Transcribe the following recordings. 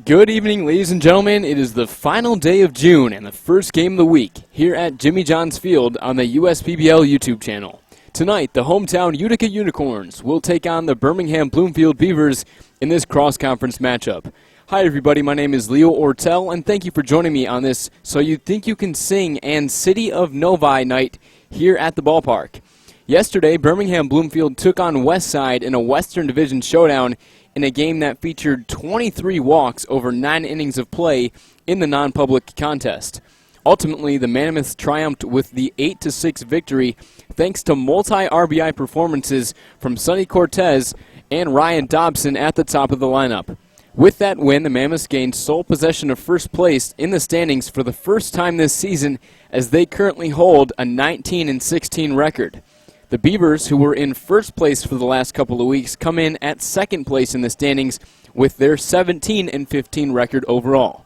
Good evening, ladies and gentlemen. It is the final day of June and the first game of the week here at Jimmy John's Field on the USPBL YouTube channel. Tonight, the hometown Utica Unicorns will take on the Birmingham Bloomfield Beavers in this cross-conference matchup. Hi, everybody. My name is Leo Ortel, and thank you for joining me on this So You Think You Can Sing and City of Novi night here at the ballpark. Yesterday, Birmingham Bloomfield took on Westside in a Western Division showdown in a game that featured 23 walks over 9 innings of play in the non-public contest. Ultimately, the Mammoths triumphed with the 8-6 victory thanks to multi-RBI performances from Sonny Cortez and Ryan Dobson at the top of the lineup. With that win, the Mammoths gained sole possession of first place in the standings for the first time this season, as they currently hold a 19-16 record. The Beavers, who were in first place for the last couple of weeks, come in at second place in the standings with their 17-15 record overall.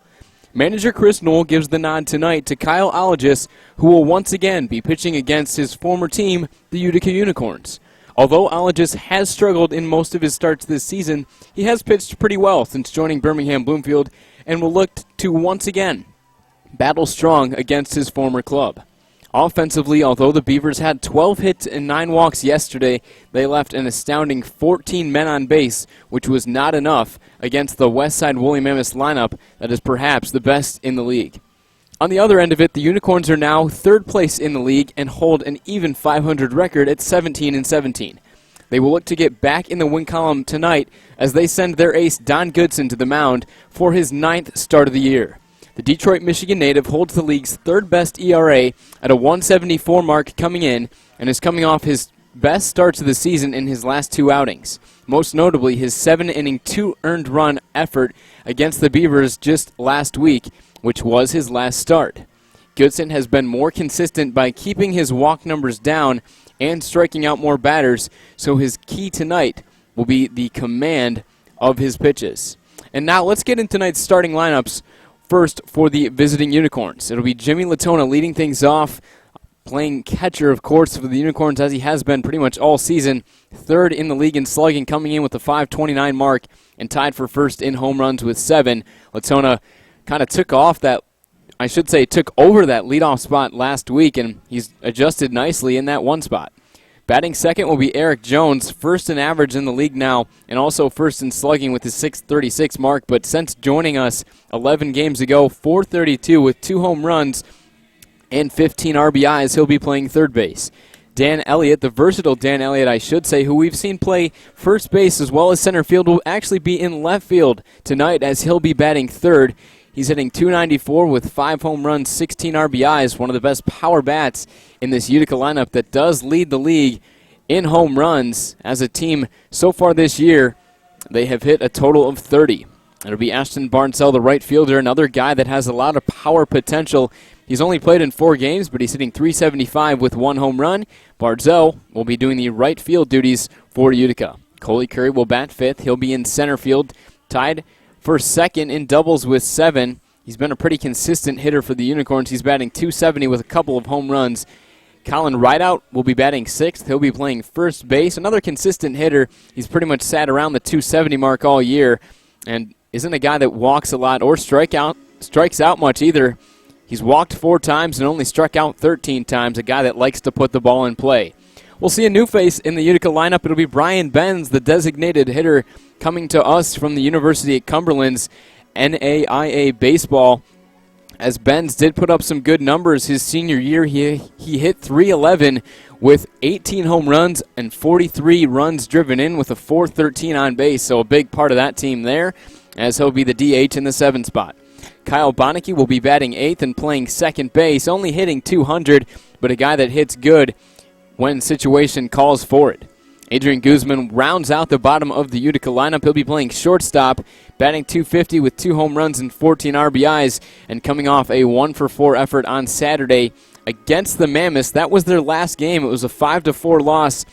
Manager Chris Knoll gives the nod tonight to Kyle Allegis, who will once again be pitching against his former team, the Utica Unicorns. Although Allegis has struggled in most of his starts this season, he has pitched pretty well since joining Birmingham Bloomfield and will look to once again battle strong against his former club. Offensively, although the Beavers had 12 hits and 9 walks yesterday, they left an astounding 14 men on base, which was not enough against the Westside Woolly Mammoths lineup that is perhaps the best in the league. On the other end of it, the Unicorns are now third place in the league and hold an even .500 record at 17-17. They will look to get back in the win column tonight as they send their ace Don Goodson to the mound for his 9th start of the year. The Detroit, Michigan native holds the league's third-best ERA at a 174 mark coming in and is coming off his best starts of the season in his last 2 outings, most notably his 7-inning, 2-earned-run effort against the Beavers just last week, which was his last start. Goodson has been more consistent by keeping his walk numbers down and striking out more batters, so his key tonight will be the command of his pitches. And now let's get into tonight's starting lineups. First, for the visiting Unicorns, it'll be Jimmy Letona leading things off, playing catcher, of course, for the Unicorns, as he has been pretty much all season. Third in the league in slugging, coming in with a .529 mark, and tied for first in home runs with 7. Letona kind of took over that leadoff spot last week, and he's adjusted nicely in that one spot. Batting second will be Erik Jones, first in average in the league now, and also first in slugging with his .636 mark, but since joining us 11 games ago, .432 with 2 home runs and 15 RBIs, he'll be playing third base. Dan Elliott, the versatile Dan Elliott, I should say, who we've seen play first base as well as center field, will actually be in left field tonight as he'll be batting third. He's hitting .294 with 5 home runs, 16 RBIs, one of the best power bats in this Utica lineup that does lead the league in home runs. As a team so far this year, they have hit a total of 30. It'll be Ashton Barnes Ell, the right fielder, another guy that has a lot of power potential. He's only played in 4 games, but he's hitting .375 with 1 home run. Barnes Ell will be doing the right field duties for Utica. Coley Curry will bat fifth. He'll be in center field, tied for second in doubles with 7. He's been a pretty consistent hitter for the Unicorns. He's batting .270 with a couple of home runs. Colin Rideout will be batting 6th. He'll be playing first base. Another consistent hitter. He's pretty much sat around the .270 mark all year and isn't a guy that walks a lot or strikes out much either. He's walked 4 times and only struck out 13 times, a guy that likes to put the ball in play. We'll see a new face in the Utica lineup. It'll be Brian Benz, the designated hitter, coming to us from the University of Cumberland's NAIA baseball. As Benz did put up some good numbers his senior year, he hit .311 with 18 home runs and 43 runs driven in with a .413 on base, so a big part of that team there, as he'll be the DH in the 7 spot. Kyle Benecke will be batting 8th and playing second base, only hitting .200, but a guy that hits good when situation calls for it. Adrian Guzman rounds out the bottom of the Utica lineup. He'll be playing shortstop, batting .250 with 2 home runs and 14 RBIs, and coming off a 1-for-4 effort on Saturday against the Mammoths. That was their last game. It was a 5-4 loss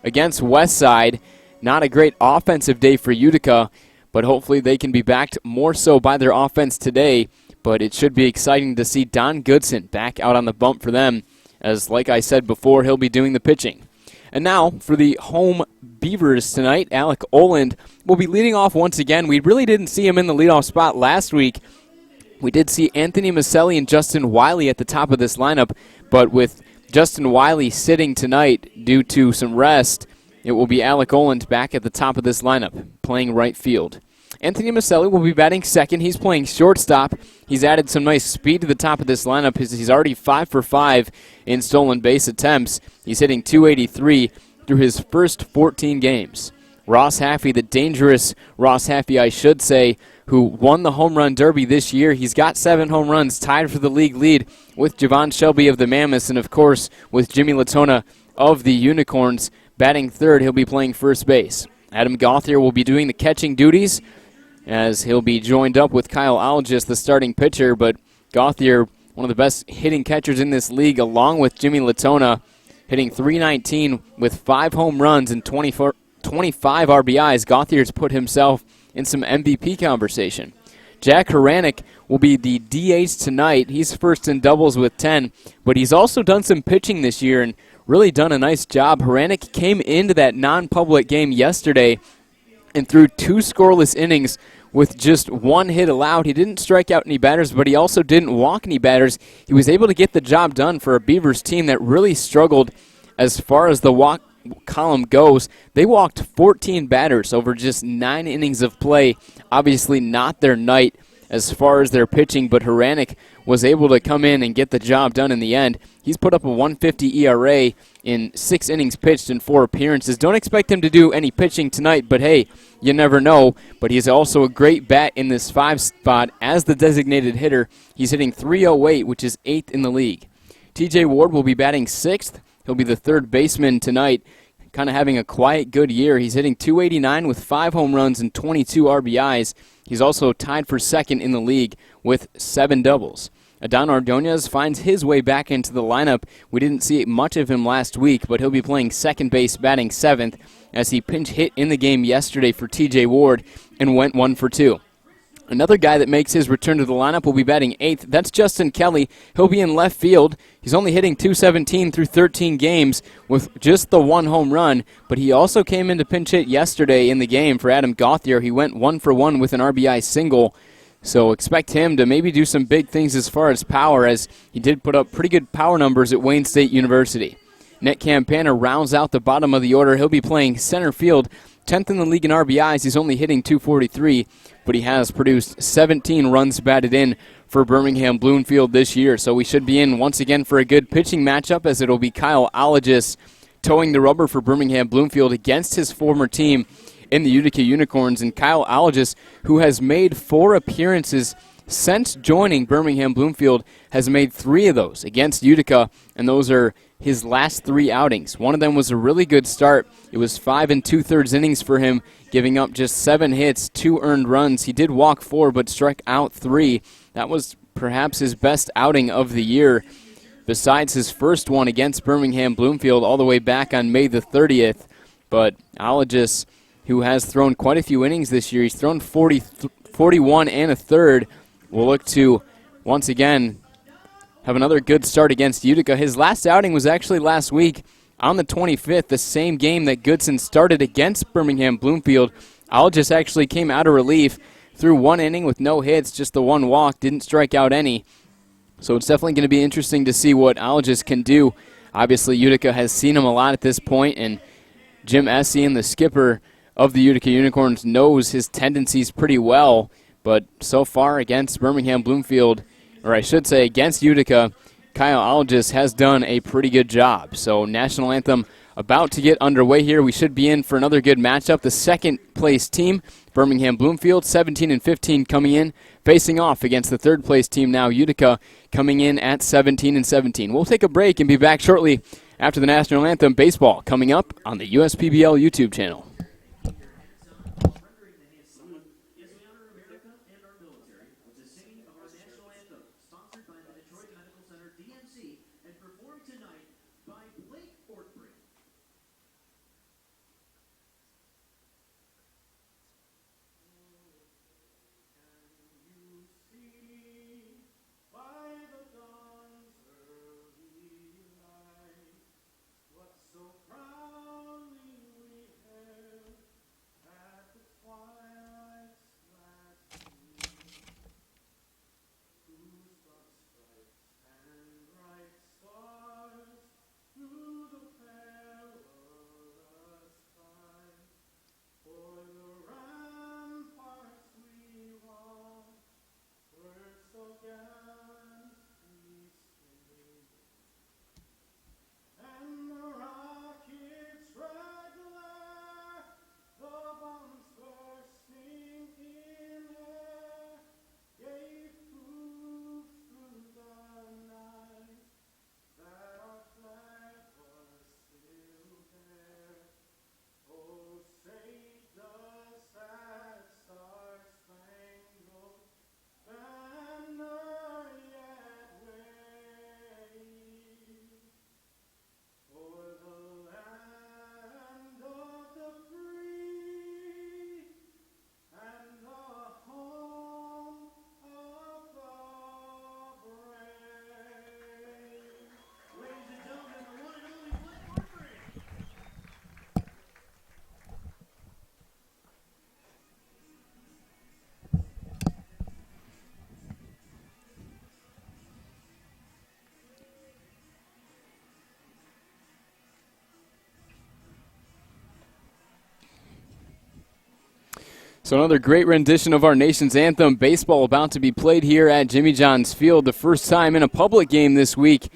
against Westside. Not a great offensive day for Utica, but hopefully they can be backed more so by their offense today. But it should be exciting to see Don Goodson back out on the bump for them, as like I said before, he'll be doing the pitching. And now for the home Beavers tonight, Alec Oland will be leading off once again. We really didn't see him in the leadoff spot last week. We did see Anthony Miceli and Justin Wiley at the top of this lineup, but with Justin Wiley sitting tonight due to some rest, it will be Alec Oland back at the top of this lineup, playing right field. Anthony Miceli will be batting second. He's playing shortstop. He's added some nice speed to the top of this lineup. He's already 5 for 5 in stolen base attempts. He's hitting .283 through his first 14 games. Ross Haffey, the dangerous Ross Haffey, I should say, who won the home run derby this year. He's got 7 home runs, tied for the league lead with Javon Shelby of the Mammoths, and of course with Jimmy Letona of the Unicorns. Batting third, he'll be playing first base. Adam Gauthier will be doing the catching duties, as he'll be joined up with Kyle Algis, the starting pitcher, but Gauthier, one of the best hitting catchers in this league, along with Jimmy Letona, hitting .319 with 5 home runs and 25 RBIs. Gauthier's put himself in some MVP conversation. Jack Haranek will be the DH tonight. He's first in doubles with 10, but he's also done some pitching this year and really done a nice job. Haranek came into that non-public game yesterday and threw 2 scoreless innings with just 1 hit allowed. He didn't strike out any batters, but he also didn't walk any batters. He was able to get the job done for a Beavers team that really struggled as far as the walk column goes. They walked 14 batters over just 9 innings of play. Obviously not their night as far as their pitching, but Haranek was able to come in and get the job done in the end. He's put up a 1.50 ERA in 6 innings pitched and 4 appearances. Don't expect him to do any pitching tonight, but hey, you never know. But he's also a great bat in this 5 spot as the designated hitter. He's hitting .308, which is 8th in the league. TJ Ward will be batting 6th. He'll be the third baseman tonight, kind of having a quiet, good year. He's hitting .289 with 5 home runs and 22 RBIs. He's also tied for second in the league with 7 doubles. Adán Ordóñez finds his way back into the lineup. We didn't see much of him last week, but he'll be playing second base, batting 7th, as he pinch hit in the game yesterday for TJ Ward and went 1 for 2. Another guy that makes his return to the lineup will be batting 8th. That's Justin Kelly. He'll be in left field. He's only hitting .217 through 13 games with just the 1 home run, but he also came in to pinch hit yesterday in the game for Adam Gauthier. He went 1 for 1 with an RBI single, so expect him to maybe do some big things as far as power, as he did put up pretty good power numbers at Wayne State University. Nick Campana rounds out the bottom of the order. He'll be playing center field, 10th in the league in RBIs. He's only hitting .243, but he has produced 17 runs batted in for Birmingham Bloomfield this year. So we should be in once again for a good pitching matchup, as it'll be Kyle Algis towing the rubber for Birmingham Bloomfield against his former team in the Utica Unicorns. And Kyle Algis, who has made 4 appearances since joining Birmingham Bloomfield, has made 3 of those against Utica, and those are his last 3 outings. One of them was a really good start. It was 5 2/3 innings for him, giving up just 7 hits, 2 earned runs. He did walk 4, but struck out 3. That was perhaps his best outing of the year, besides his first one against Birmingham Bloomfield all the way back on May the 30th. But Algis, who has thrown quite a few innings this year, he's thrown 41 1/3, will look to, once again, have another good start against Utica. His last outing was actually last week on the 25th, the same game that Goodson started against Birmingham Bloomfield. Algis actually came out of relief, threw 1 inning with no hits, just the 1 walk, didn't strike out any. So it's definitely going to be interesting to see what Algis can do. Obviously, Utica has seen him a lot at this point, and Jim Essien, the skipper of the Utica Unicorns, knows his tendencies pretty well. But so far against Birmingham Bloomfield, or I should say against Utica, Kyle Algis has done a pretty good job. So National Anthem about to get underway here. We should be in for another good matchup. The second place team, Birmingham Bloomfield, 17-15 coming in, facing off against the third place team now, Utica, coming in at 17-17. We'll take a break and be back shortly after the National Anthem. Baseball coming up on the USPBL YouTube channel. So proud. So another great rendition of our nation's anthem. Baseball about to be played here at Jimmy John's Field. The first time in a public game this week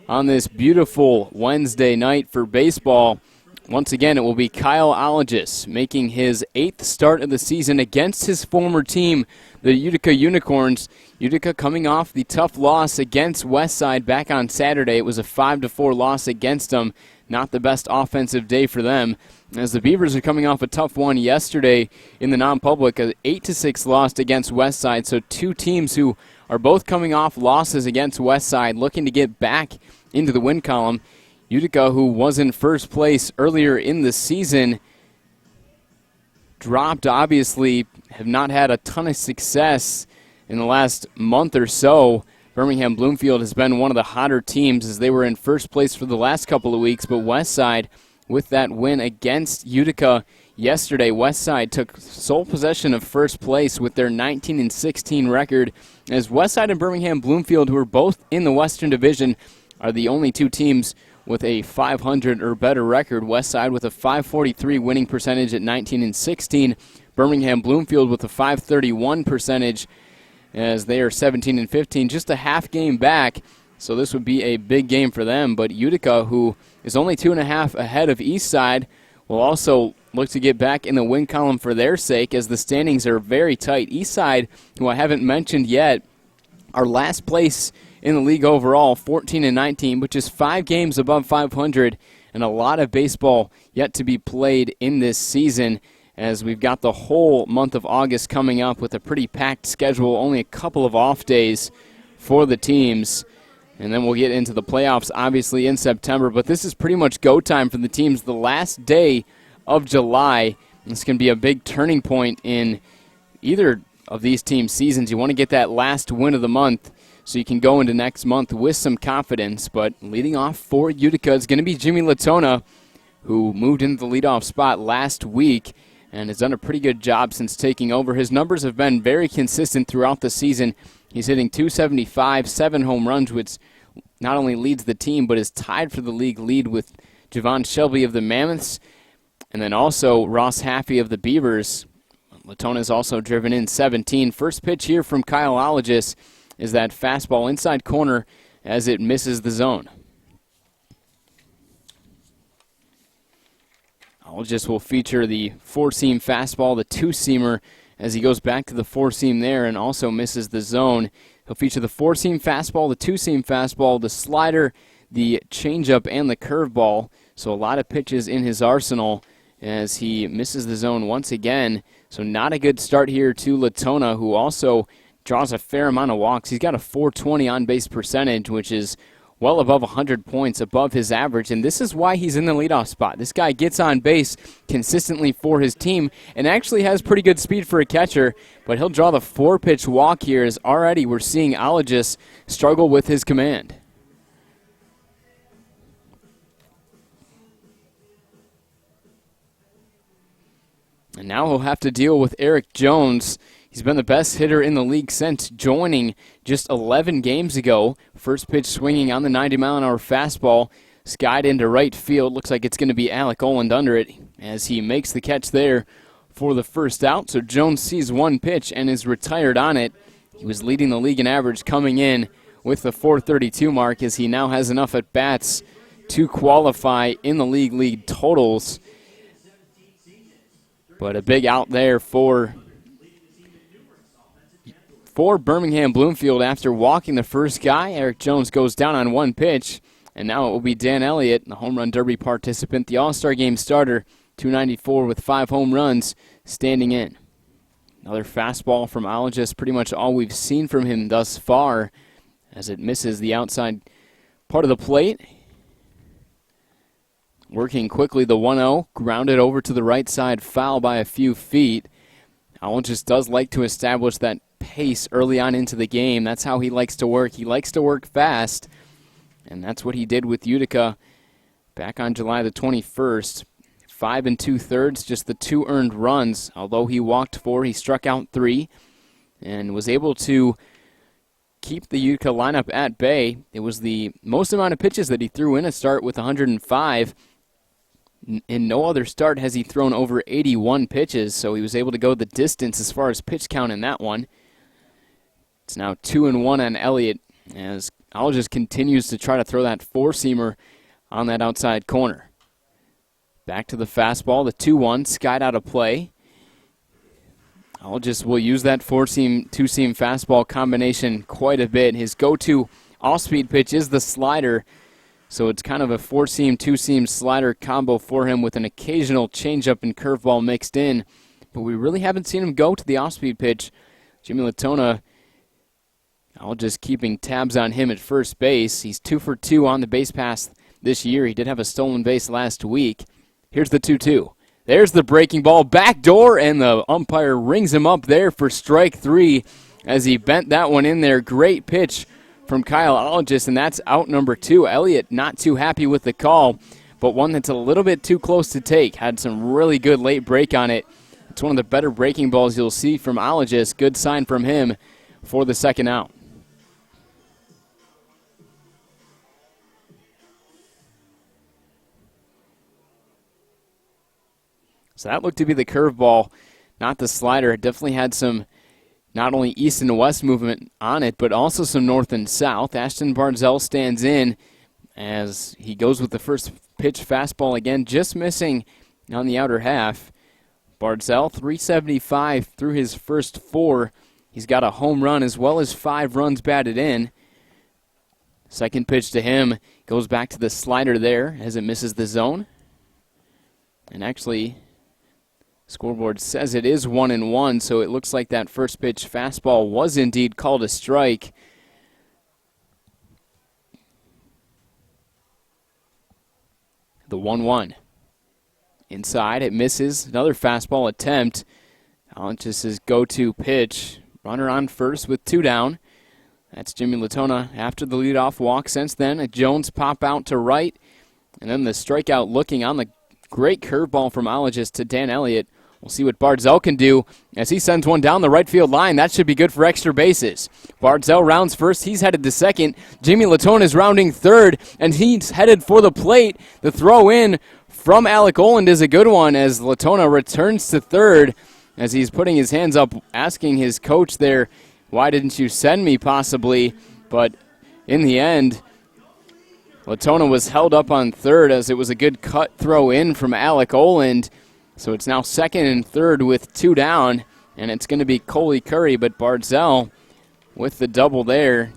on this beautiful Wednesday night for baseball. Once again, it will be Kyle Ologis making his 8th start of the season against his former team, the Utica Unicorns. Utica coming off the tough loss against Westside back on Saturday. It was a 5-4 loss against them. Not the best offensive day for them, as the Beavers are coming off a tough one yesterday in the non-public, an 8-6 loss against Westside. So two teams who are both coming off losses against Westside, looking to get back into the win column. Utica, who was in first place earlier in the season, dropped, obviously, have not had a ton of success in the last month or so. Birmingham Bloomfield has been one of the hotter teams as they were in first place for the last couple of weeks, but Westside, with that win against Utica yesterday, Westside took sole possession of first place with their 19-16 record, as Westside and Birmingham Bloomfield, who are both in the Western Division, are the only two teams with a 500 or better record. Westside with a 543 winning percentage at 19-16. Birmingham Bloomfield with a 531 percentage as they are 17-15, just a half game back. So this would be a big game for them. But Utica, who is only 2.5 ahead of Eastside, will also look to get back in the win column for their sake, as the standings are very tight. Eastside, who I haven't mentioned yet, are last place in the league overall, 14-19, which is 5 games above 500, and a lot of baseball yet to be played in this season, as we've got the whole month of August coming up with a pretty packed schedule, only a couple of off days for the teams. And then we'll get into the playoffs, obviously, in September. But this is pretty much go time for the teams. The last day of July, this can be a big turning point in either of these teams' seasons. You want to get that last win of the month so you can go into next month with some confidence. But leading off for Utica is going to be Jimmy Letona, who moved into the leadoff spot last week and has done a pretty good job since taking over. His numbers have been very consistent throughout the season. He's hitting .275, 7 home runs, which not only leads the team, but is tied for the league lead with Javon Shelby of the Mammoths, and then also Ross Haffey of the Beavers. Letona's also driven in 17. First pitch here from Kyle Ologis is that fastball inside corner as it misses the zone. Ologis will feature the four-seam fastball, the two-seamer, as he goes back to the four-seam there and also misses the zone. He'll feature the four-seam fastball, the two-seam fastball, the slider, the changeup, and the curveball. So a lot of pitches in his arsenal as he misses the zone once again. So not a good start here to Letona, who also draws a fair amount of walks. He's got a .420 on-base percentage, which is well above 100 points above his average, and this is why he's in the leadoff spot. This guy gets on base consistently for his team and actually has pretty good speed for a catcher, but he'll draw the 4-pitch walk here, as already we're seeing Ologis struggle with his command. And now he'll have to deal with Erik Jones. He's been the best hitter in the league since joining just 11 games ago. First pitch swinging on the 90-mile-an-hour fastball, skied into right field. Looks like it's going to be Alec Oland under it as he makes the catch there for the first out. So Jones sees one pitch and is retired on it. He was leading the league in average coming in with the .432 mark, as he now has enough at-bats to qualify in the league totals. But a big out there for Birmingham Bloomfield after walking the first guy. Erik Jones goes down on one pitch, and now it will be Dan Elliott, the home run derby participant, the All-Star Game starter, .294 with 5 home runs, standing in. Another fastball from Ologis, pretty much all we've seen from him thus far, as it misses the outside part of the plate. Working quickly, the 1-0, grounded over to the right side, foul by a few feet. Ologis does like to establish that pace early on into the game. That's how he likes to work. He likes to work fast, and that's what he did with Utica back on July the 21st. 5 2/3, just the 2 earned runs. Although he walked 4, he struck out 3, and was able to keep the Utica lineup at bay. It was the most amount of pitches that he threw in a start with 105. In no other start has he thrown over 81 pitches, so he was able to go the distance as far as pitch count in that one. It's now 2-1 on Elliott as Ell just continues to try to throw that four-seamer on that outside corner. Back to the fastball, the 2-1, skied out of play. Ell just will use that four-seam, two-seam fastball combination quite a bit. His go-to off-speed pitch is the slider, so it's kind of a four-seam, two-seam slider combo for him with an occasional changeup and curveball mixed in. But we really haven't seen him go to the off-speed pitch. Jimmy Letona, Ell just keeping tabs on him at first base. He's 2 for 2 on the base pass this year. He did have a stolen base last week. Here's the 2-2. There's the breaking ball, back door, and the umpire rings him up there for strike 3 as he bent that one in there. Great pitch from Kyle Ologist, and that's out number 2. Elliott not too happy with the call, but one that's a little bit too close to take. Had some really good late break on it. It's one of the better breaking balls you'll see from Ologist. Good sign from him for the second out. So that looked to be the curveball, not the slider. It definitely had some not only east and west movement on it, but also some north and south. Ashton Barnes Ell stands in as he goes with the first pitch fastball again, just missing on the outer half. Barnes Ell, 375 through his first 4. He's got a home run as well as 5 runs batted in. Second pitch to him goes back to the slider there as it misses the zone. And actually, scoreboard says it is 1-1, so it looks like that first pitch fastball was indeed called a strike. The 1-1. Inside, it misses. Another fastball attempt. Just his go-to pitch. Runner on first with 2 down. That's Jimmy Letona after the leadoff walk. Since then, a Jones pop out to right. And then the strikeout looking on the great curveball from Ologist to Dan Elliott. We'll see what Barnes Ell can do as he sends one down the right field line. That should be good for extra bases. Barnes Ell rounds first. He's headed to second. Jimmy Letona is rounding third, and he's headed for the plate. The throw in from Erik Jones is a good one as Letona returns to third as he's putting his hands up, asking his coach there, why didn't you send me possibly? But in the end, Letona was held up on third as it was a good cut throw in from Erik Jones. So it's now second and third with 2 down, and it's going to be Coley Curry, but Barnes Ell with the double there.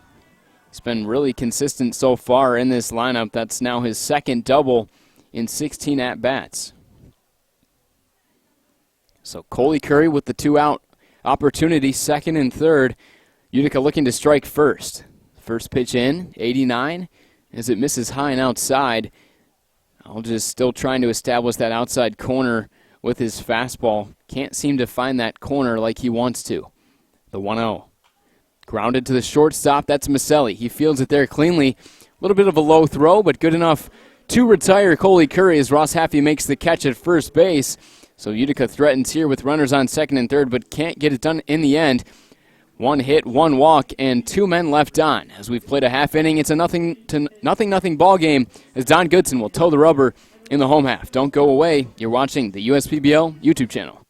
He's been really consistent so far in this lineup. That's now his second double in 16 at-bats. So Coley Curry with the 2-out opportunity, second and third. Utica looking to strike first. First pitch in, 89, as it misses high and outside. I'll just still trying to establish that outside corner with his fastball. Can't seem to find that corner like he wants to. The 1-0. Grounded to the shortstop. That's Miceli. He fields it there cleanly. A little bit of a low throw, but good enough to retire Coley Curry as Ross Haffey makes the catch at first base. So Utica threatens here with runners on second and third, but can't get it done in the end. 1 hit, 1 walk, and 2 men left on. As we've played a half inning, it's a nothing ball game as Don Goodson will toe the rubber in the home half. Don't go away. You're watching the USPBL YouTube channel.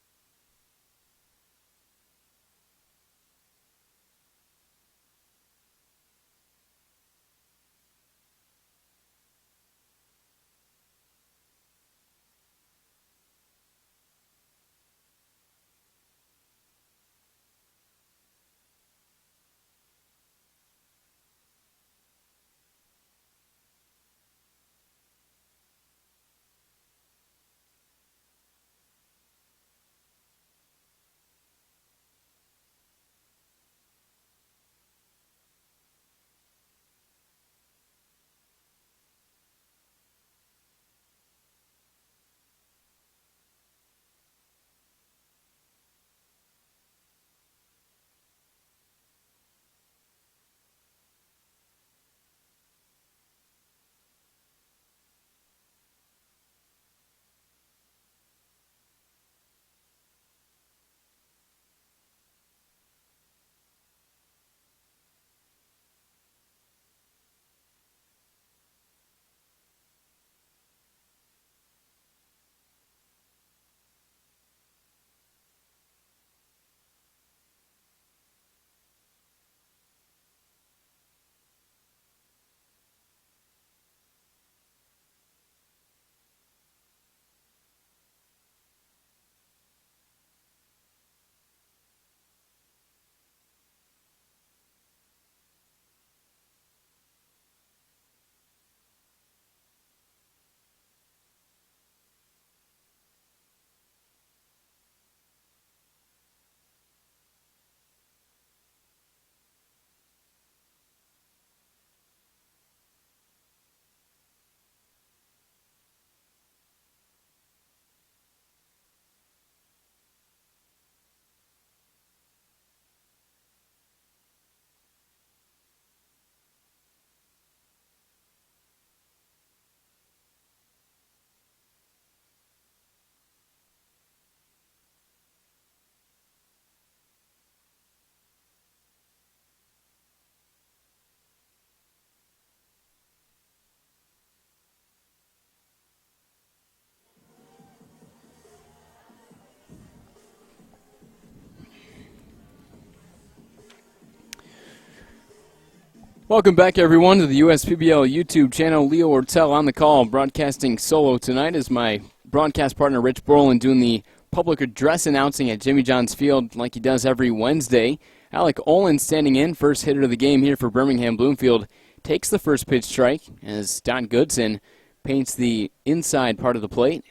Welcome back, everyone, to the USPBL YouTube channel. Leo Ortel on the call, broadcasting solo tonight is my broadcast partner, Rich Borland, doing the public address announcing at Jimmy John's Field like he does every Wednesday. Alec Olin standing in, first hitter of the game here for Birmingham Bloomfield, takes the first pitch strike as Don Goodson paints the inside part of the plate.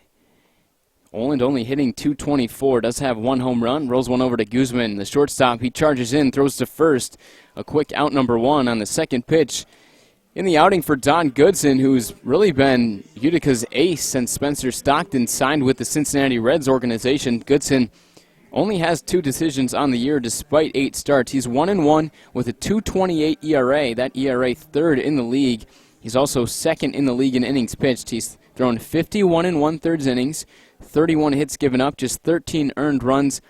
Oland only hitting .224, does have one home run, rolls one over to Guzman, the shortstop. He charges in, throws to first. A quick out number one on the second pitch. In the outing for Don Goodson, who's really been Utica's ace since Spencer Stockton signed with the Cincinnati Reds organization. Goodson only has 2 decisions on the year despite 8 starts. He's 1-1 with a .228 ERA. That ERA third in the league. He's also second in the league in innings pitched. He's thrown 51 1/3 innings, 31 hits given up, just 13 earned runs.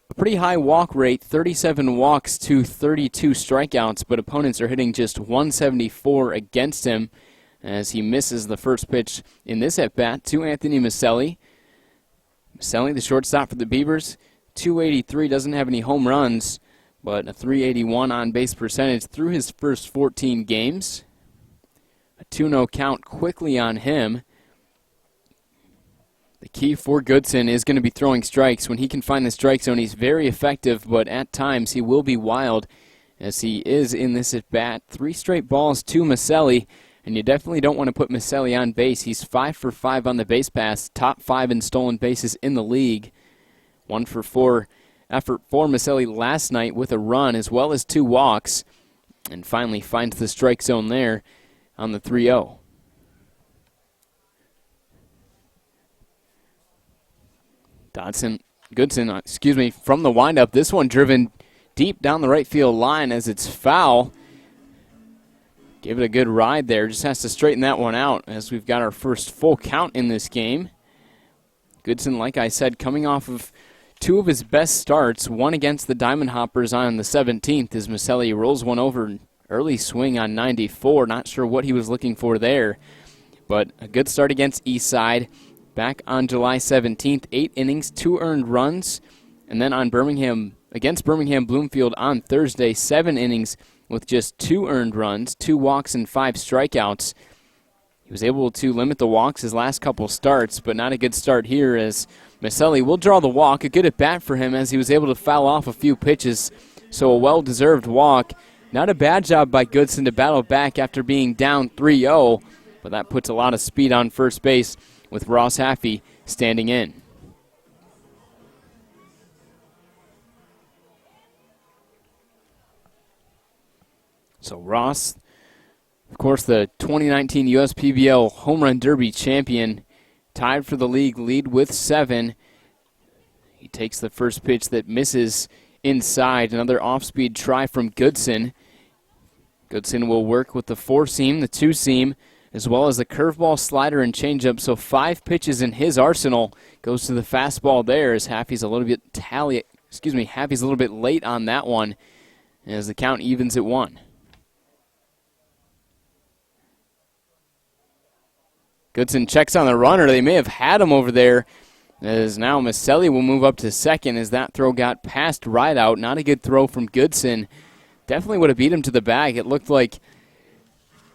A pretty high walk rate, 37 walks to 32 strikeouts, but opponents are hitting just 174 against him as he misses the first pitch in this at-bat to Anthony Miceli. Miceli, the shortstop for the Beavers, .283, doesn't have any home runs, but a .381 on-base percentage through his first 14 games. A 2-0 count quickly on him. The key for Goodson is going to be throwing strikes. When he can find the strike zone, he's very effective, but at times he will be wild as he is in this at-bat. 3 straight balls to Miceli, and you definitely don't want to put Miceli on base. He's 5 for 5 on the base pass, top 5 in stolen bases in the league. 1 for 4 effort for Miceli last night with a run as well as 2 walks, and finally finds the strike zone there on the 3-0. Goodson, from the windup. This one driven deep down the right field line as it's foul. Give it a good ride there. Just has to straighten that one out as we've got our first full count in this game. Goodson, like I said, coming off of 2 of his best starts, one against the Diamond Hoppers on the 17th as Miceli rolls one over, early swing on 94. Not sure what he was looking for there, but a good start against Eastside. Back on July 17th, 8 innings, 2 earned runs. And then on against Birmingham Bloomfield on Thursday, 7 innings with just 2 earned runs, 2 walks and 5 strikeouts. He was able to limit the walks his last couple starts, but not a good start here as Miceli will draw the walk. A good at-bat for him as he was able to foul off a few pitches, so a well-deserved walk. Not a bad job by Goodson to battle back after being down 3-0, but that puts a lot of speed on first base with Ross Haffey standing in. So Ross, of course, the 2019 USPBL Home Run Derby champion, tied for the league lead with 7. He takes the first pitch that misses inside. Another off-speed try from Goodson. Goodson will work with the 4-seam, the 2-seam, as well as the curveball, slider, and changeup. So 5 pitches in his arsenal. Goes to the fastball there as Haffey's a little bit late on that one as the count evens at 1. Goodson checks on the runner. They may have had him over there as now Miceli will move up to second as that throw got past right out. Not a good throw from Goodson. Definitely would have beat him to the bag. It looked like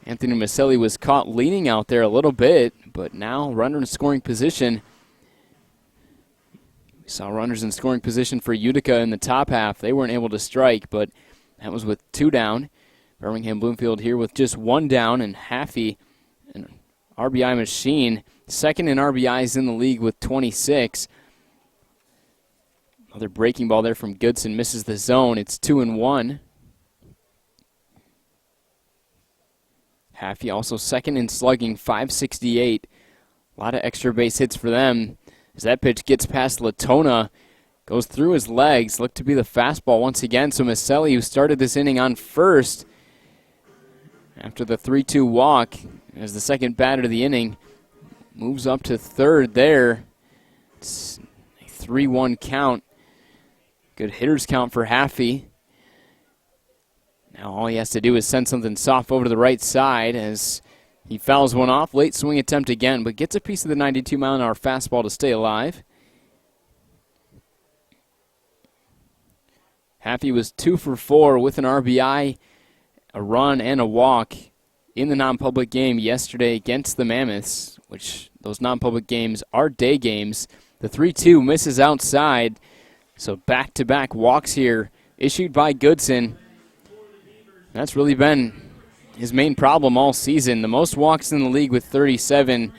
Anthony Miceli was caught leaning out there a little bit, but now runner in scoring position. We saw runners in scoring position for Utica in the top half. They weren't able to strike, but that was with 2 down. Birmingham Bloomfield here with just 1 down, and Haffey, an RBI machine, second in RBIs in the league with 26. Another breaking ball there from Goodson, misses the zone. It's 2-1. Haffey also second in slugging, .568. A lot of extra base hits for them as that pitch gets past Letona, goes through his legs, looked to be the fastball once again. So Miceli, who started this inning on first after the 3-2 walk as the second batter of the inning, moves up to third there. It's a 3-1 count. Good hitters count for Haffey. Now all he has to do is send something soft over to the right side as he fouls one off. Late swing attempt again, but gets a piece of the 92-mile-an-hour fastball to stay alive. Haffey was 2 for 4 with an RBI a run and a walk in the non-public game yesterday against the Mammoths, which those non-public games are day games. The 3-2 misses outside, so back-to-back walks here issued by Goodson. That's really been his main problem all season. The most walks in the league with 37,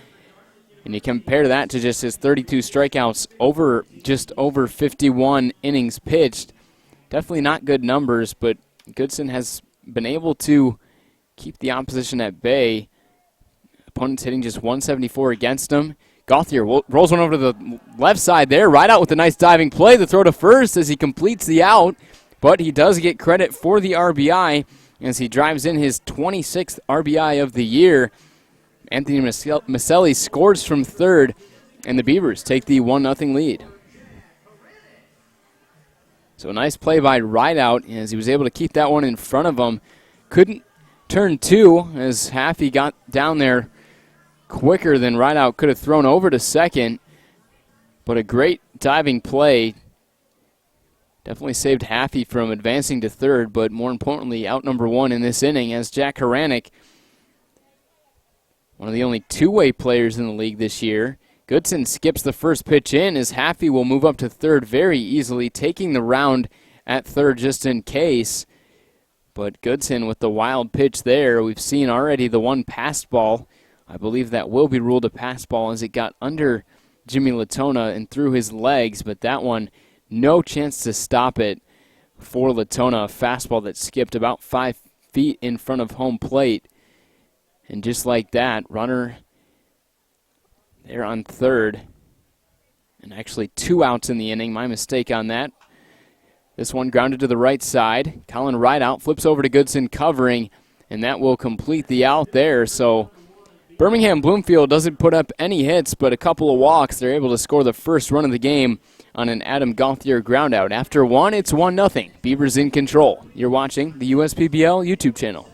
and you compare that to just his 32 strikeouts over just over 51 innings pitched. Definitely not good numbers, but Goodson has been able to keep the opposition at bay. Opponents hitting just 174 against him. Gauthier rolls one over to the left side there, right out with a nice diving play. The throw to first as he completes the out, but he does get credit for the RBI as he drives in his 26th RBI of the year. Anthony Miceli scores from third, and the Beavers take the 1-0 lead. So a nice play by Rideout as he was able to keep that one in front of him. Couldn't turn two as Haffey got down there quicker than Rideout could have thrown over to second. But a great diving play. Definitely saved Haffey from advancing to third, but more importantly, out number one in this inning as Jack Haranek, one of the only two-way players in the league this year. Goodson skips the first pitch in as Haffey will move up to third very easily, taking the round at third just in case. But Goodson with the wild pitch there. We've seen already the one passed ball. I believe that will be ruled a pass ball as it got under Jimmy Letona and through his legs, but that one, no chance to stop it for Letona. A fastball that skipped about 5 feet in front of home plate. And just like that, runner there on third. And actually 2 outs in the inning. My mistake on that. This one grounded to the right side. Colin Rideout flips over to Goodson covering, and that will complete the out there. So Birmingham Bloomfield doesn't put up any hits, but a couple of walks. They're able to score the first run of the game on an Adam Gauthier groundout. After one, it's 1-0. Beavers in control. You're watching the USPBL YouTube channel.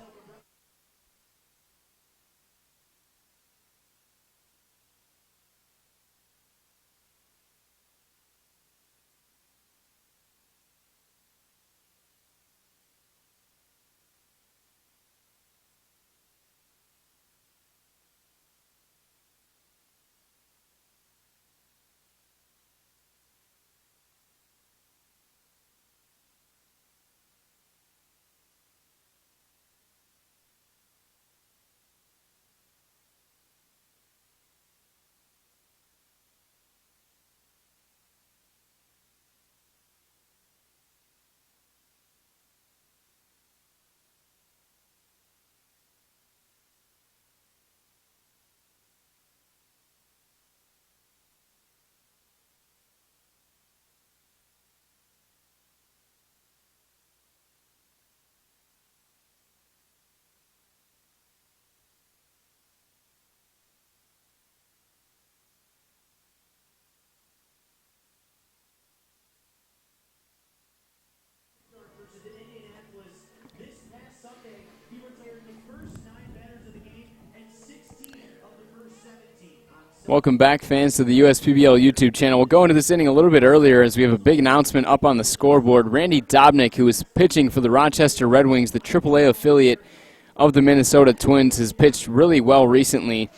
Welcome back, fans, to the USPBL YouTube channel. We'll go into this inning a little bit earlier as we have a big announcement up on the scoreboard. Randy Dobnik, who is pitching for the Rochester Red Wings, the AAA affiliate of the Minnesota Twins, has pitched really well recently.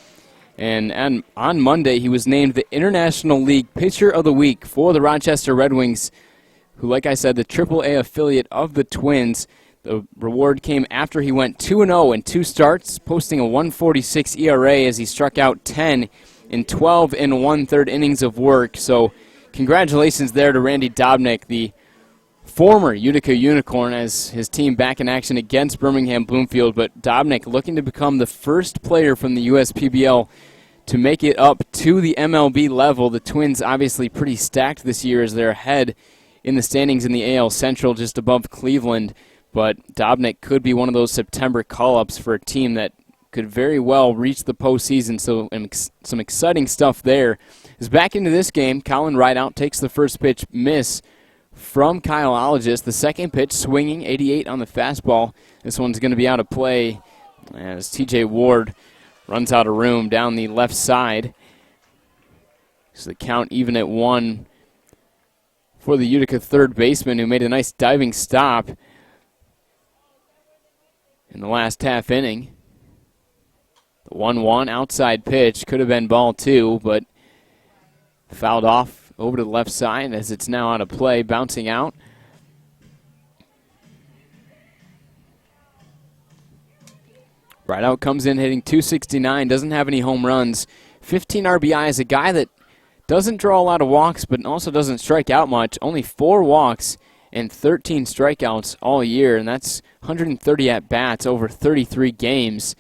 And on Monday, he was named the International League Pitcher of the Week for the Rochester Red Wings, who, like I said, the AAA affiliate of the Twins. The reward came after he went 2-0 in 2 starts, posting a 1.46 ERA as he struck out 10 in 12 1/3 innings of work. So congratulations there to Randy Dobnik, the former Utica Unicorn, as his team back in action against Birmingham Bloomfield. But Dobnik looking to become the first player from the USPBL to make it up to the MLB level. The Twins obviously pretty stacked this year as they're ahead in the standings in the AL Central just above Cleveland. But Dobnik could be one of those September call-ups for a team that could very well reach the postseason, so some exciting stuff there. As back into this game, Colin Rideout takes the first pitch miss from Kyle Ologist. The second pitch swinging, 88 on the fastball. This one's going to be out of play as TJ Ward runs out of room down the left side. So the count even at 1 for the Utica third baseman, who made a nice diving stop. in the last half inning. The 1-1 outside pitch could have been ball 2, but fouled off over to the left side as it's now out of play, bouncing out. Rideout comes in hitting .269, doesn't have any home runs. 15 RBIs, a guy that doesn't draw a lot of walks but also doesn't strike out much. Only 4 walks and 13 strikeouts all year, and that's 130 at-bats over 33 games.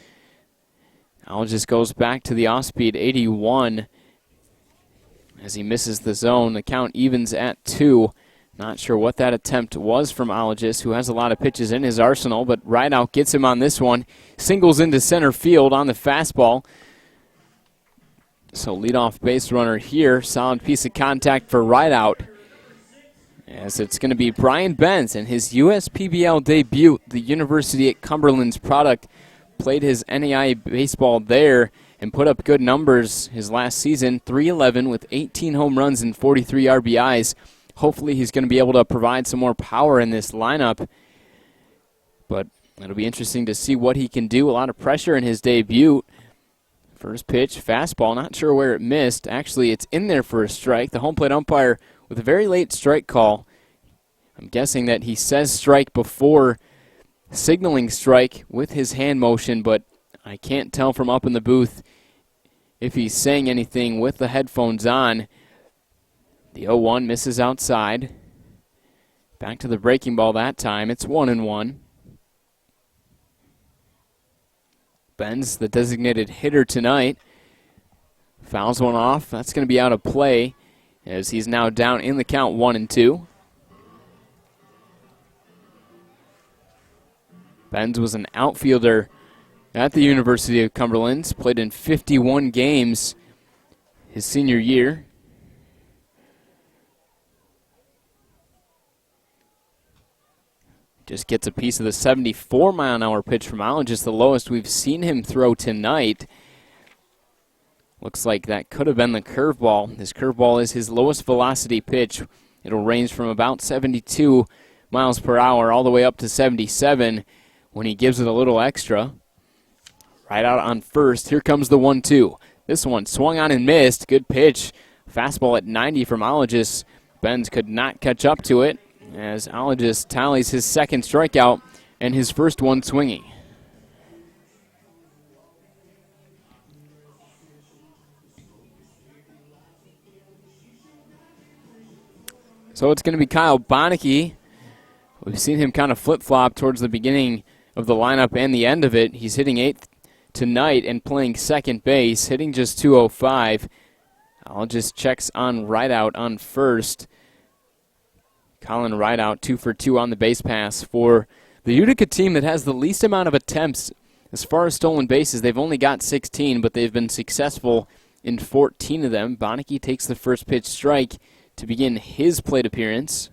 Al just goes back to the off-speed 81 as he misses the zone. The count evens at 2. Not sure what that attempt was from Ologist, who has a lot of pitches in his arsenal, but Rideout gets him on this one. Singles into center field on the fastball. So leadoff base runner here. Solid piece of contact for Rideout, as it's going to be Brian Benson, his USPBL debut, the University at Cumberland's product. Played his NAIA baseball there and put up good numbers his last season. .311 with 18 home runs and 43 RBIs. Hopefully he's going to be able to provide some more power in this lineup. But it'll be interesting to see what he can do. A lot of pressure in his debut. First pitch, fastball, not sure where it missed. Actually, it's in there for a strike. The home plate umpire with a very late strike call. I'm guessing that he says strike before signaling strike with his hand motion, but I can't tell from up in the booth if he's saying anything with the headphones on. The 0-1 misses outside. Back to the breaking ball that time. It's 1-1. Ben's the designated hitter tonight. Fouls one off. That's going to be out of play as he's now down in the count 1-2. Benz was an outfielder at the University of Cumberland. Played in 51 games his senior year. Just gets a piece of the 74-mile-an-hour pitch from Allen, just the lowest we've seen him throw tonight. Looks like that could have been the curveball. This curveball is his lowest velocity pitch. It'll range from about 72 miles per hour all the way up to 77 when he gives it a little extra. Right out on first. Here comes the 1-2. This one swung on and missed. Good pitch. Fastball at 90 from Ologist. Benz could not catch up to it, as Ologist tallies his second strikeout and his first one swinging. So it's going to be Kyle Benecke. We've seen him kind of flip-flop towards the beginning of the lineup and the end of it. He's hitting 8th tonight and playing second base, hitting just .205. Ologist checks on Rideout on first. Colin Rideout 2 for 2 on the base pass for the Utica team that has the least amount of attempts as far as stolen bases. They've only got 16, but they've been successful in 14 of them. Benecke takes the first pitch strike to begin his plate appearance.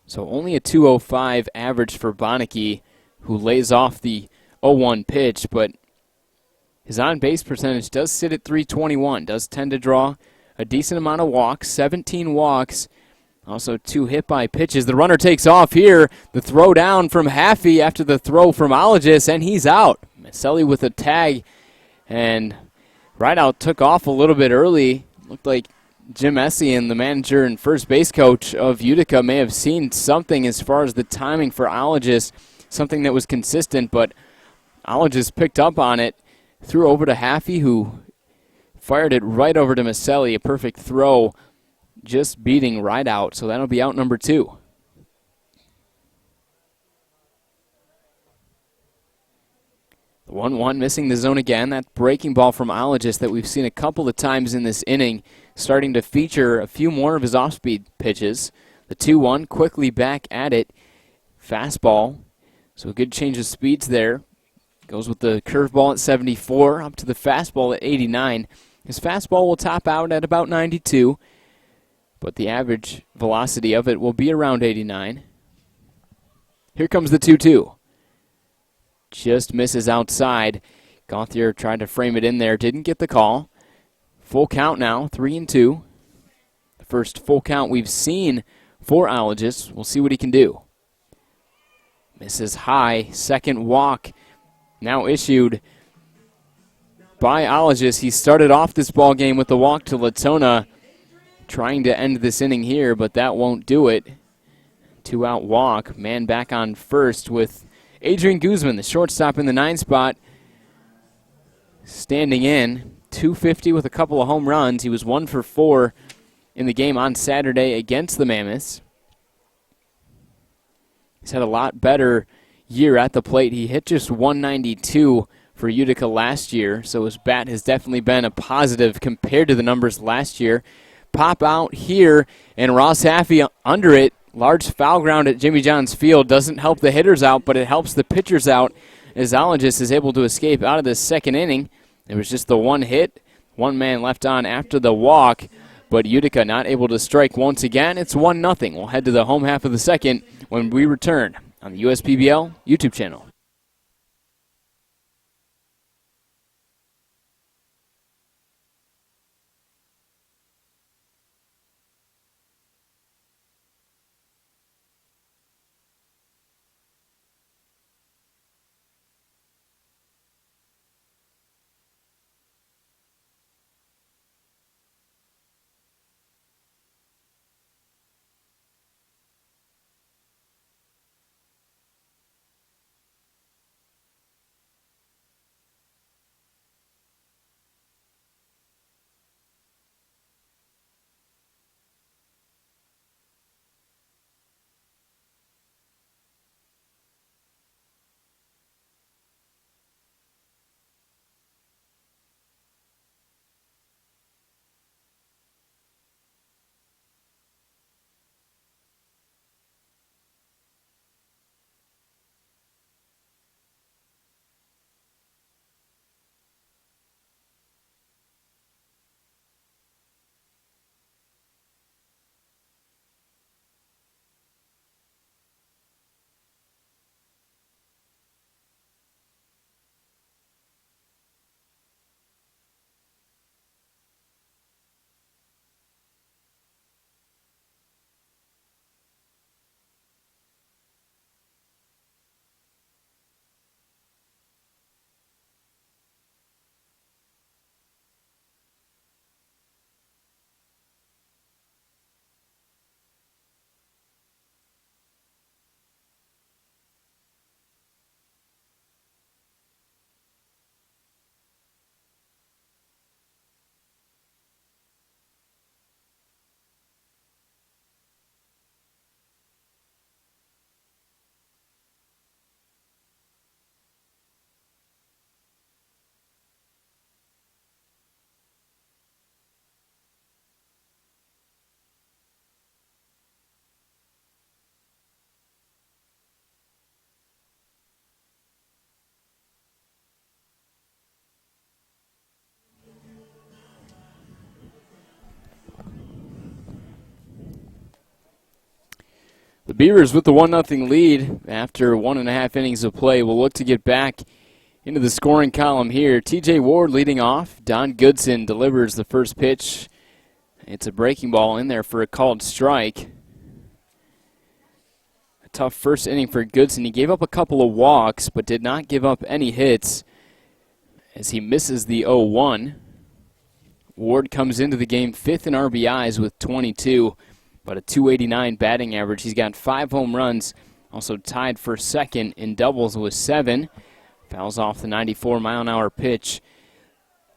So only a .205 average for Benecke, who lays off the 0-1 pitch, but his on-base percentage does sit at .321, does tend to draw a decent amount of walks, 17 walks, also 2 hit-by pitches. The runner takes off here. The throw down from Haffey after the throw from Ologist, and he's out. Miceli with a tag, and Rideout took off a little bit early. Looked like Jim Essien, the manager and first base coach of Utica, may have seen something as far as the timing for Ologist, something that was consistent, but Ologist picked up on it. Threw over to Haffey, who fired it right over to Miceli. A perfect throw, just beating Rideout. So that'll be out number 2. The 1-1 missing the zone again. That breaking ball from Ologist that we've seen a couple of times in this inning, starting to feature a few more of his off-speed pitches. The 2-1 quickly back at it. Fastball. So a good change of speeds there. Goes with the curveball at 74, up to the fastball at 89. His fastball will top out at about 92, but the average velocity of it will be around 89. Here comes the 2-2. Just misses outside. Gauthier tried to frame it in there, didn't get the call. Full count now, 3-2. The first full count we've seen for Ologist. We'll see what he can do. Misses high. Second walk now issued by Ologist. He started off this ball game with the walk to Letona, trying to end this inning here, but that won't do it. 2-out walk. Man back on first with Adrian Guzman, the shortstop in the 9 spot, standing in. 250 with a couple of home runs. He was 1 for 4 in the game on Saturday against the Mammoths. He's had a lot better year at the plate. He hit just 192 for Utica last year, so his bat has definitely been a positive compared to the numbers last year. Pop out here, and Ross Haffey under it. Large foul ground at Jimmy John's Field. Doesn't help the hitters out, but it helps the pitchers out as Ologist is able to escape out of the second inning. It was just the one hit, one man left on after the walk, but Utica not able to strike once again. It's 1-0. We'll head to the home half of the second when we return on the USPBL YouTube channel. The Beavers with the 1-0 lead after 1.5 innings of play will look to get back into the scoring column here. TJ Ward leading off. Don Goodson delivers the first pitch. It's a breaking ball in there for a called strike. A tough first inning for Goodson. He gave up a couple of walks but did not give up any hits as he misses the 0-1. Ward comes into the game 5th in RBIs with 22. But a .289 batting average. He's got 5 home runs, also tied for second in doubles with 7. Fouls off the 94-mile-an-hour pitch.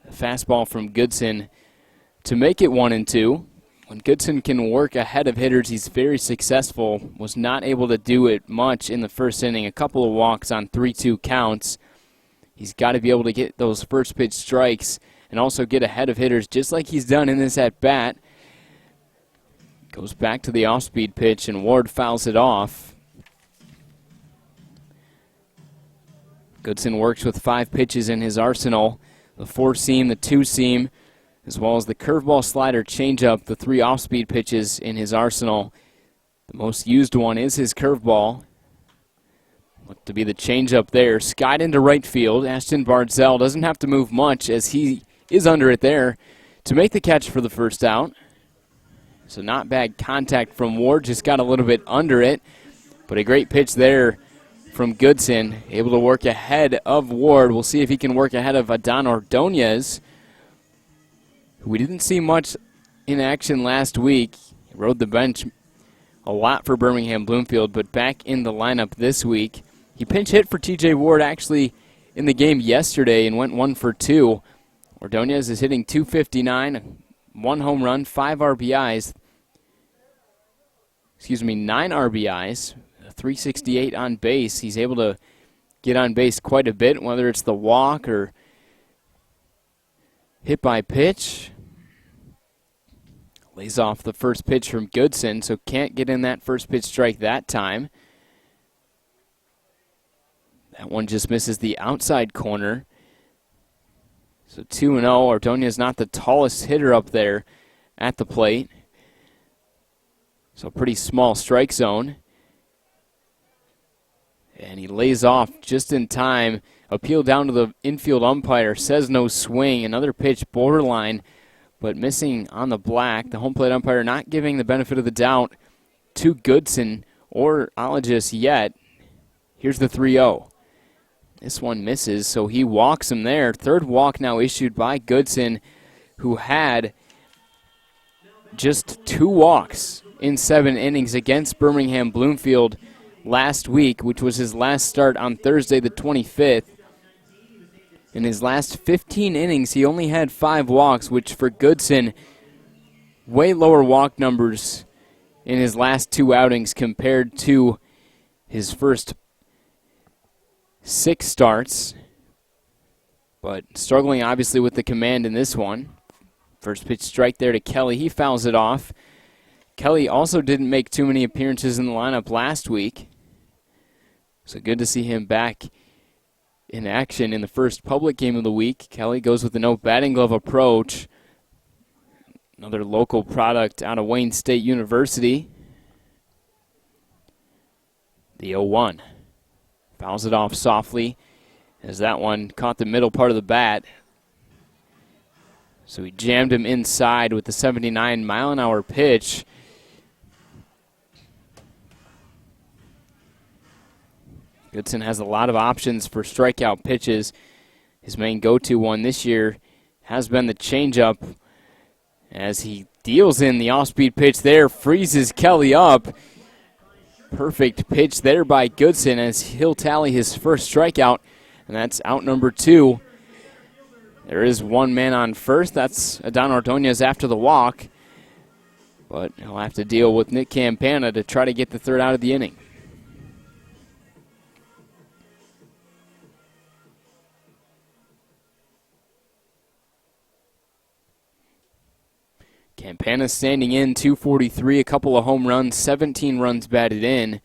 A fastball from Goodson to make it 1-2. When Goodson can work ahead of hitters, he's very successful. Was not able to do it much in the first inning. A couple of walks on 3-2 counts. He's got to be able to get those first pitch strikes and also get ahead of hitters just like he's done in this at-bat. Goes back to the off-speed pitch, and Ward fouls it off. Goodson works with 5 pitches in his arsenal. The 4-seam, the 2-seam, as well as the curveball, slider, changeup, the 3 off-speed pitches in his arsenal. The most used one is his curveball. Look to be the changeup there. Skied into right field. Ashton Barnes Ell doesn't have to move much as he is under it there to make the catch for the first out. So not bad contact from Ward, just got a little bit under it. But a great pitch there from Goodson, able to work ahead of Ward. We'll see if he can work ahead of Adán Ordóñez, who we didn't see much in action last week. He rode the bench a lot for Birmingham Bloomfield, but back in the lineup this week. He pinch hit for TJ Ward actually in the game yesterday and went 1 for 2. Ordóñez is hitting .259, 1 home run, 9 RBIs, .368 on base. He's able to get on base quite a bit, whether it's the walk or hit by pitch. Lays off the first pitch from Goodson, so can't get in that first pitch strike that time. That one just misses the outside corner. So 2-0. Ordóñez not the tallest hitter up there at the plate. So pretty small strike zone. And he lays off just in time. Appeal down to the infield umpire. Says no swing. Another pitch borderline, but missing on the black. The home plate umpire not giving the benefit of the doubt to Goodson or Ologist yet. Here's the 3-0. This one misses, so he walks him there. Third walk now issued by Goodson, who had just 2 walks in 7 innings against Birmingham Bloomfield last week, which was his last start on Thursday the 25th. In his last 15 innings, he only had 5 walks, which for Goodson, way lower walk numbers in his last 2 outings compared to his first 6 starts. But struggling obviously with the command in this one. First pitch strike there to Kelly. He fouls it off. Kelly also didn't make too many appearances in the lineup last week. So good to see him back in action in the first public game of the week. Kelly goes with the no batting glove approach. Another local product out of Wayne State University. The 0-1. Fouls it off softly as that one caught the middle part of the bat. So he jammed him inside with the 79-mile-an-hour pitch. Goodson has a lot of options for strikeout pitches. His main go-to one this year has been the changeup as he deals in the off-speed pitch there, freezes Kelly up. Perfect pitch there by Goodson as he'll tally his first strikeout, and that's out number 2. There is one man on first. That's Adán Ordóñez after the walk, but he'll have to deal with Nick Campana to try to get the third out of the inning. Campana standing in, 243, a couple of home runs, 17 runs batted in.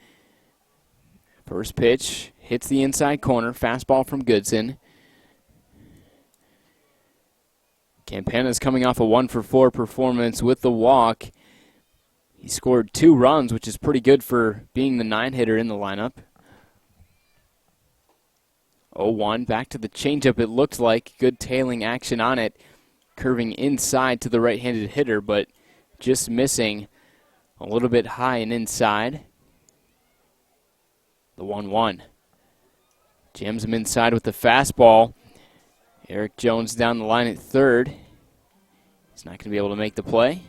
First pitch hits the inside corner, fastball from Goodson. Campana's coming off a 1-for-4 performance with the walk. He scored 2 runs, which is pretty good for being the 9-hitter in the lineup. 0-1, back to the changeup it looked like. Good tailing action on it. Curving inside to the right-handed hitter, but just missing a little bit high and inside. The 1-1. Jams him inside with the fastball. Erik Jones down the line at third. He's not going to be able to make the play.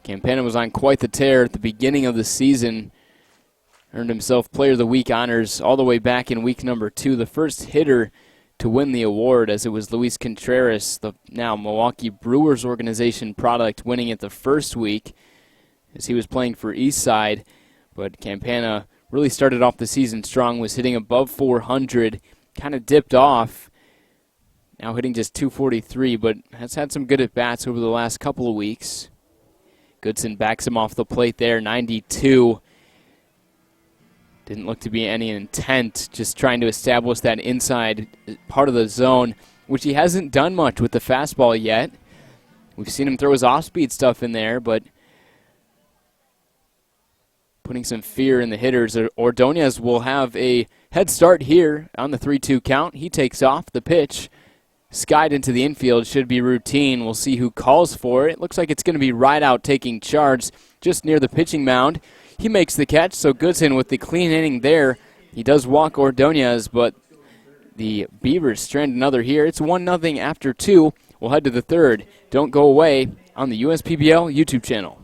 Campana was on quite the tear at the beginning of the season. Earned himself Player of the Week honors all the way back in week number 2. The first hitter to win the award, as it was Luis Contreras, the now Milwaukee Brewers organization product, winning it the first week as he was playing for Eastside. But Campana really started off the season strong, was hitting above 400, kind of dipped off. Now hitting just 243, but has had some good at-bats over the last couple of weeks. Goodson backs him off the plate there, 92. Didn't look to be any intent, just trying to establish that inside part of the zone, which he hasn't done much with the fastball yet. We've seen him throw his off-speed stuff in there, but putting some fear in the hitters. Ordonez will have a head start here on the 3-2 count. He takes off the pitch. Skied into the infield, should be routine. We'll see who calls for it. Looks like it's going to be Rideout taking charge just near the pitching mound. He makes the catch, so Goodson with the clean inning there. He does walk Ordonez, but the Beavers strand another here. It's 1-0 after 2. We'll head to the third. Don't go away on the USPBL YouTube channel.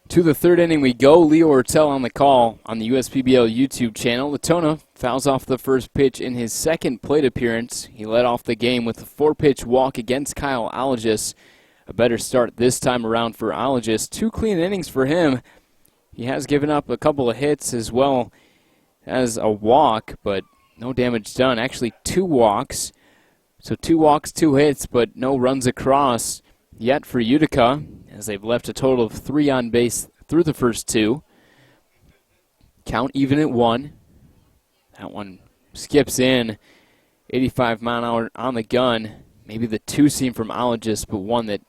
To the third inning we go. Leo Ortel on the call on the USPBL YouTube channel. Letona fouls off the first pitch in his second plate appearance. He led off the game with a 4-pitch walk against Kyle Allegis. A better start this time around for Allegis. 2 clean innings for him. He has given up a couple of hits as well as a walk, but no damage done. Actually 2 walks. So 2 walks, 2 hits, but no runs across yet for Utica, as they've left a total of 3 on base through the first 2. Count even at 1. That one skips in. 85-mile-an-hour on the gun. Maybe the 2-seam from Allegis, but one that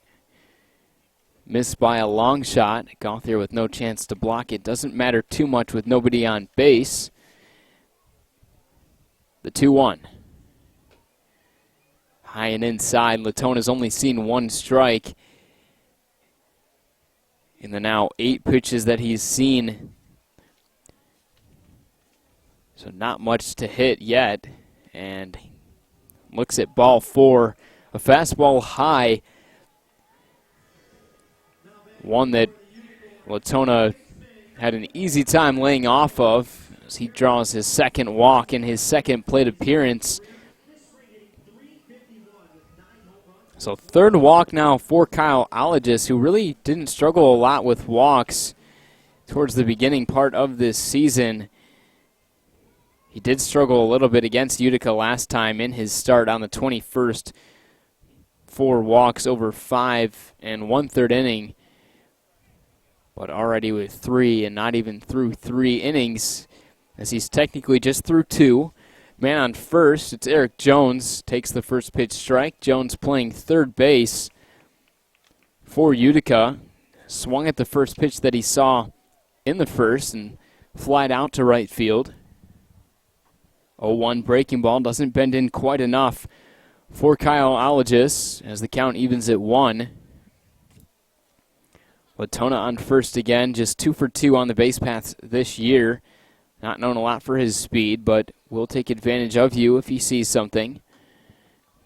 missed by a long shot. Gauthier with no chance to block it. Doesn't matter too much with nobody on base. The 2-1. High and inside. Letona's only seen 1 strike in the now 8 pitches that he's seen. So not much to hit yet. And looks at ball 4. A fastball high. One that Letona had an easy time laying off of as he draws his second walk in his second plate appearance. So third walk now for Kyle Allegis, who really didn't struggle a lot with walks towards the beginning part of this season. He did struggle a little bit against Utica last time in his start on the 21st. 4 walks over 5 and 1/3 inning. But already with 3 and not even through 3 innings, as he's technically just through 2. Man on first, it's Erik Jones, takes the first pitch strike. Jones playing third base for Utica. Swung at the first pitch that he saw in the first and flied out to right field. 0-1 breaking ball, doesn't bend in quite enough for Kyle Allegis as the count evens at 1. Letona on first again, just 2 for 2 on the base paths this year. Not known a lot for his speed, but will take advantage of you if he sees something.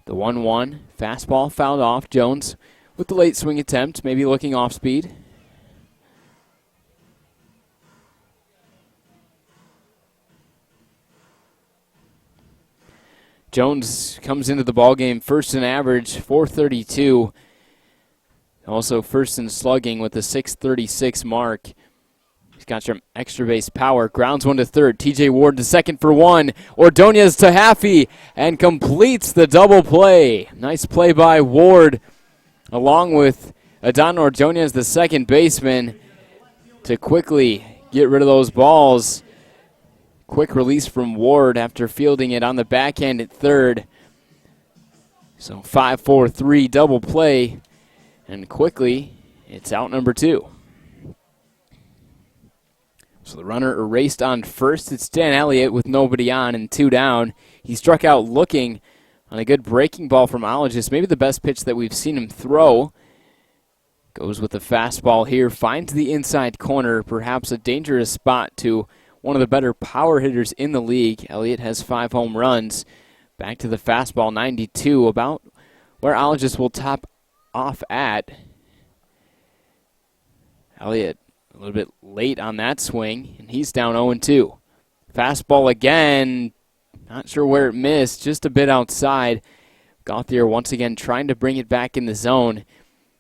The 1-1, fastball fouled off. Jones with the late swing attempt, maybe looking off speed. Jones comes into the ballgame first in average, 432. Also first in slugging with a 636 mark. He's got some extra base power. Grounds one to third. TJ Ward to second for one. Ordonez to Haffey and completes the double play. Nice play by Ward along with Adon Ordonez, the second baseman, to quickly get rid of those balls. Quick release from Ward after fielding it on the backhand at third. So 5-4-3 double play, and quickly it's out number two. So the runner erased on first. It's Dan Elliott with nobody on and two down. He struck out looking on a good breaking ball from Ologist, maybe the best pitch that we've seen him throw. Goes with the fastball here, finds the inside corner, perhaps a dangerous spot to one of the better power hitters in the league. Elliott has 5 home runs. Back to the fastball, 92, about where Ologist will top off at. Elliott a little bit late on that swing, and he's down 0-2. Fastball again, not sure where it missed, just a bit outside. Gauthier once again trying to bring it back in the zone.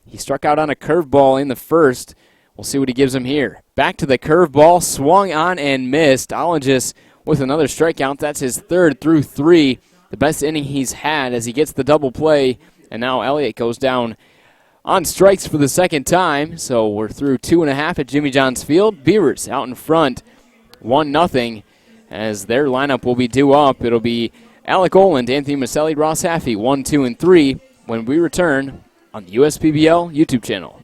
He struck out on a curveball in the first. We'll see what he gives him here. Back to the curveball, swung on and missed. Ologist with another strikeout. That's his third through 3. The best inning he's had as he gets the double play. And now Elliott goes down on strikes for the second time. So we're through 2.5 at Jimmy John's Field. Beavers out in front, 1-0, as their lineup will be due up. It'll be Alec Oland, Anthony Miceli, Ross Haffey, 1, 2, and 3 when we return on the USPBL YouTube channel.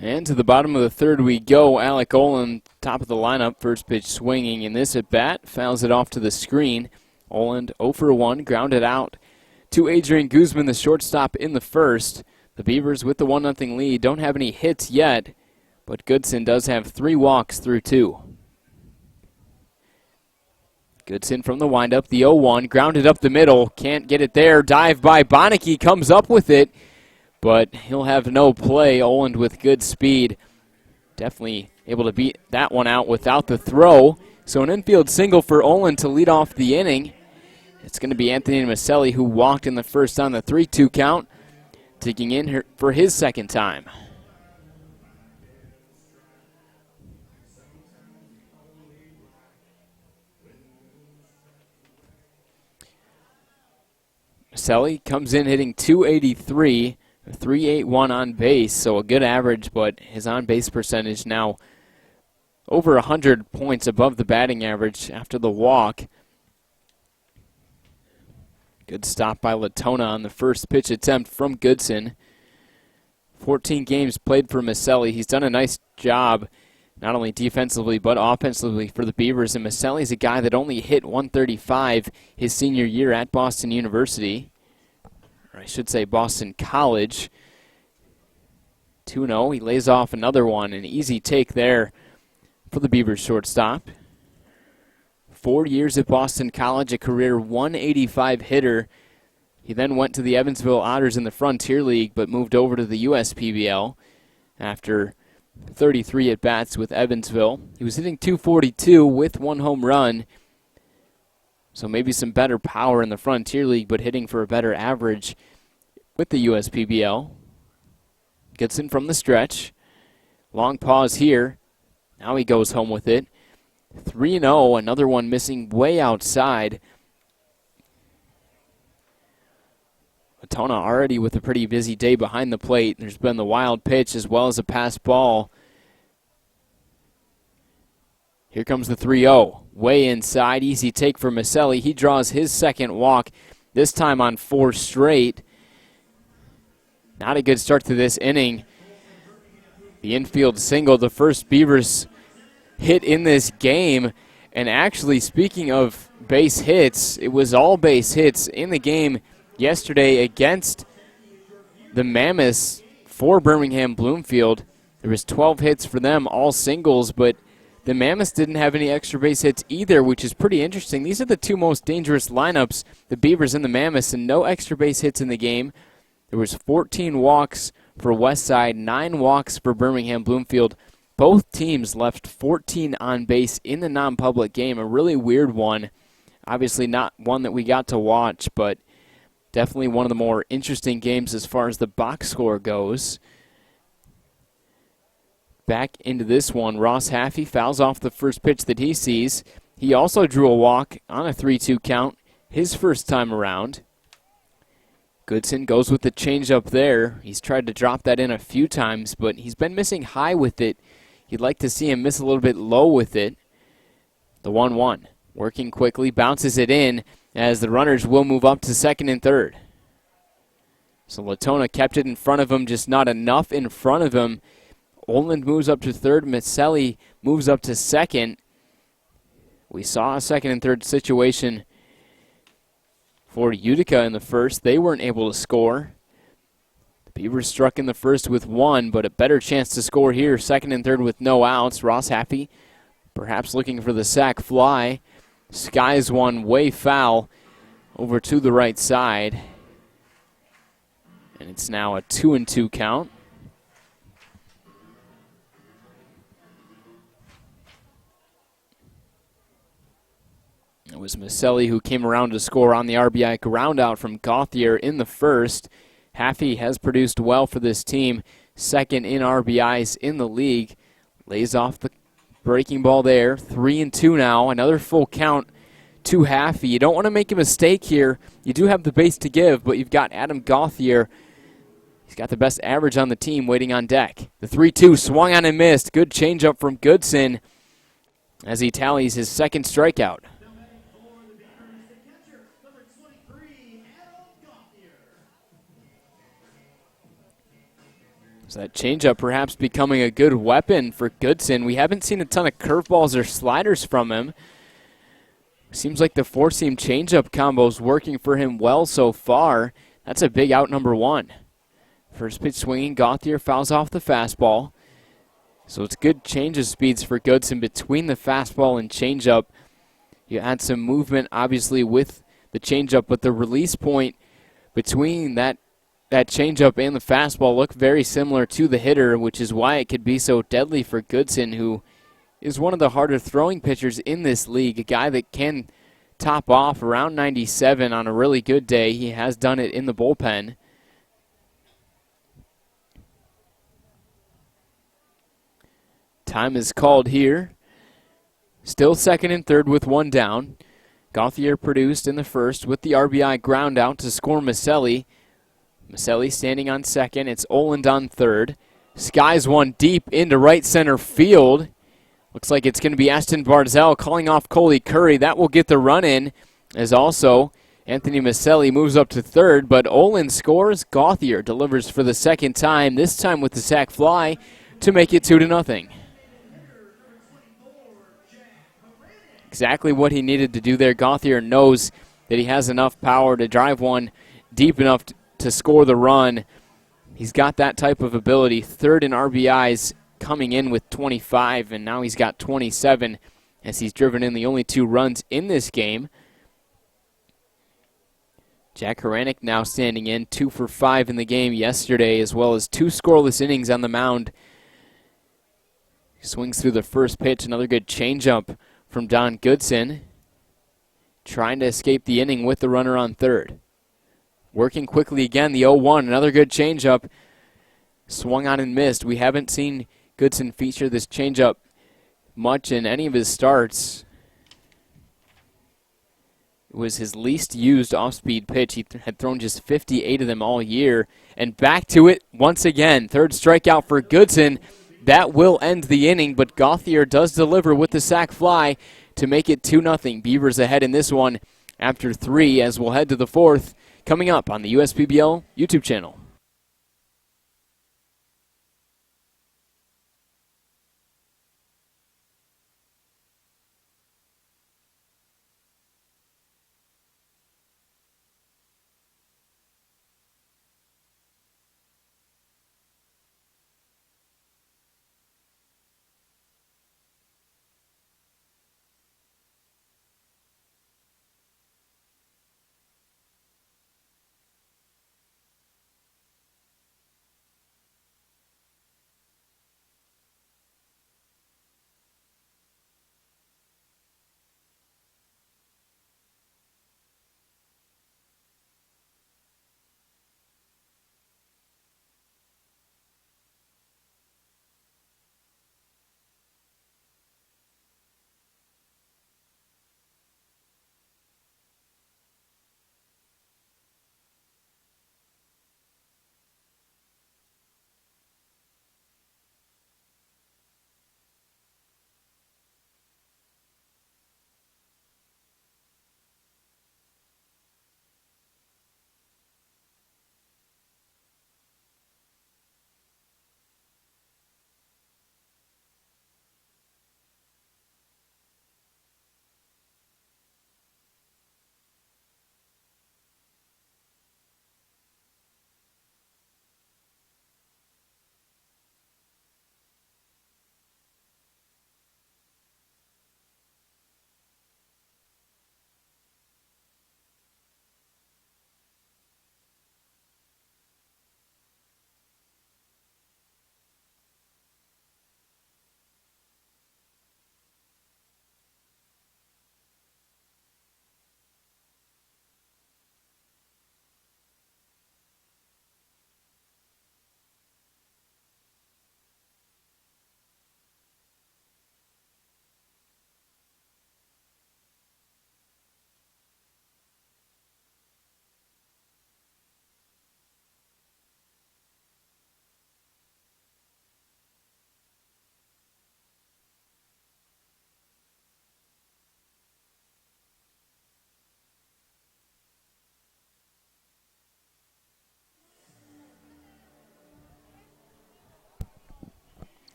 And to the bottom of the third we go. Alec Oland, top of the lineup, first pitch swinging in this at bat, fouls it off to the screen. Oland 0 for 1, grounded out to Adrian Guzman, the shortstop, in the first. The Beavers with the 1-0 lead don't have any hits yet, but Goodson does have 3 walks through 2. Goodson from the windup, the 0-1, grounded up the middle, can't get it there. Dive by Benecke, comes up with it, but he'll have no play. Oland with good speed. Definitely able to beat that one out without the throw. So an infield single for Oland to lead off the inning. It's going to be Anthony Miceli, who walked in the first on the 3-2 count, taking in for his second time. Miceli comes in hitting .283. 381 on base, so a good average, but his on-base percentage now over 100 points above the batting average after the walk. Good stop by Letona on the first pitch attempt from Goodson. 14 games played for Miceli. He's done a nice job not only defensively but offensively for the Beavers. And Miceli's a guy that only hit 135 his senior year at Boston University, or I should say Boston College. 2-0, he lays off another one, an easy take there for the Beavers shortstop. 4 years at Boston College, a career 185 hitter. He then went to the Evansville Otters in the Frontier League, but moved over to the USPBL after 33 at-bats with Evansville. He was hitting .242 with 1 home run, so maybe some better power in the Frontier League, but hitting for a better average with the USPBL. Goodson from the stretch. Long pause here. Now he goes home with it. 3-0, another one missing way outside. Letona already with a pretty busy day behind the plate. There's been the wild pitch as well as a pass ball. Here comes the 3-0. Way inside, easy take for Miceli. He draws his second walk, this time on 4 straight. Not a good start to this inning. The infield single, the first Beavers hit in this game. And actually, speaking of base hits, it was all base hits in the game yesterday against the Mammoths for Birmingham Bloomfield. There was 12 hits for them, all singles, but the Mammoths didn't have any extra base hits either, which is pretty interesting. These are the two most dangerous lineups, the Beavers and the Mammoths, and no extra base hits in the game. There was 14 walks for Westside, 9 walks for Birmingham Bloomfield. Both teams left 14 on base in the non-public game, a really weird one. Obviously not one that we got to watch, but definitely one of the more interesting games as far as the box score goes. Back into this one, Ross Haffey fouls off the first pitch that he sees. He also drew a walk on a 3-2 count his first time around. Goodson goes with the changeup there. He's tried to drop that in a few times, but he's been missing high with it. You'd like to see him miss a little bit low with it. The 1-1. Working quickly, bounces it in as the runners will move up to second and third. So Letona kept it in front of him, just not enough in front of him. Oland moves up to third. Miceli moves up to second. We saw a second and third situation for Utica in the first. They weren't able to score. The Beavers struck in the first with 1, but a better chance to score here. Second and third with no outs. Ross Haffey perhaps looking for the sac fly. Skies one way foul over to the right side. And it's now a 2-2 count. It was Miceli who came around to score on the RBI ground out from Gauthier in the first. Haffey has produced well for this team, second in RBIs in the league. Lays off the breaking ball there. 3-2 now. Another full count to Haffey. You don't want to make a mistake here. You do have the base to give, but you've got Adam Gauthier. He's got the best average on the team waiting on deck. The 3-2 swung on and missed. Good changeup from Goodson as he tallies his second strikeout. So that changeup perhaps becoming a good weapon for Goodson. We haven't seen a ton of curveballs or sliders from him. Seems like the four-seam changeup combo is working for him well so far. That's a big out number 1. First pitch swinging, Gauthier fouls off the fastball. So it's good change of speeds for Goodson between the fastball and changeup. You add some movement, obviously, with the changeup, but the release point between that changeup and the fastball look very similar to the hitter, which is why it could be so deadly for Goodson, who is one of the harder throwing pitchers in this league, a guy that can top off around 97 on a really good day. He has done it in the bullpen. Time is called here. Still second and third with 1 down. Gauthier produced in the first with the RBI ground out to score Miceli. Miceli standing on second. It's Oland on third. Skies one deep into right center field. Looks like it's going to be Ashton Barnes Ell calling off Coley Curry. That will get the run in, as also Anthony Miceli moves up to third, but Oland scores. Gauthier delivers for the second time, this time with the sac fly to make it 2-0. exactly what he needed to do there. Gauthier knows that he has enough power to drive one deep enough to score the run. He's got that type of ability. Third in RBIs, coming in with 25, and now he's got 27 as he's driven in the only 2 runs in this game. Jack Haranek now standing in, 2 for 5 in the game yesterday, as well as 2 scoreless innings on the mound. He swings through the first pitch, another good changeup from Don Goodson, trying to escape the inning with the runner on third. Working quickly again, the 0-1, another good changeup, swung on and missed. We haven't seen Goodson feature this changeup much in any of his starts. It was his least used off-speed pitch. He had thrown just 58 of them all year. And back to it once again. Third strikeout for Goodson. That will end the inning, but Gauthier does deliver with the sac fly to make it 2-0. Beavers ahead in this one after 3, as we'll head to the 4th, coming up on the USPBL YouTube channel.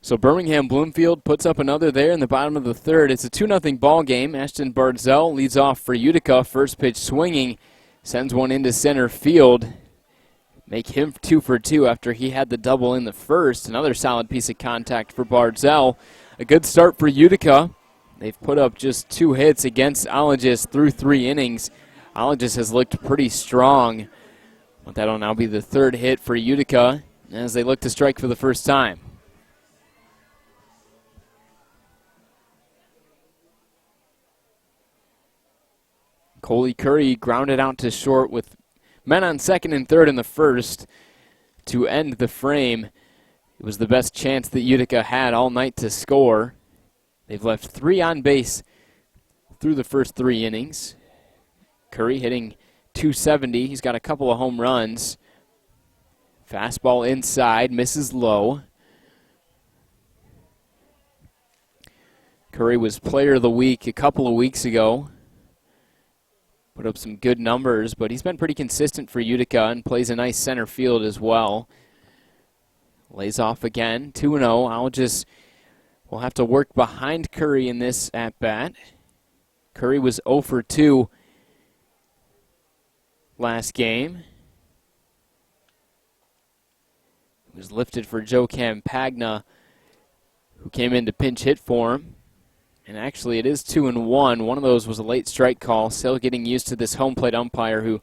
So Birmingham Bloomfield puts up another there in the bottom of the 3rd. It's a 2-0 ball game. Ashton Barnes Ell leads off for Utica. First pitch swinging, sends one into center field. Make him 2 for 2 after he had the double in the first. Another solid piece of contact for Barnes Ell. A good start for Utica. They've put up just 2 hits against Ologist through 3 innings. Ologist has looked pretty strong, but that'll now be the 3rd hit for Utica as they look to strike for the first time. Coley Curry grounded out to short with men on second and third in the first to end the frame. It was the best chance that Utica had all night to score. They've left 3 on base through the first 3 innings. Curry hitting .270. He's got a couple of home runs. Fastball inside, misses low. Curry was player of the week a couple of weeks ago. Put up some good numbers, but he's been pretty consistent for Utica and plays a nice center field as well. Lays off again, 2-0. Ologist will have to work behind Curry in this at-bat. Curry was 0 for 2 last game. It was lifted for Joe Campagna, who came in to pinch hit for him. And actually, it is 2-1. One of those was a late strike call. Still getting used to this home plate umpire who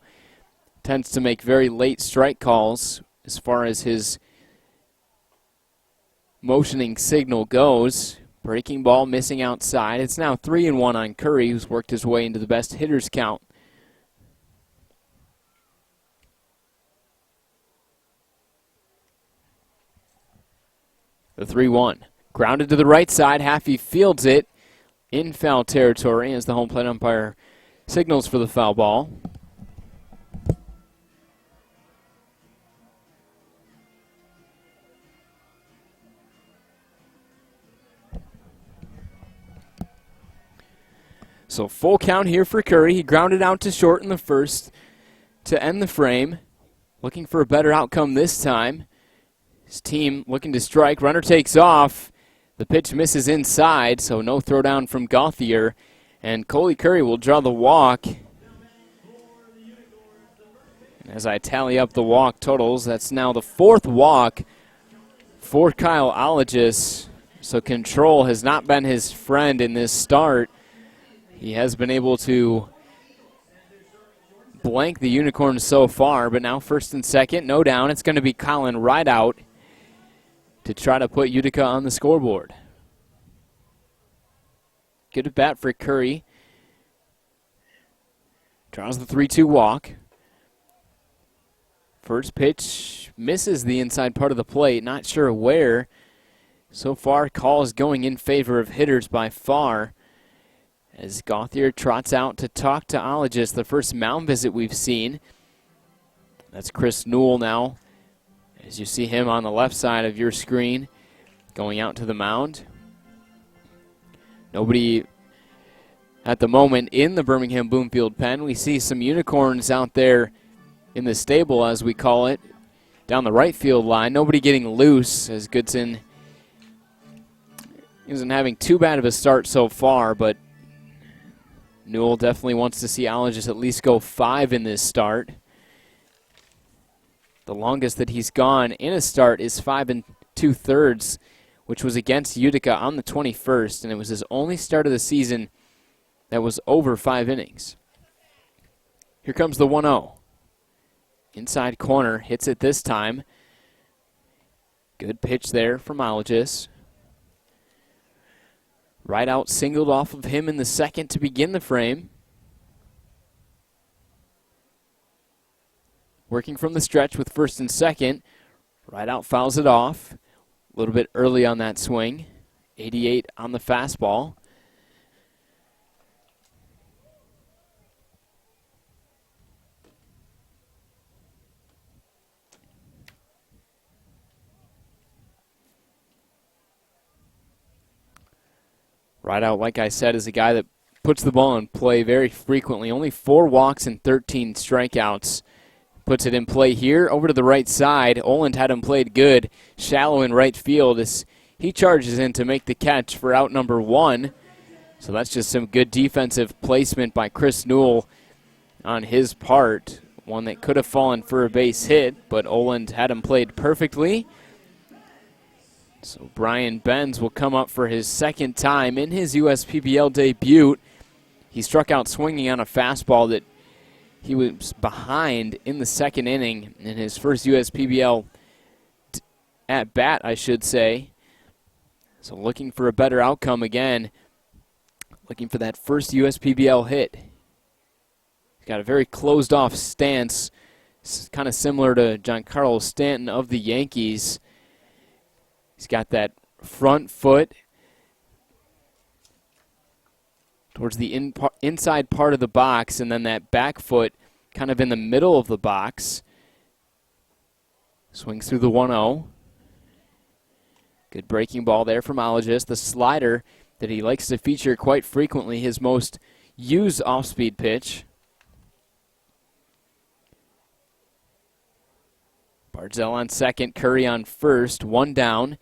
tends to make very late strike calls as far as his motioning signal goes. Breaking ball missing outside. It's now 3-1 on Curry, who's worked his way into the best hitters count. The 3-1. Grounded to the right side. Haffey fields it in foul territory as the home plate umpire signals for the foul ball. So full count here for Curry. He grounded out to short in the first to end the frame. Looking for a better outcome this time. His team looking to strike. Runner takes off. The pitch misses inside, so no throwdown from Gauthier. And Coley Curry will draw the walk. And as I tally up the walk totals, that's now the 4th walk for Kyle Ologis. So control has not been his friend in this start. He has been able to blank the Unicorns so far, but now first and second, no down. It's going to be Colin Rideout to try to put Utica on the scoreboard. Good at bat for Curry. Draws the 3-2 walk. First pitch misses the inside part of the plate, not sure where. So far, call is going in favor of hitters by far. As Gauthier trots out to talk to Ologis, the first mound visit we've seen. That's Chris Newell now, as you see him on the left side of your screen, going out to the mound. Nobody at the moment in the Birmingham Bloomfield pen. We see some Unicorns out there in the stable, as we call it, down the right field line. Nobody getting loose, as Goodson isn't having too bad of a start so far, but Newell definitely wants to see Ologis at least go 5 in this start. The longest that he's gone in a start is 5 2/3, which was against Utica on the 21st, and it was his only start of the season that was over 5 innings. Here comes the 1-0. Inside corner, hits it this time. Good pitch there from Ologis. Rideout singled off of him in the second to begin the frame. Working from the stretch with first and second. Rideout fouls it off. A little bit early on that swing. 88 on the fastball. Rideout, like I said, is a guy that puts the ball in play very frequently. Only 4 walks and 13 strikeouts. Puts it in play here over to the right side. Oland had him played good. Shallow in right field as he charges in to make the catch for out number 1. So that's just some good defensive placement by Chris Newell on his part. One that could have fallen for a base hit, but Oland had him played perfectly. So Brian Benz will come up for his second time in his USPBL debut. He struck out swinging on a fastball that he was behind in the second inning in his first USPBL at bat, I should say. So looking for a better outcome again. Looking for that first USPBL hit. He's got a very closed off stance. It's kind of similar to Giancarlo Stanton of the Yankees. He's got that front foot towards the inside part of the box, and then that back foot kind of in the middle of the box. Swings through the 1-0. Good breaking ball there from Ologis. The slider that he likes to feature quite frequently, his most used off-speed pitch. Barnes Ell on second, Curry on first, 1 down.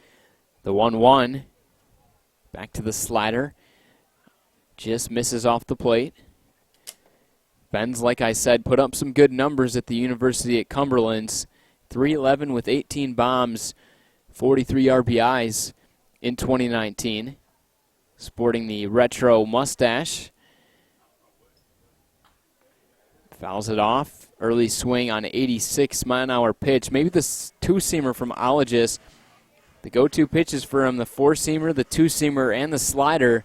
The 1-1. Back to the slider. Just misses off the plate. Benz, like I said, put up some good numbers at the University at Cumberland's. 311 with 18 bombs, 43 RBIs in 2019. Sporting the retro mustache. Fouls it off. Early swing on 86-mile-an-hour pitch. Maybe the two-seamer from Ologist. The go-to pitches for him, the four-seamer, the two-seamer, and the slider.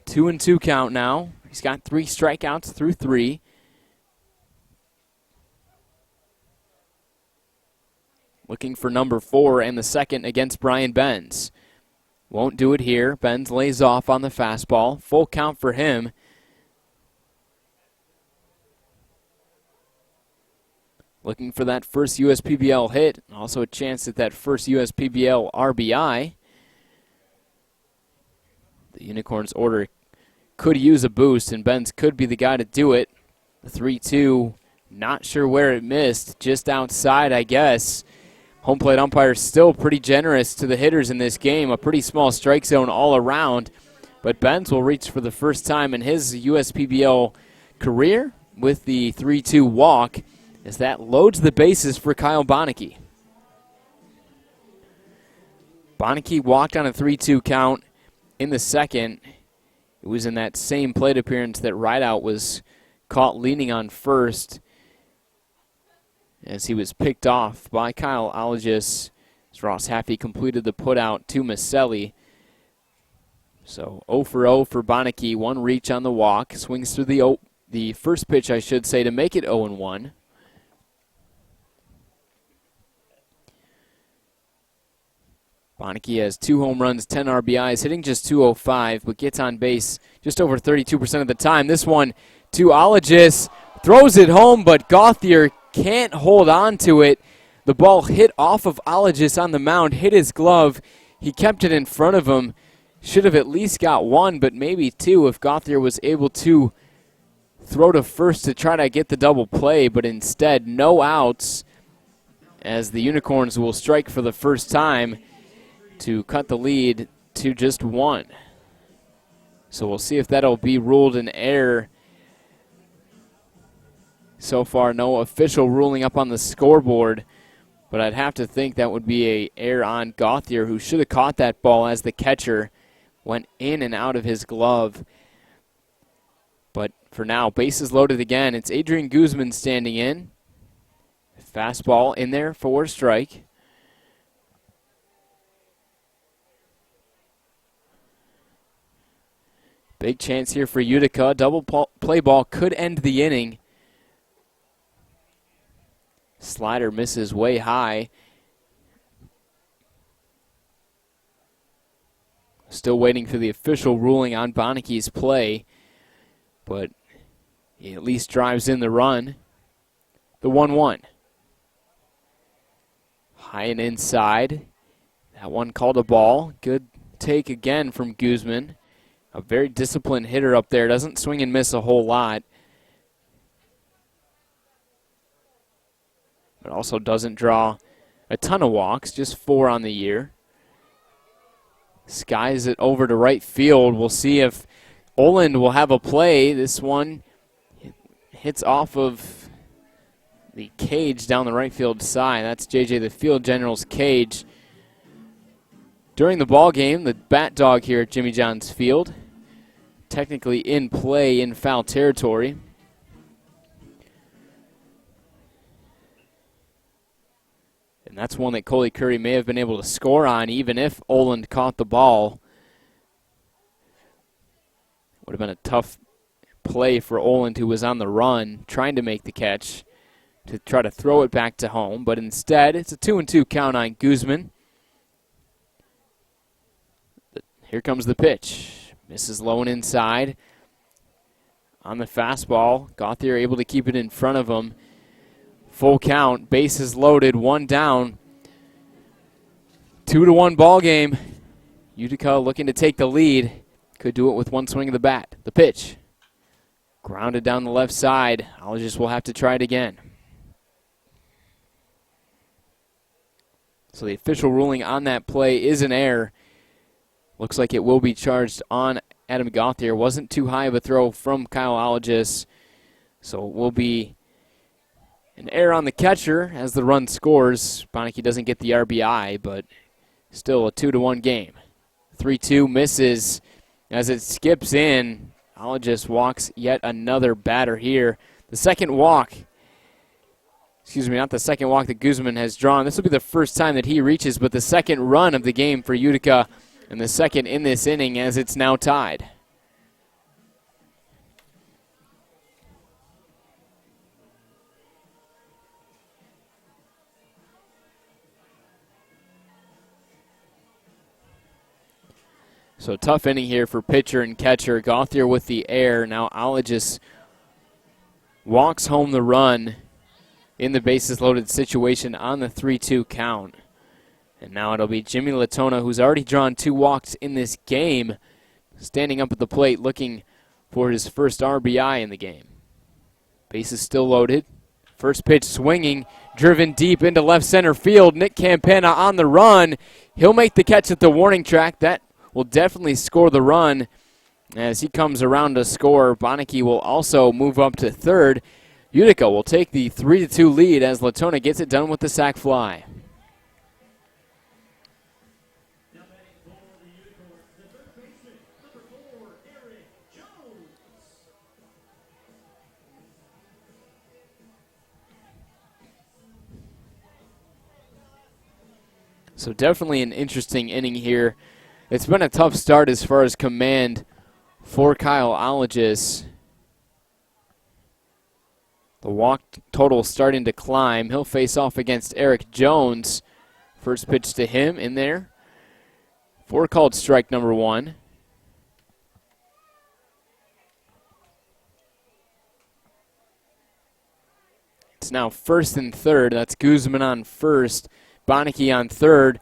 Two and two count now. He's got 3 strikeouts through 3. Looking for number 4 and the second against Brian Benz. Won't do it here. Benz lays off on the fastball. Full count for him. Looking for that first USPBL hit. Also a chance at that first USPBL RBI. The Unicorns order could use a boost, and Benz could be the guy to do it. The 3-2, not sure where it missed. Just outside, I guess. Home plate umpire still pretty generous to the hitters in this game. A pretty small strike zone all around. But Benz will reach for the first time in his USPBL career with the 3-2 walk, as that loads the bases for Kyle Benecke. Benecke walked on a 3-2 count in the second. It was in that same plate appearance that Rideout was caught leaning on first, as he was picked off by Kyle Ologist, as Ross Haffey completed the putout to Miceli. So 0 for 0 for Benecke, 1 reach on the walk, swings through the first pitch, I should say, to make it 0-1. Benecke has 2 home runs, 10 RBIs, hitting just .205, but gets on base just over 32% of the time. This one to Ologist, throws it home, but Gauthier can't hold on to it. The ball hit off of Ologist on the mound, hit his glove. He kept it in front of him. Should have at least got 1, but maybe 2 if Gauthier was able to throw to first to try to get the double play, but instead no outs, as the Unicorns will strike for the first time to cut the lead to just 1. So we'll see if that'll be ruled an error. So far, no official ruling up on the scoreboard, but I'd have to think that would be an error on Gauthier, who should have caught that ball as the catcher went in and out of his glove. But for now, bases loaded again. It's Adrian Guzman standing in. Fastball in there for a strike. Big chance here for Utica. Double play ball could end the inning. Slider misses way high. Still waiting for the official ruling on Benecke's play, but he at least drives in the run. The 1-1. High and inside. That one called a ball. Good take again from Guzman. A very disciplined hitter up there. Doesn't swing and miss a whole lot, but also doesn't draw a ton of walks, just 4 on the year. Skies it over to right field. We'll see if Oland will have a play. This one hits off of the cage down the right field side. That's JJ the Field General's cage. During the ball game, the bat dog here at Jimmy John's Field, technically in play in foul territory. And that's one that Coley Curry may have been able to score on, even if Oland caught the ball. Would have been a tough play for Oland, who was on the run, trying to make the catch, to try to throw it back to home. But instead, it's a 2-2 count on Guzman. Here comes the pitch. Misses low and inside. On the fastball, Gauthier able to keep it in front of him. Full count, bases loaded, 1 down. 2-1 ball game. Utica looking to take the lead. Could do it with 1 swing of the bat. The pitch. Grounded down the left side. Ologist will have to try it again. So the official ruling on that play is an error. Looks like it will be charged on Adam Gauthier. Wasn't too high of a throw from Kyle Algis. So it will be an error on the catcher as the run scores. Benecke doesn't get the RBI, but still a 2-1 game. 3-2 misses as it skips in. Algis walks yet another batter here. The second walk, not the second walk that Guzman has drawn. This will be the first time that he reaches, but the second run of the game for Utica, and the second in this inning as it's now tied. So tough inning here for pitcher and catcher. Gauthier with the air. Now Algis walks home the run in the bases loaded situation on the 3-2 count. And now it'll be Jimmy Letona, who's already drawn 2 walks in this game, standing up at the plate looking for his first RBI in the game. Bases still loaded. First pitch swinging, driven deep into left center field. Nick Campana on the run. He'll make the catch at the warning track. That will definitely score the run as he comes around to score. Benecke will also move up to third. Utica will take the 3-2 lead as Letona gets it done with the sac fly. So definitely an interesting inning here. It's been a tough start as far as command for Kyle Algis. The walk total starting to climb. He'll face off against Erik Jones. First pitch to him in there. 4 called strike number 1. It's now first and third. That's Guzman on first. Benecke on third.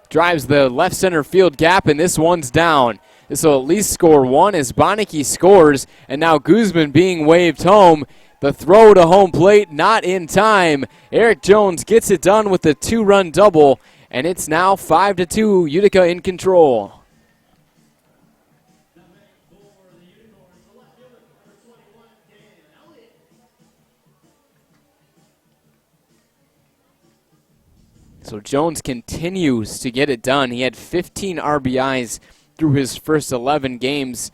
Drives the left center field gap, and this one's down. This will at least score 1 as Benecke scores, and now Guzman being waved home. The throw to home plate not in time. Erik Jones gets it done with the 2-run double, and it's now 5-2, Utica in control. So Jones continues to get it done. He had 15 RBIs through his first 11 games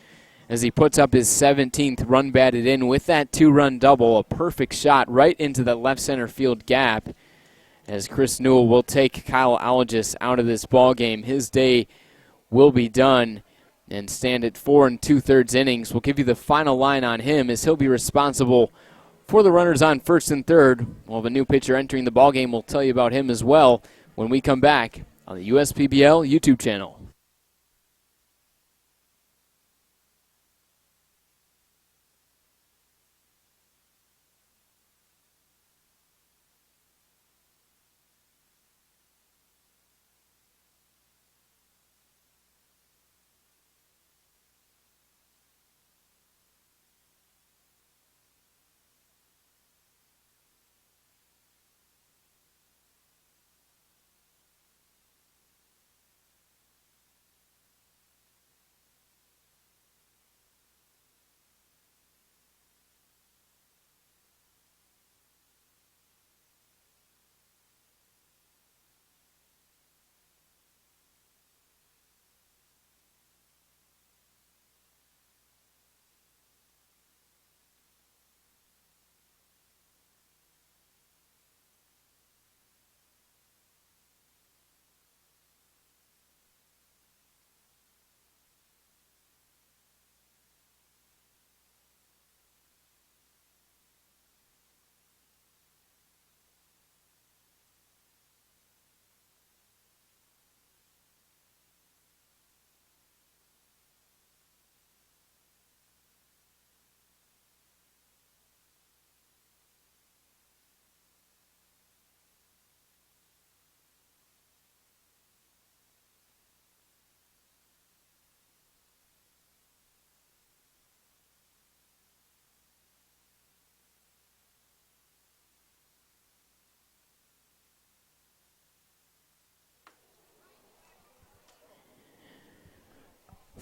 as he puts up his 17th run batted in with that 2-run double. A perfect shot right into the left center field gap as Chris Newell will take Kyle Algis out of this ball game. His day will be done and stand at 4 2/3 innings. We'll give you the final line on him as he'll be responsible for the runners on first and third. We'll have a new pitcher entering the ballgame. We'll tell you about him as well when we come back on the USPBL YouTube channel.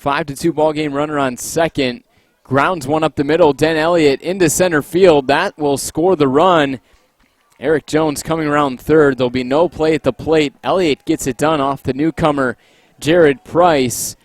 5-2 ball game. Runner on second. Grounds one up the middle. Den Elliott into center field. That will score the run. Erik Jones coming around third. There'll be no play at the plate. Elliott gets it done off the newcomer, Jared Price,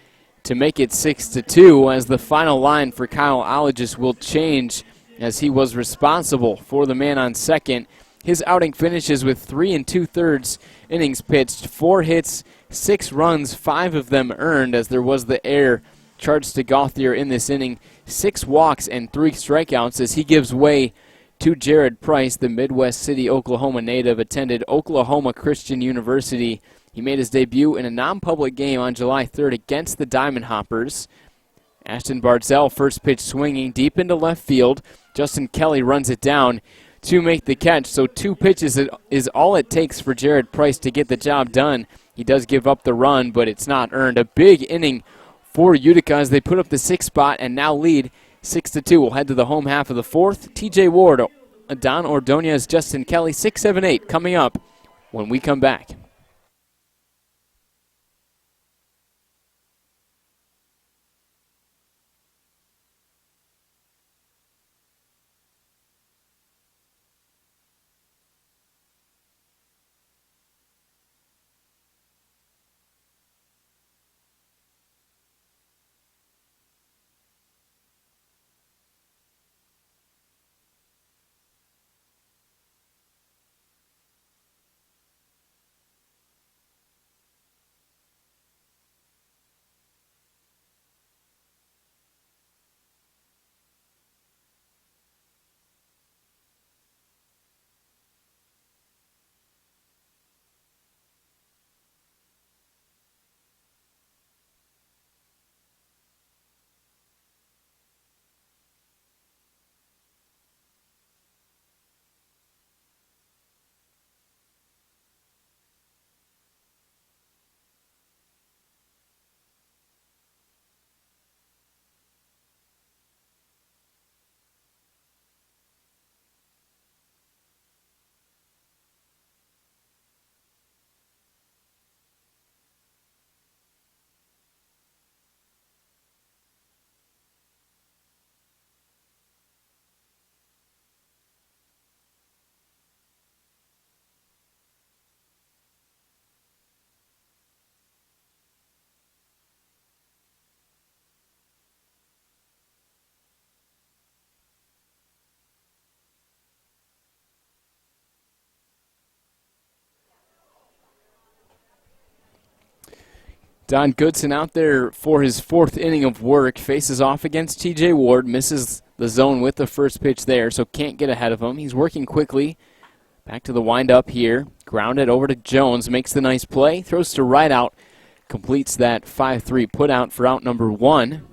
to make it 6-2, as the final line for Kyle Ologis will change, as he was responsible for the man on second. His outing finishes with 3 2/3 innings pitched, 4 hits, 6 runs, 5 of them earned, as there was the error charged to Gauthier in this inning. 6 walks and 3 strikeouts, as he gives way to Jared Price, the Midwest City, Oklahoma native, attended Oklahoma Christian University. He made his debut in a non-public game on July 3rd against the Diamond Hoppers. Ashton Barnes Ell, first pitch swinging deep into left field. Justin Kelly runs it down to make the catch. So 2 pitches is all it takes for Jared Price to get the job done. He does give up the run, but it's not earned. A big inning for Utica as they put up the 6th spot and now lead 6-2. We'll head to the home half of the 4th. TJ Ward, Don Ordonez, Justin Kelly, 6, 7, 8 coming up when we come back. Don Goodson out there for his 4th inning of work, faces off against TJ Ward, misses the zone with the first pitch there, so can't get ahead of him. He's working quickly. Back to the windup here. Grounded over to Jones, makes the nice play, throws to right out, completes that 5-3 put out for out number 1.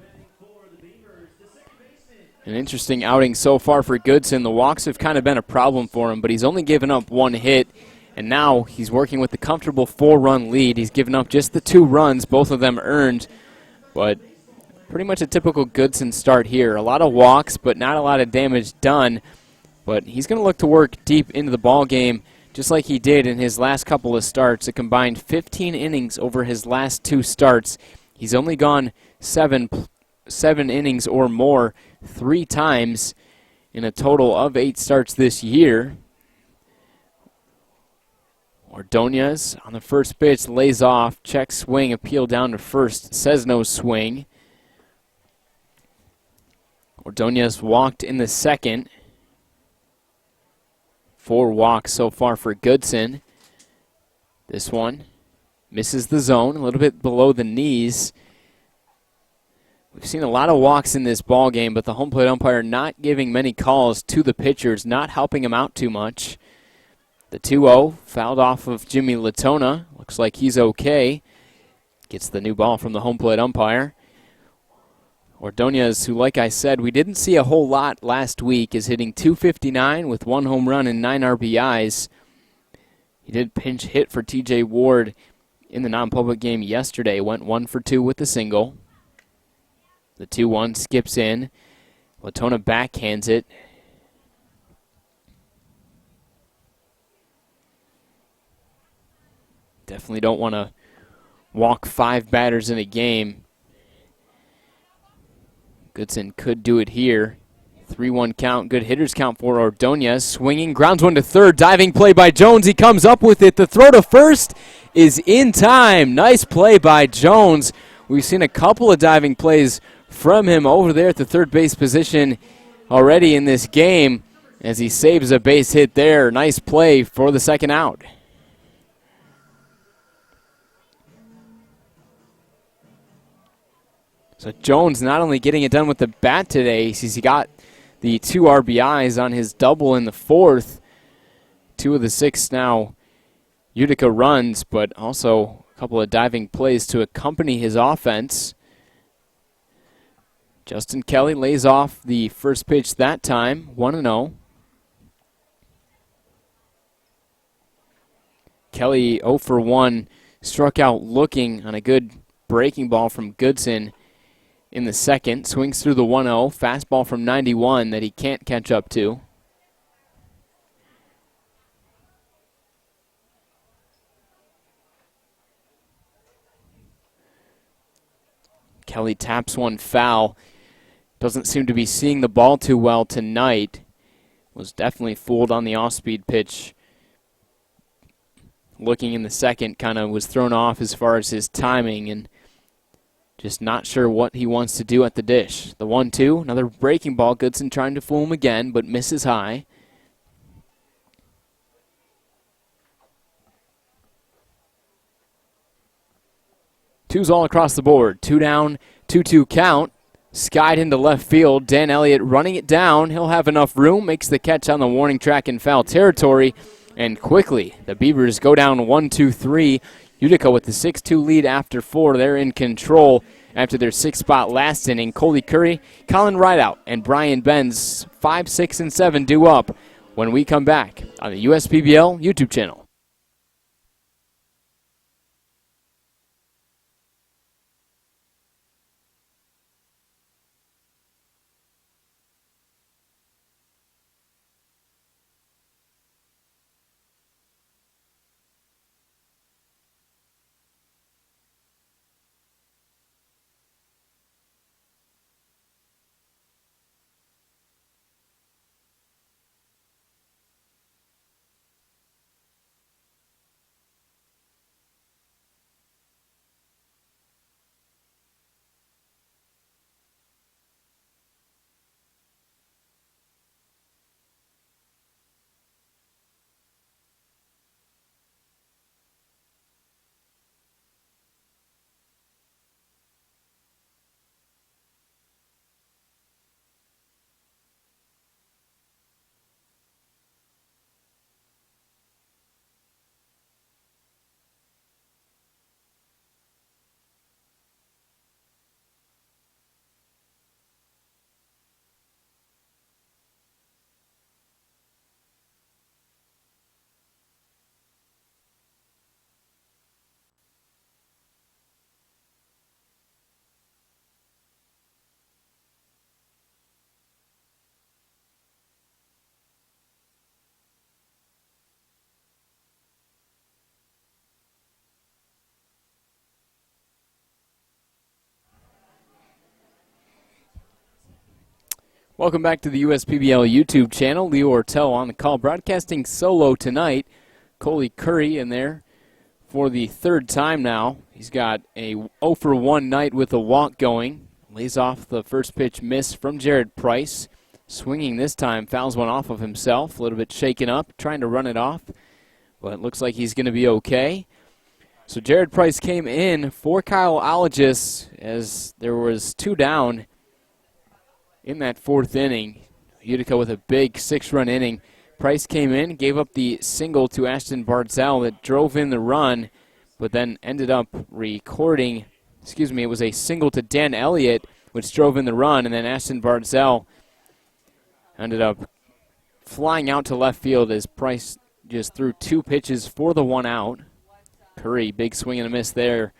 An interesting outing so far for Goodson. The walks have kind of been a problem for him, but he's only given up 1 hit. And now he's working with the comfortable 4-run lead. He's given up just the 2 runs, both of them earned. But pretty much a typical Goodson start here. A lot of walks, but not a lot of damage done. But he's going to look to work deep into the ball game, just like he did in his last couple of starts. A combined 15 innings over his last 2 starts. He's only gone 7 innings or more 3 times in a total of 8 starts this year. Ordonez on the first pitch, lays off, check swing, appeal down to first, says no swing. Ordonez walked in the second. 4 walks so far for Goodson. This one misses the zone, a little bit below the knees. We've seen a lot of walks in this ball game, but the home plate umpire not giving many calls to the pitchers, not helping him out too much. The 2-0 fouled off of Jimmy Letona. Looks like he's okay. Gets the new ball from the home plate umpire. Ordonez, who, like I said, we didn't see a whole lot last week, is hitting .259 with 1 home run and 9 RBIs. He did pinch hit for TJ Ward in the non-public game yesterday. Went 1 for 2 with the single. The 2-1 skips in. Letona backhands it. Definitely don't want to walk 5 batters in a game. Goodson could do it here. 3-1 count, good hitters count for Ordonez. Swinging, grounds one to third, diving play by Jones. He comes up with it. The throw to first is in time. Nice play by Jones. We've seen a couple of diving plays from him over there at the third base position already in this game as he saves a base hit there. Nice play for the second out. So Jones not only getting it done with the bat today, he got the 2 RBIs on his double in the fourth. 2 of the 6 now Utica runs, but also a couple of diving plays to accompany his offense. Justin Kelly lays off the first pitch that time, 1-0. Kelly 0 for 1, struck out looking on a good breaking ball from Goodson in the second. Swings through the 1-0, fastball from 91 that he can't catch up to. Kelly taps one foul. Doesn't seem to be seeing the ball too well tonight. Was definitely fooled on the off-speed pitch. Looking in the second, kind of was thrown off as far as his timing and just not sure what he wants to do at the dish. The 1-2, another breaking ball. Goodson trying to fool him again, but misses high. Two's all across the board. 2 down, 2-2 count. Skied into left field. Dan Elliott running it down. He'll have enough room. Makes the catch on the warning track in foul territory. And quickly, the Beavers go down 1-2-3. Utica with the 6-2 lead after 4. They're in control after their 6th spot last inning. Coley Curry, Colin Rideout, and Brian Benz, 5, 6, and 7 due up when we come back on the USPBL YouTube channel. Welcome back to the USPBL YouTube channel. Leo Ortel on the call, broadcasting solo tonight. Coley Curry in there for the 3rd time now. He's got a 0 for 1 night with a walk going. Lays off the first pitch miss from Jared Price. Swinging this time, fouls one off of himself. A little bit shaken up, trying to run it off. But it looks like he's going to be okay. So Jared Price came in for Kyle Ologis as there was 2 down in that 4th inning. Utica with a big 6-run inning. Price came in, gave up the single to Ashton Barnes Ell that drove in the run, but then ended up it was a single to Dan Elliott, which drove in the run, and then Ashton Barnes Ell ended up flying out to left field as Price just threw 2 pitches for the 1 out. Curry, big swing and a miss there.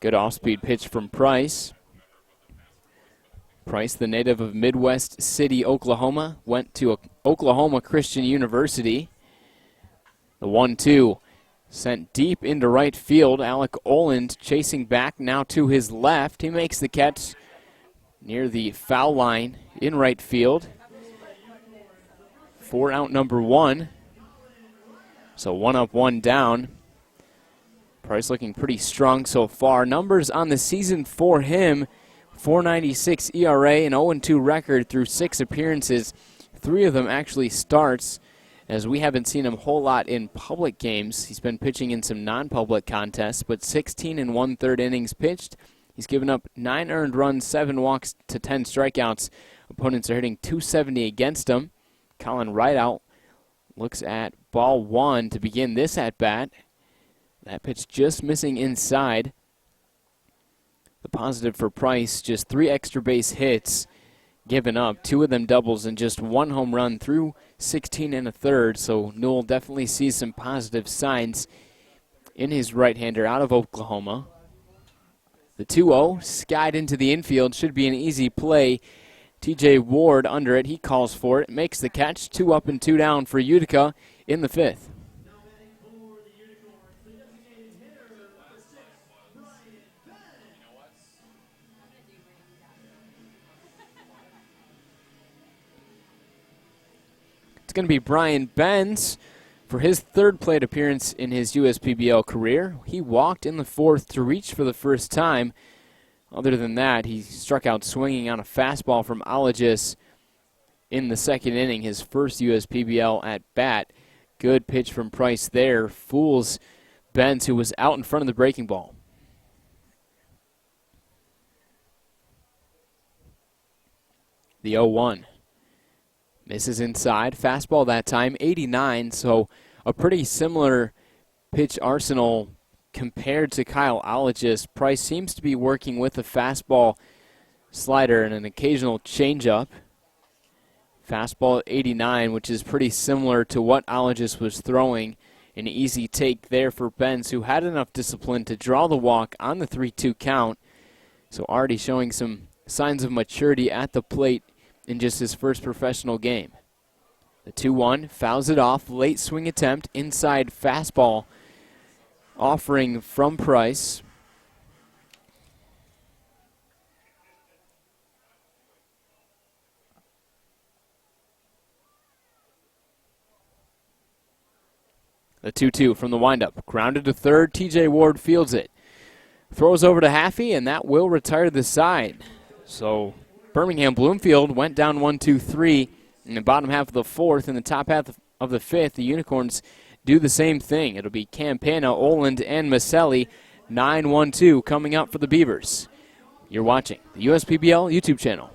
Good off-speed pitch from Price. Price, the native of Midwest City, Oklahoma, went to Oklahoma Christian University. The 1-2 sent deep into right field. Alec Oland chasing back now to his left. He makes the catch. near the foul line in right field. 4 out, number 1. So 1 up, 1 down. Price looking pretty strong so far. Numbers on the season for him: 4.96 ERA, an 0-2 record through 6 appearances. 3 of them actually starts, as we haven't seen him a whole lot in public games. He's been pitching in some non-public contests, but 16 1/3 innings pitched. He's given up 9 earned runs, 7 walks to 10 strikeouts. Opponents are hitting .270 against him. Colin Rideout looks at ball 1 to begin this at-bat. That pitch just missing inside. The positive for Price, just 3 extra base hits given up, 2 of them doubles, and just 1 home run through 16 1/3. So Newell definitely sees some positive signs in his right-hander out of Oklahoma. The 2-0 skied into the infield, should be an easy play. TJ Ward under it, he calls for it, makes the catch. 2 up and 2 down for Utica in the 5th. It's going to be Brian Benz for his 3rd plate appearance in his USPBL career. He walked in the 4th to reach for the first time. Other than that, he struck out swinging on a fastball from Ologis in the 2nd inning, his first USPBL at bat. Good pitch from Price there. Fools Benz, who was out in front of the breaking ball. The 0-1. Misses inside. Fastball that time, 89, so a pretty similar pitch arsenal compared to Kyle Ologis. Price seems to be working with a fastball, slider, and an occasional changeup. Fastball at 89, which is pretty similar to what Ologis was throwing. An easy take there for Benz, who had enough discipline to draw the walk on the 3-2 count. So already showing some signs of maturity at the plate in just his first professional game. The 2-1 fouls it off. Late swing attempt. Inside fastball offering from Price. The 2-2 from the windup. Grounded to third. TJ Ward fields it. Throws over to Haffey, and that will retire the side. So Birmingham Bloomfield went down 1-2-3 in the bottom half of the 4th. In the top half of the 5th, the Unicorns do the same thing. It'll be Campana, Oland, and Miceli. 9-1-2 coming up for the Beavers. You're watching the USPBL YouTube channel.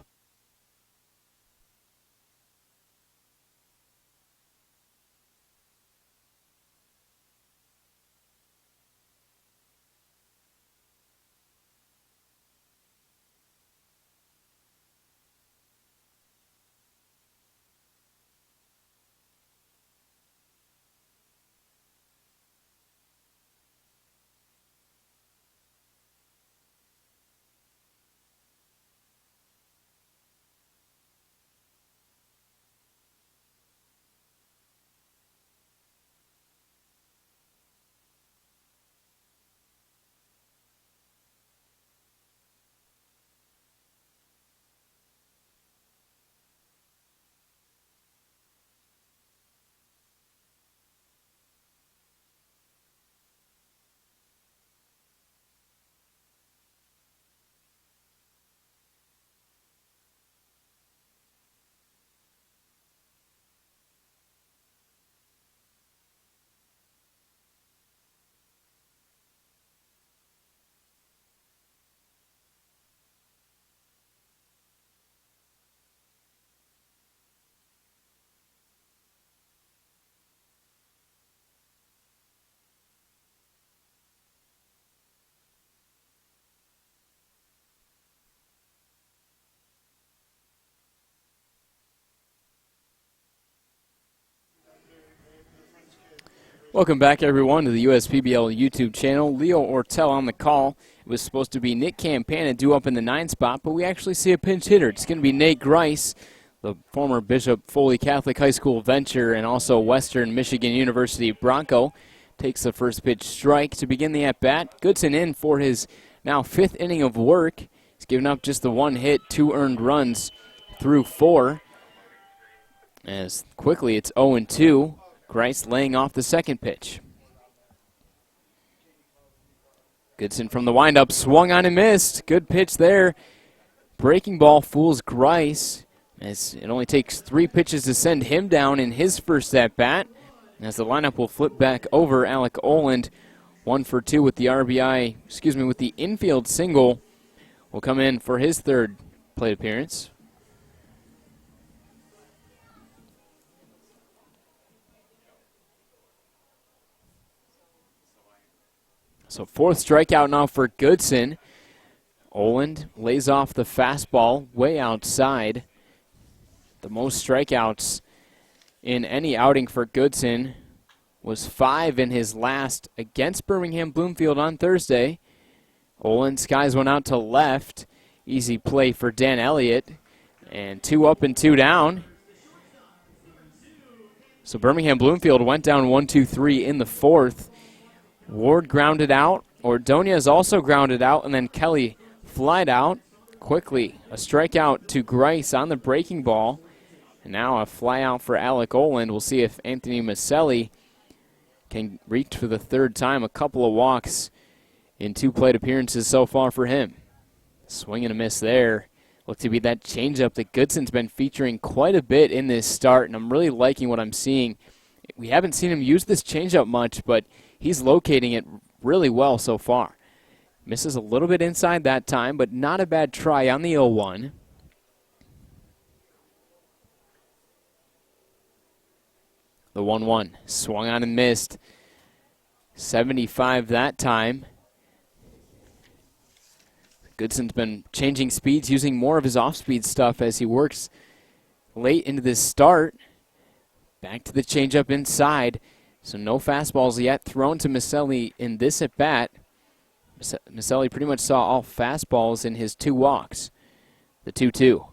Welcome back, everyone, to the USPBL YouTube channel. Leo Ortel on the call. It was supposed to be Nick Campana due up in the 9 spot, but we actually see a pinch hitter. It's going to be Nate Grice, the former Bishop Foley Catholic High School venture and also Western Michigan University Bronco. Takes the first pitch strike to begin the at-bat. Goodson in for his now 5th inning of work. He's given up just the 1 hit, 2 earned runs through 4. As quickly it's 0-2. Grice laying off the second pitch. Goodson from the windup, swung on and missed. Good pitch there. Breaking ball fools Grice, as it only takes 3 pitches to send him down in his first at-bat. As the lineup will flip back over, Alec Oland, 1 for 2 with the RBI, with the infield single, will come in for his third plate appearance. So 4th strikeout now for Goodson. Oland lays off the fastball way outside. The most strikeouts in any outing for Goodson was 5 in his last against Birmingham Bloomfield on Thursday. Oland skies one out to left. Easy play for Dan Elliott. And 2 up and 2 down. So Birmingham Bloomfield went down 1-2-3 in the 4th. Ward grounded out. Ordonez also grounded out, and then Kelly flied out quickly. A strikeout to Grice on the breaking ball. And now a fly out for Alec Oland. We'll see if Anthony Miceli can reach for the 3rd time. A couple of walks in 2 plate appearances so far for him. Swing and a miss there. Looked to be that changeup that Goodson's been featuring quite a bit in this start, and I'm really liking what I'm seeing. We haven't seen him use this changeup much, but he's locating it really well so far. Misses a little bit inside that time, but not a bad try on the 0-1. The 1-1 swung on and missed. 75 that time. Goodson's been changing speeds, using more of his off-speed stuff as he works late into this start. Back to the changeup inside. So no fastballs yet thrown to Miceli in this at-bat. Miceli pretty much saw all fastballs in his 2 walks. The 2-2.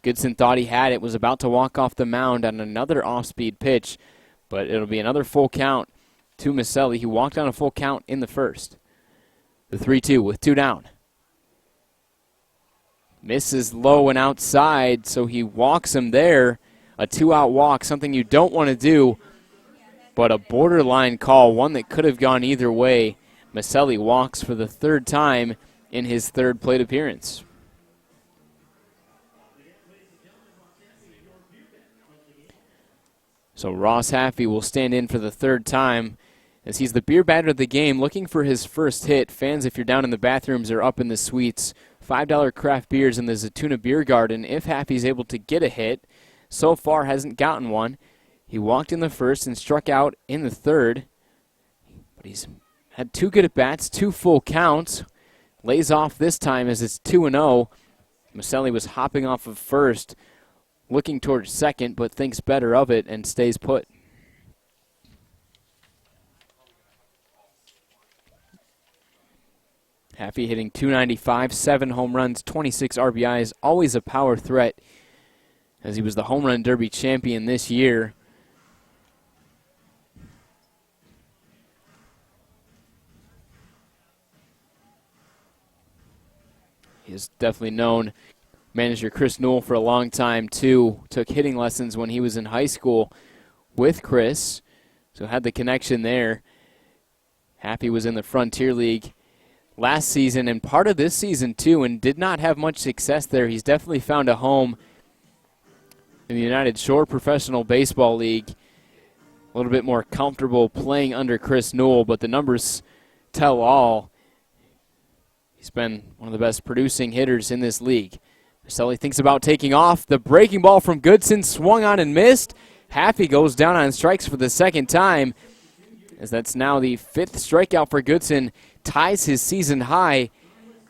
Goodson thought he had it, was about to walk off the mound on another off-speed pitch, but it'll be another full count to Miceli. He walked on a full count in the 1st. The 3-2 with 2 down. Misses low and outside, so he walks him there. A 2-out walk, something you don't want to do, but a borderline call, one that could have gone either way. Miceli walks for the 3rd time in his 3rd plate appearance. So Ross Haffey will stand in for the 3rd time, as he's the beer batter of the game, looking for his first hit. Fans, if you're down in the bathrooms or up in the suites, $5 craft beers in the Letona Beer Garden if Haffey's able to get a hit. So far hasn't gotten one. He walked in the 1st and struck out in the 3rd. But he's had 2 good at-bats, 2 full counts. Lays off this time as it's 2-0. Miceli was hopping off of 1st, looking towards 2nd, but thinks better of it and stays put. Haffey hitting .295, 7 home runs, 26 RBIs, always a power threat, as he was the home run derby champion this year. He is definitely known. Manager Chris Newell for a long time, too. Took hitting lessons when he was in high school with Chris, so had the connection there. Haffey was in the Frontier League last season and part of this season, too, and did not have much success there. He's definitely found a home in the United Shore Professional Baseball League. A little bit more comfortable playing under Chris Newell, but the numbers tell all. He's been one of the best producing hitters in this league. Miceli thinks about taking off. The breaking ball from Goodson swung on and missed. Haffey goes down on strikes for the 2nd time, as that's now the 5th strikeout for Goodson. Ties his season high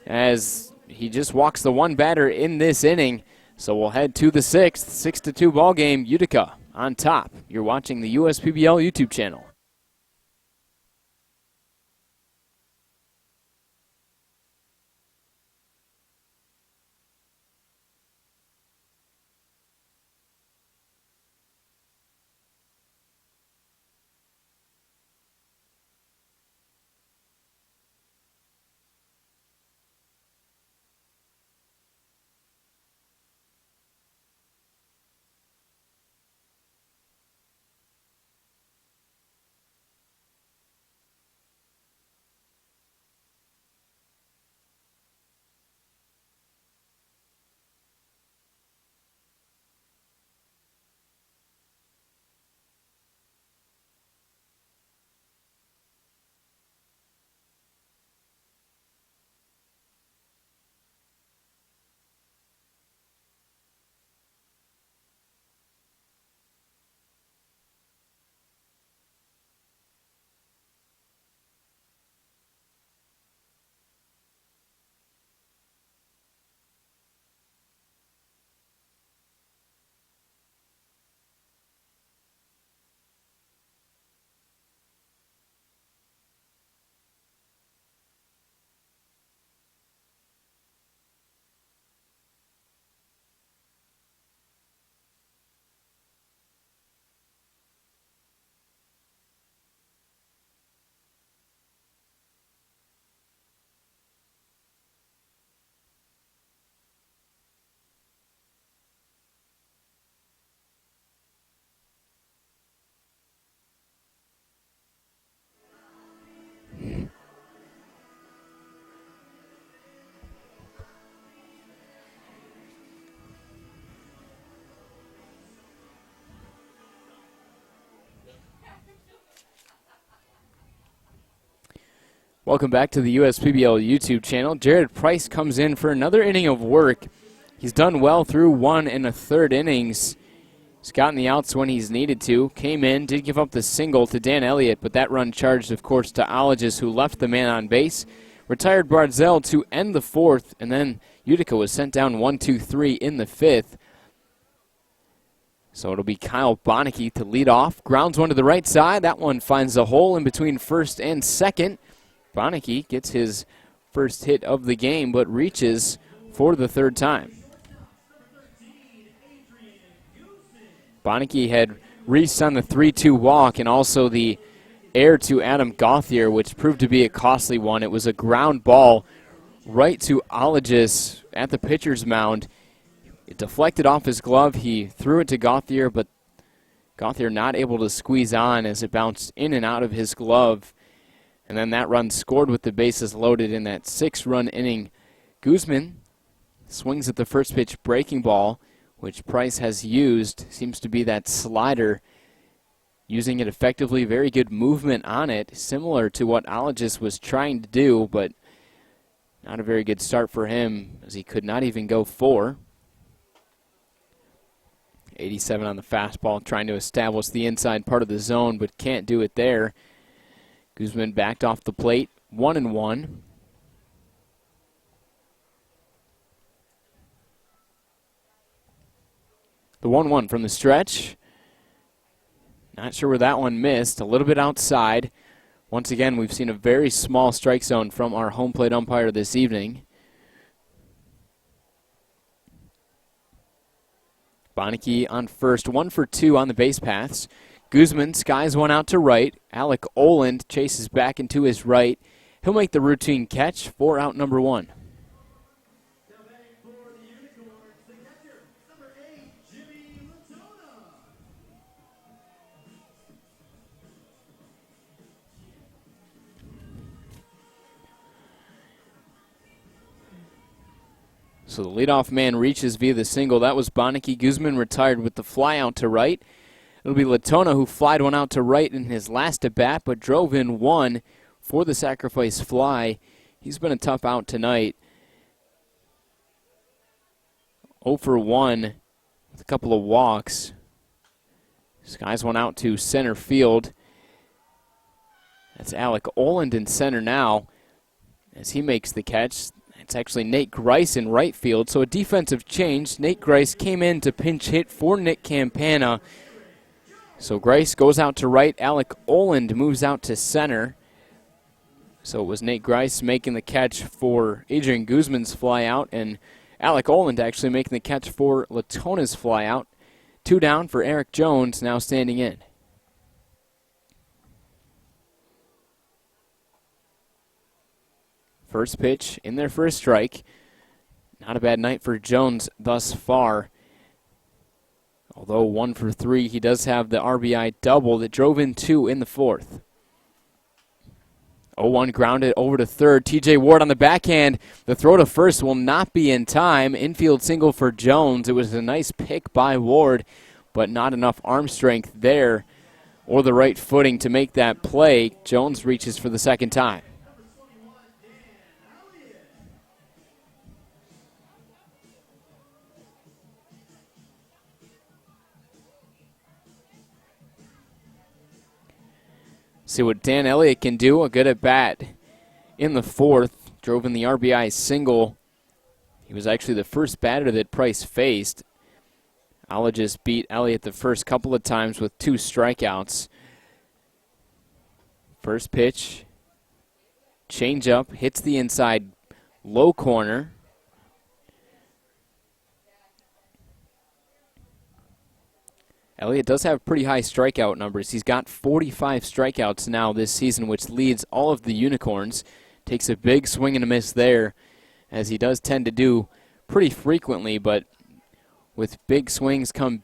as he just walks the 1 batter in this inning. So we'll head to the 6th, 6-2 ball game. Utica on top. You're watching the USPBL YouTube channel. Welcome back to the USPBL YouTube channel. Jared Price comes in for another inning of work. He's done well through 1 1/3 innings. He's gotten the outs when he's needed to. Came in, did give up the single to Dan Elliott, but that run charged, of course, to Ologis, who left the man on base. Retired Barnes Ell to end the 4th, and then Utica was sent down 1-2-3 in the 5th. So it'll be Kyle Benecke to lead off. Grounds one to the right side. That one finds a hole in between first and second. Benecke gets his first hit of the game, but reaches for the 3rd time. Benecke had reached on the 3-2 walk and also the air to Adam Gauthier, which proved to be a costly one. It was a ground ball right to Ologis at the pitcher's mound. It deflected off his glove. He threw it to Gauthier, but Gauthier not able to squeeze on as it bounced in and out of his glove. And then that run scored with the bases loaded in that 6-run inning. Guzman swings at the first pitch breaking ball, which Price has used. Seems to be that slider, using it effectively. Very good movement on it, similar to what Ologis was trying to do, but not a very good start for him as he could not even go 4. 87 on the fastball, trying to establish the inside part of the zone, but can't do it there. Guzman backed off the plate, 1-1. The 1-1 from the stretch. Not sure where that one missed. A little bit outside. Once again, we've seen a very small strike zone from our home plate umpire this evening. Benecke on first, 1 for 2 on the base paths. Guzman skies one out to right. Alec Oland chases back into his right. He'll make the routine catch for out number 1. So the leadoff man reaches via the single. That was Benecke. Guzman retired with the fly out to right. It'll be Letona who flied one out to right in his last at-bat, but drove in 1 for the sacrifice fly. He's been a tough out tonight. 0 for 1 with a couple of walks. Skies one out to center field. That's Alec Oland in center now as he makes the catch. It's actually Nate Grice in right field, so a defensive change. Nate Grice came in to pinch hit for Nick Campana. So Grice goes out to right. Alec Oland moves out to center. So it was Nate Grice making the catch for Adrian Guzman's fly out, and Alec Oland actually making the catch for Letona's fly out. 2 down for Erik Jones, now standing in. First pitch in there for a strike. Not a bad night for Jones thus far. Although 1 for 3, he does have the RBI double that drove in 2 in the 4th. 0-1 grounded over to third. TJ Ward on the backhand. The throw to first will not be in time. Infield single for Jones. It was a nice pick by Ward, but not enough arm strength there or the right footing to make that play. Jones reaches for the 2nd time. See what Dan Elliott can do. A good at bat in the 4th. Drove in the RBI single. He was actually the first batter that Price faced. Ologis beat Elliott the first couple of times with 2 strikeouts. First pitch. Change up. Hits the inside low corner. Elliott does have pretty high strikeout numbers. He's got 45 strikeouts now this season, which leads all of the Unicorns. Takes a big swing and a miss there, as he does tend to do pretty frequently, but with big swings come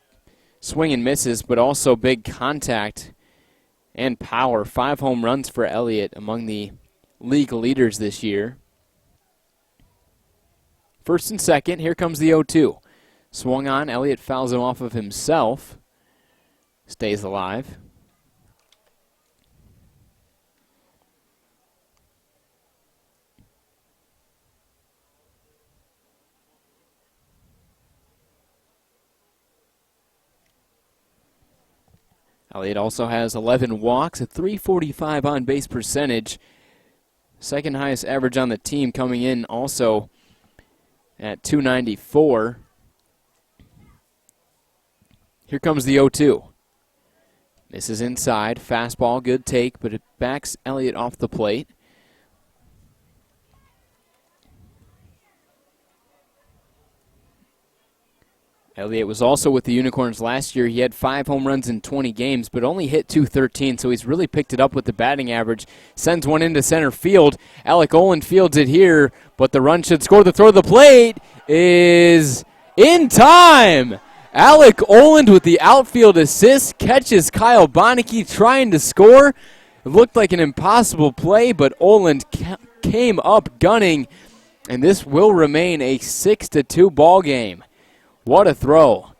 swing and misses, but also big contact and power. 5 home runs for Elliott, among the league leaders this year. First and second, here comes the 0-2. Swung on, Elliott fouls him off of himself. Stays alive. Elliott also has 11 walks, a .345 on-base percentage. Second highest average on the team, coming in also at .294. Here comes the 0-2. This is inside. Fastball, good take, but it backs Elliott off the plate. Elliott was also with the Unicorns last year. He had 5 home runs in 20 games, but only hit .213, so he's really picked it up with the batting average. Sends one into center field. Alec Oland fields it here, but the run should score. The throw to the plate is in time. Alec Oland with the outfield assist catches Kyle Benecke trying to score. It looked like an impossible play, but Oland came up gunning, and this will remain a 6-2 ball game. What a throw.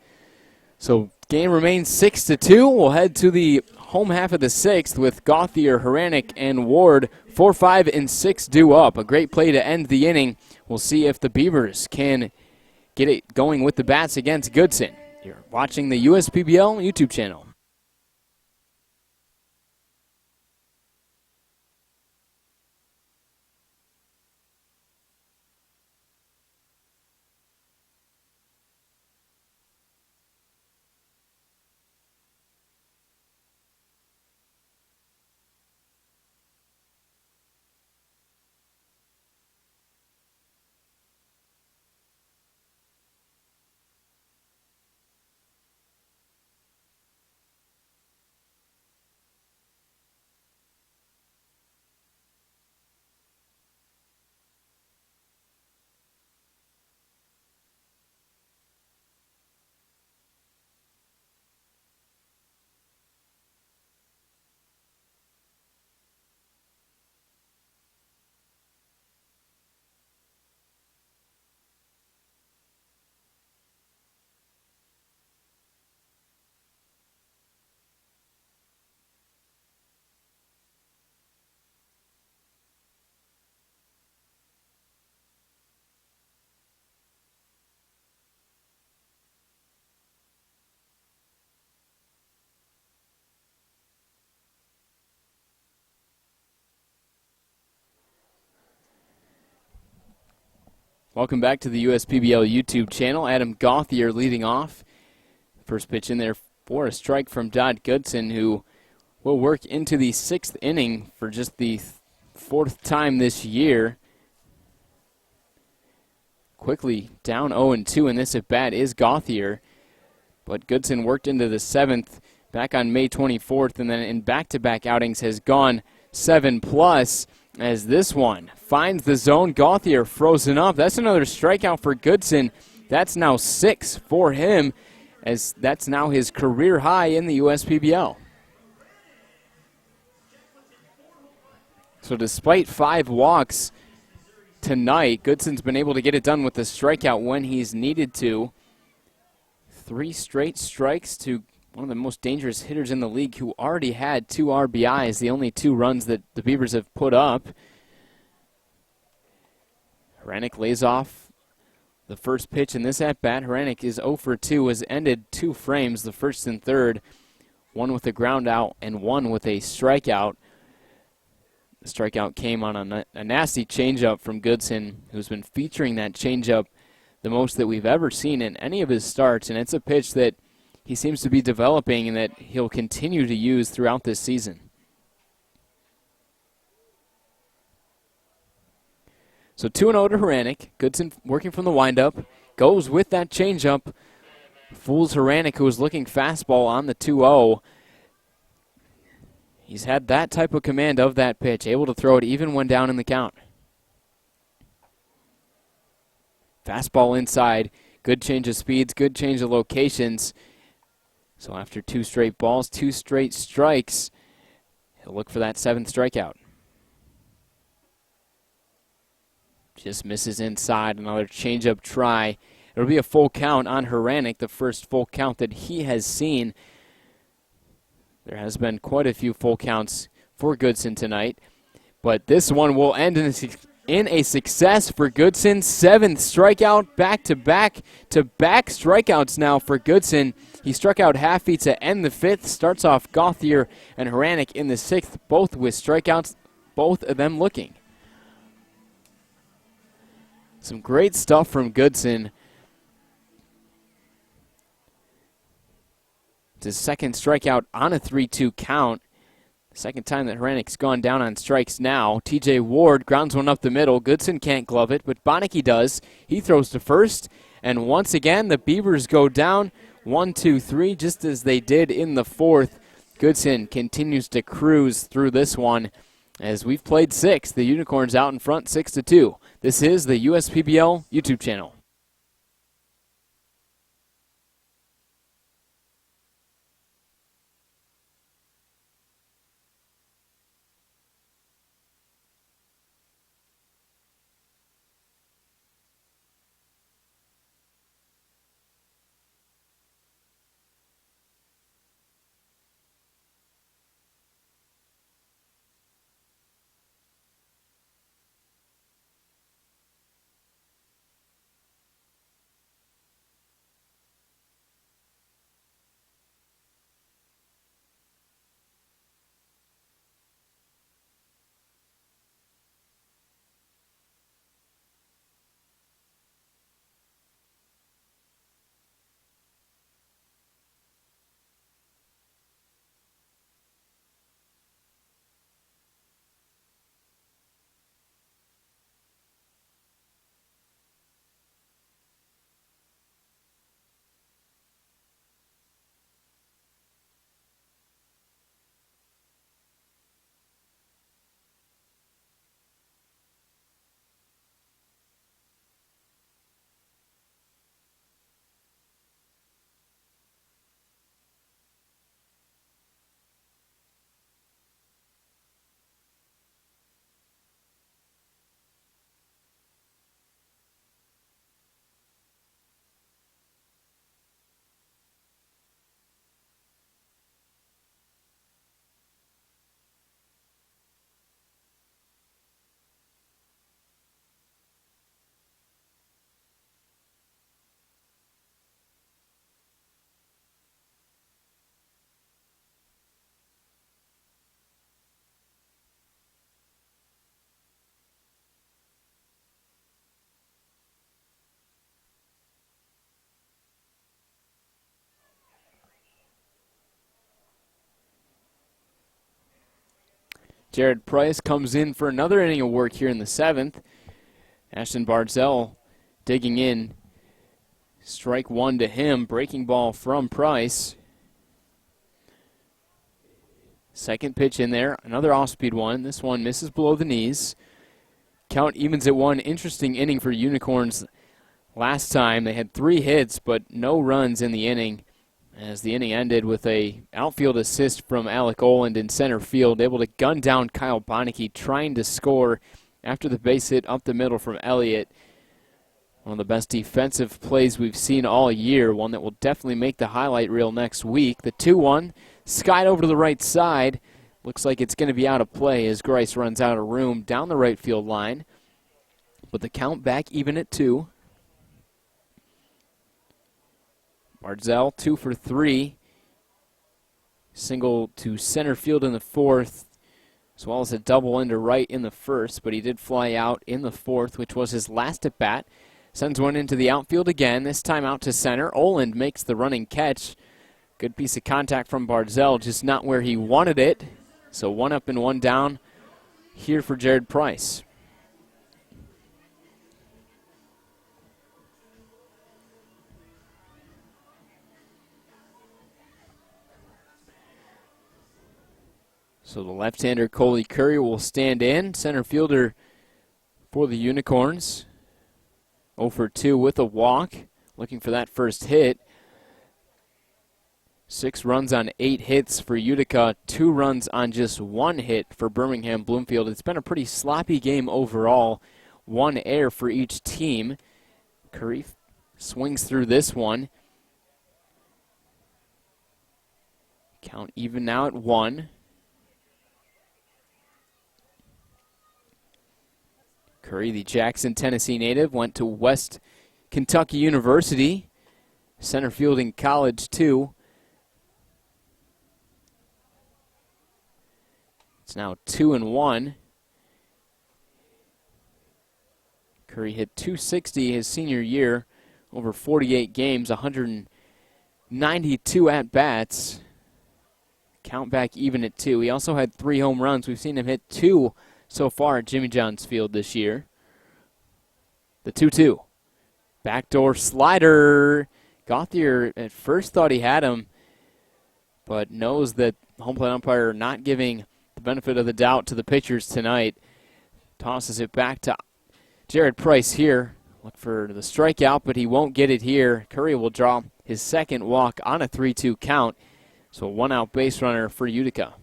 So game remains 6-2. We'll head to the home half of the 6th with Gauthier, Haranek, and Ward 4, 5, and 6 due up. A great play to end the inning. We'll see if the Beavers can get it going with the bats against Goodson. You're watching the USPBL YouTube channel. Welcome back to the USPBL YouTube channel. Adam Gauthier leading off. First pitch in there for a strike from Dodd Goodson, who will work into the 6th inning for just the 4th time this year. Quickly down 0-2, and this at bat is Gauthier. But Goodson worked into the 7th back on May 24th, and then in back-to-back outings has gone 7+. As this one finds the zone. Gauthier frozen up. That's another strikeout for Goodson. That's now 6 for him, as that's now his career high in the USPBL. So despite 5 walks tonight, Goodson's been able to get it done with the strikeout when he's needed to. 3 straight strikes to one of the most dangerous hitters in the league, who already had 2 RBIs, the only 2 runs that the Beavers have put up. Haranek lays off the first pitch in this at-bat. Haranek is 0 for 2, has ended 2 frames, the first and third, one with a ground out and one with a strikeout. The strikeout came on a nasty changeup from Goodson, who's been featuring that changeup the most that we've ever seen in any of his starts, and it's a pitch that he seems to be developing and that he'll continue to use throughout this season. So 2-0 to Haranek. Goodson working from the windup. Goes with that changeup. Fools Haranek, who was looking fastball on the 2-0. He's had that type of command of that pitch, able to throw it even when down in the count. Fastball inside. Good change of speeds, good change of locations. So after 2 straight balls, 2 straight strikes, he'll look for that 7th strikeout. Just misses inside. Another changeup try. It'll be a full count on Haranek, the first full count that he has seen. There has been quite a few full counts for Goodson tonight, but this one will end in in a success for Goodson. 7th strikeout, back-to-back strikeouts now for Goodson. He struck out Haffey to end the 5th. Starts off Gauthier and Haranek in the 6th, both with strikeouts, both of them looking. Some great stuff from Goodson. It's his 2nd strikeout on a 3-2 count. Second time that Hranek's gone down on strikes now. TJ Ward grounds one up the middle. Goodson can't glove it, but Benecke does. He throws to first, and once again the Beavers go down 1-2-3, just as they did in the 4th. Goodson continues to cruise through this one. As we've played 6, the Unicorns out in front 6-2. This is the USPBL YouTube channel. Jared Price comes in for another inning of work here in the 7th. Ashton Barnes Ell digging in. Strike 1 to him. Breaking ball from Price. Second pitch in there. Another off-speed one. This one misses below the knees. Count evens at 1. Interesting inning for Unicorns. Last time they had 3 hits, but no runs in the inning. As the inning ended with a outfield assist from Alec Oland in center field, able to gun down Kyle Benecke, trying to score after the base hit up the middle from Elliott. One of the best defensive plays we've seen all year, one that will definitely make the highlight reel next week. The 2-1, skied over to the right side. Looks like it's going to be out of play as Grice runs out of room down the right field line. But the count back even at 2. Barzell 2 for 3. Single to center field in the 4th, as well as a double into right in the 1st, but he did fly out in the 4th, which was his last at bat. Sends one into the outfield again, this time out to center. Oland makes the running catch. Good piece of contact from Barzell, just not where he wanted it. So 1 up and 1 down here for Jared Price. So the left-hander Coley Curry will stand in. Center fielder for the Unicorns. 0 for 2 with a walk. Looking for that first hit. 6 runs on 8 hits for Utica. 2 runs on just 1 hit for Birmingham Bloomfield. It's been a pretty sloppy game overall. 1 error for each team. Curry swings through this one. Count even now at 1. Curry, the Jackson, Tennessee native, went to West Kentucky University, center field in college too. It's now 2-1. Curry hit .260 his senior year, over 48 games, 192 at-bats. Count back even at 2. He also had 3 home runs. We've seen him hit 2 so far at Jimmy John's Field this year. The 2-2. Backdoor slider. Gauthier at first thought he had him, but knows that home plate umpire not giving the benefit of the doubt to the pitchers tonight. Tosses it back to Jared Price here. Look for the strikeout, but he won't get it here. Curry will draw his second walk on a 3-2 count. So a 1-out base runner for Utica.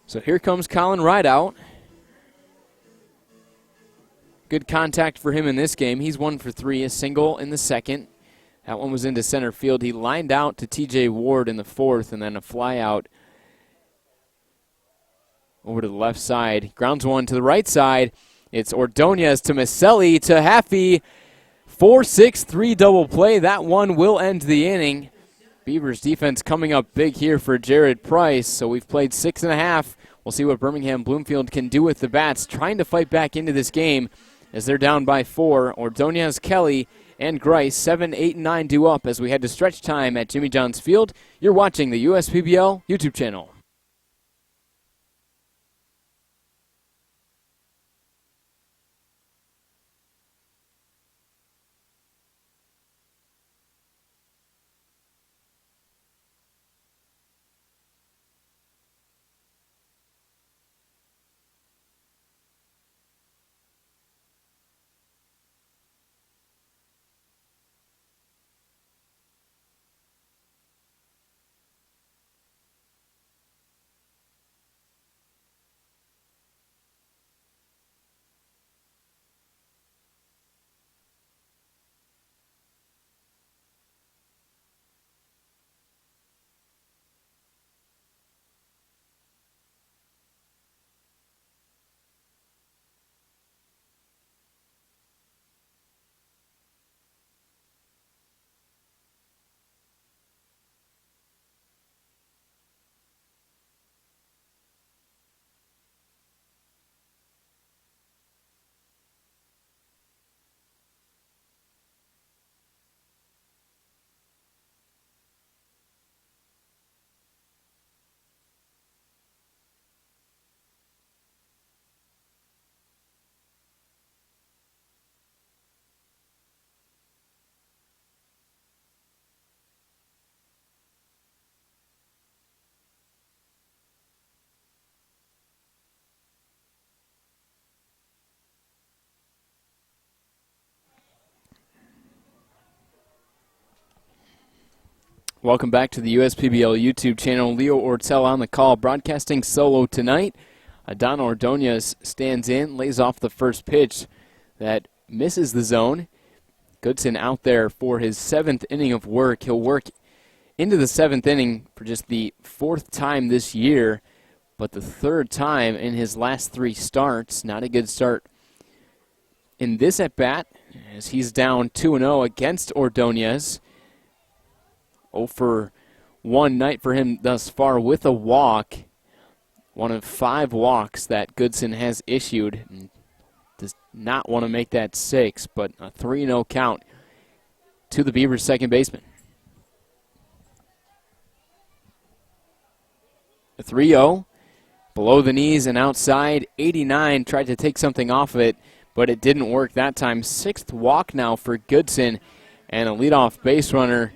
So here comes Colin Rideout. Good contact for him in this game. He's 1 for 3, a single in the second. That one was into center field. He lined out to T.J. Ward in the fourth, and then a fly out over to the left side. Grounds one to the right side. It's Ordonez to Miceli to Haffey. 4-6-3 double play. That one will end the inning. Beavers defense coming up big here for Jared Price. So we've played 6.5. We'll see what Birmingham Bloomfield can do with the bats, trying to fight back into this game as they're down by 4. Ordonez, Kelly, and Grice, 7, 8, and 9 due up as we head to stretch time at Jimmy John's Field. You're watching the USPBL YouTube channel. Welcome back to the USPBL YouTube channel. Leo Ortel on the call, broadcasting solo tonight. Adon Ordonez stands in, lays off the first pitch that misses the zone. Goodson out there for his 7th inning of work. He'll work into the 7th inning for just the 4th time this year, but the 3rd time in his last 3 starts. Not a good start in this at-bat as he's down 2-0 against Ordonez. 0 for 1 night for him thus far with a walk. One of 5 walks that Goodson has issued. And does not want to make that 6, but a 3-0 count to the Beavers' second baseman. A 3-0, below the knees and outside. 89 tried to take something off of it, but it didn't work that time. 6th walk now for Goodson, and a leadoff base runner,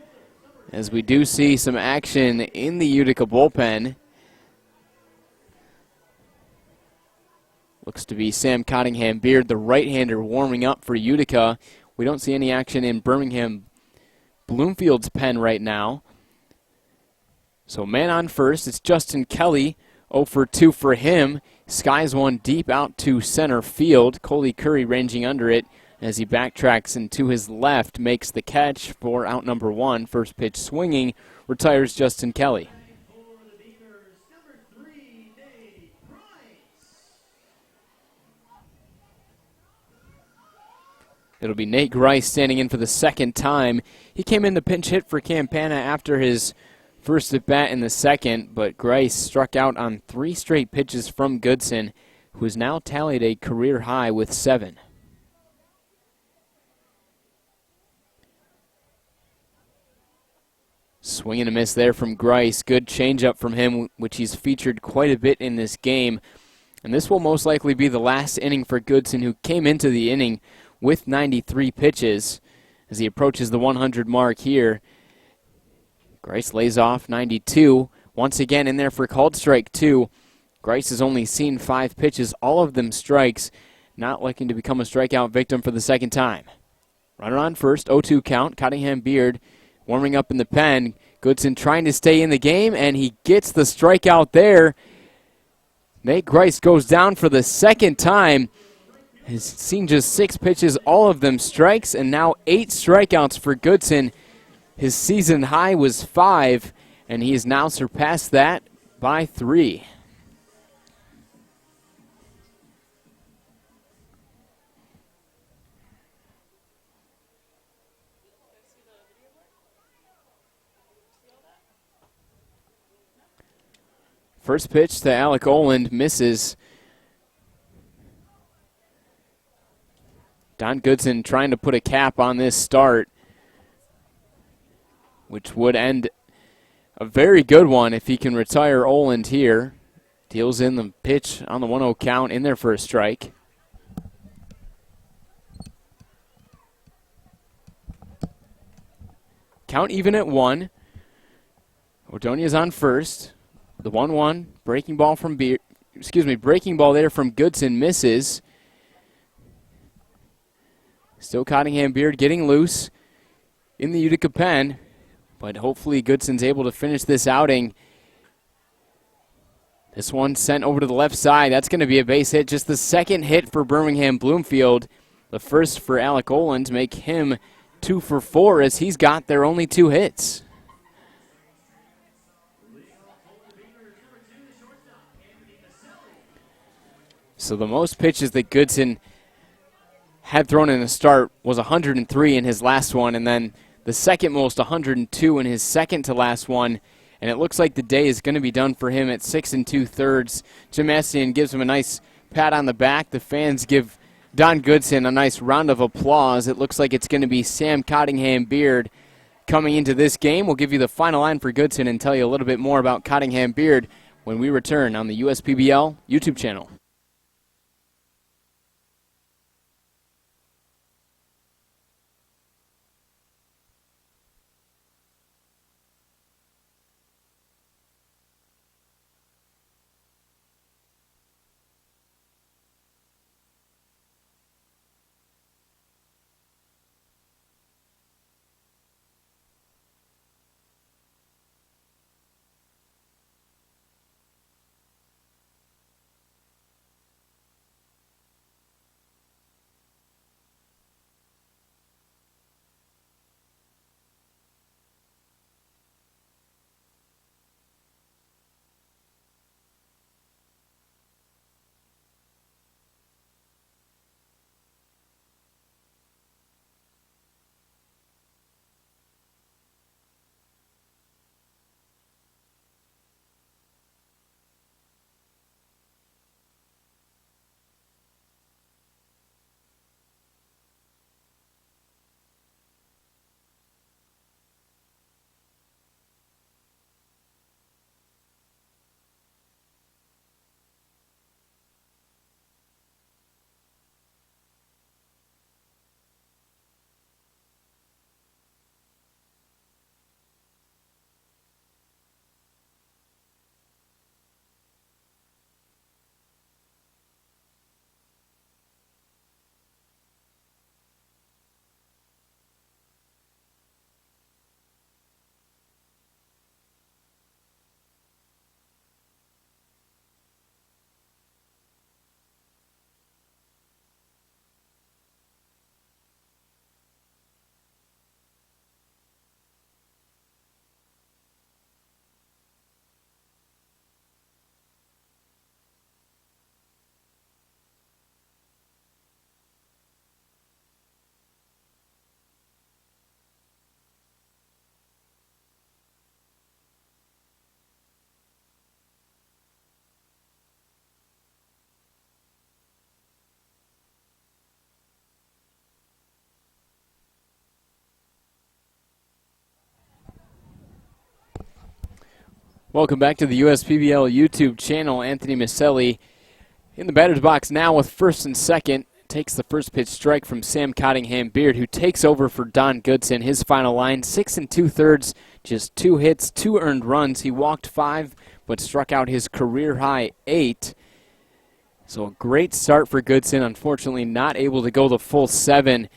as we do see some action in the Utica bullpen. Looks to be Sam Cunningham Beard, the right-hander, warming up for Utica. We don't see any action in Birmingham Bloomfield's pen right now. So man on first, it's Justin Kelly, 0 for 2 for him. Skies one deep out to center field. Coley Curry ranging under it. as he backtracks and to his left makes the catch for out number 1. First pitch swinging, retires Justin Kelly. It'll be Nate Grice standing in for the second time. He came in to pinch hit for Campana after his first at bat in the second, but Grice struck out on 3 straight pitches from Goodson, who has now tallied a career high with 7. Swing and a miss there from Grice. Good changeup from him, which he's featured quite a bit in this game. And this will most likely be the last inning for Goodson, who came into the inning with 93 pitches as he approaches the 100 mark here. Grice lays off 92. Once again in there for called strike 2. Grice has only seen 5 pitches, all of them strikes, not looking to become a strikeout victim for the second time. Runner on first, 0-2 count. Cunningham Beard warming up in the pen. Goodson trying to stay in the game, and he gets the strikeout there. Nate Grice goes down for the second time. Has seen just 6 pitches, all of them strikes, and now 8 strikeouts for Goodson. His season high was 5, and he has now surpassed that by 3. First pitch to Alec Oland misses. Don Goodson trying to put a cap on this start, which would end a very good one if he can retire Oland here. Deals in the pitch on the 1-0 count in there for a strike. Count even at 1. Ordonez's on first. The 1-1 breaking ball from breaking ball there from Goodson misses. Still Cunningham Beard getting loose in the Utica pen, but hopefully Goodson's able to finish this outing. This one sent over to the left side. That's going to be a base hit. Just the second hit for Birmingham Bloomfield. The first for Alec Oland to make him 2 for 4 as he's got their only 2 hits. So the most pitches that Goodson had thrown in a start was 103 in his last one, and then the second most, 102 in his second to last one. And it looks like the day is going to be done for him at 6 2/3. Jim Estian gives him a nice pat on the back. The fans give Don Goodson a nice round of applause. It looks like it's going to be Sam Cunningham Beard coming into this game. We'll give you the final line for Goodson and tell you a little bit more about Cunningham Beard when we return on the USPBL YouTube channel. Welcome back to the USPBL YouTube channel. Anthony Miceli in the batter's box now with first and second. Takes the first pitch strike from Sam Cunningham Beard, who takes over for Don Goodson. His final line, 6 2/3, just 2 hits, 2 earned runs. He walked 5, but struck out his career-high 8. So a great start for Goodson. Unfortunately, not able to go the full 7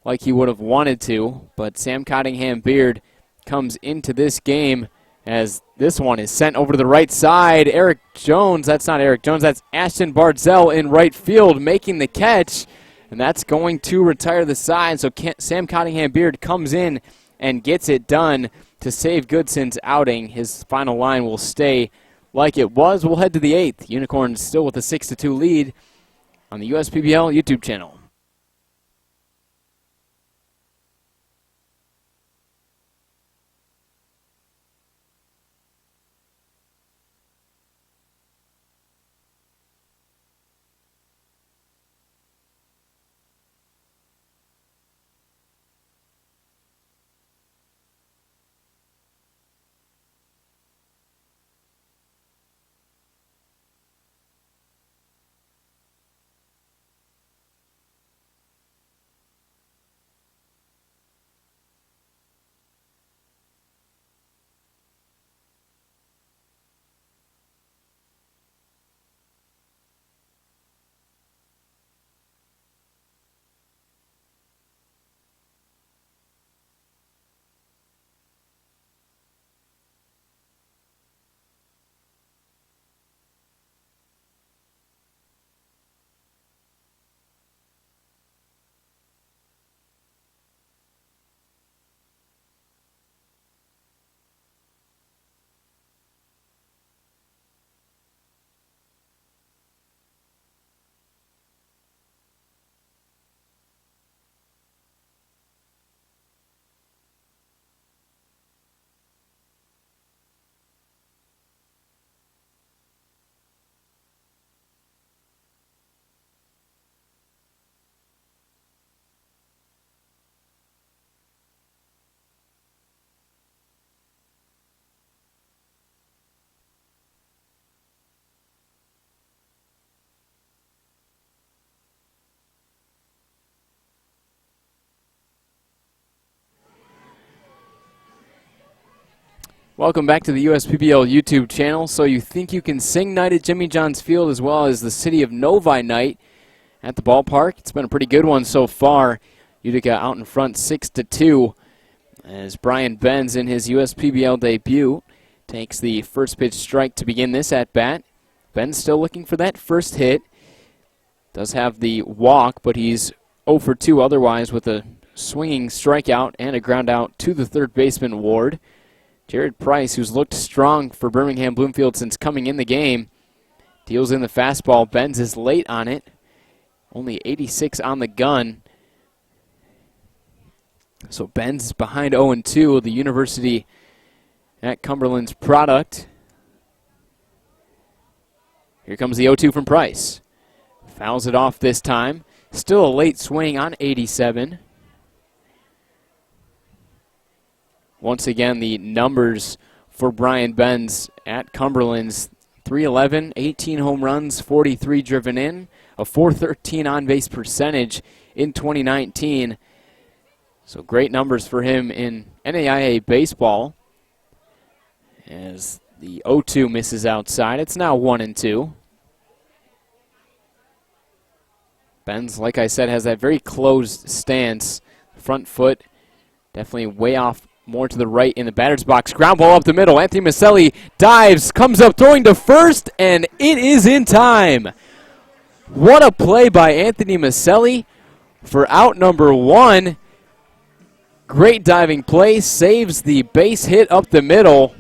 like he would have wanted to. But Sam Cunningham Beard comes into this game as this one is sent over to the right side. Erik Jones, that's not Erik Jones, that's Ashton Barnes Ell in right field making the catch. And that's going to retire the side. So Sam Cunningham Beard comes in and gets it done to save Goodson's outing. His final line will stay like it was. We'll head to the 8th. Unicorns still with a 6-2 lead on the USPBL YouTube channel. Welcome back to the USPBL YouTube channel. So you think you can sing night at Jimmy John's Field as well as the City of Novi night at the ballpark. It's been a pretty good one so far. Utica out in front 6-2 as Brian Benz in his USPBL debut takes the first pitch strike to begin this at-bat. Benz still looking for that first hit. Does have the walk, but he's 0 for 2 otherwise with a swinging strikeout and a ground out to the third baseman Ward. Jared Price, who's looked strong for Birmingham Bloomfield since coming in the game, deals in the fastball. Benz is late on it. Only 86 on the gun. So Benz behind 0-2, the University at Cumberland's product. Here comes the 0-2 from Price. Fouls it off this time. Still a late swing on 87. Once again, the numbers for Brian Benz at Cumberland's 311, 18 home runs, 43 driven in, a .413 on-base percentage in 2019. So great numbers for him in NAIA baseball. As the 0-2 misses outside, it's now 1-2. Benz, like I said, has that very closed stance. Front foot definitely way off, more to the right in the batter's box. Ground ball up the middle. Anthony Miceli dives, comes up throwing to first, and it is in time. What a play by Anthony Miceli for out number 1. Great diving play, saves the base hit up the middle.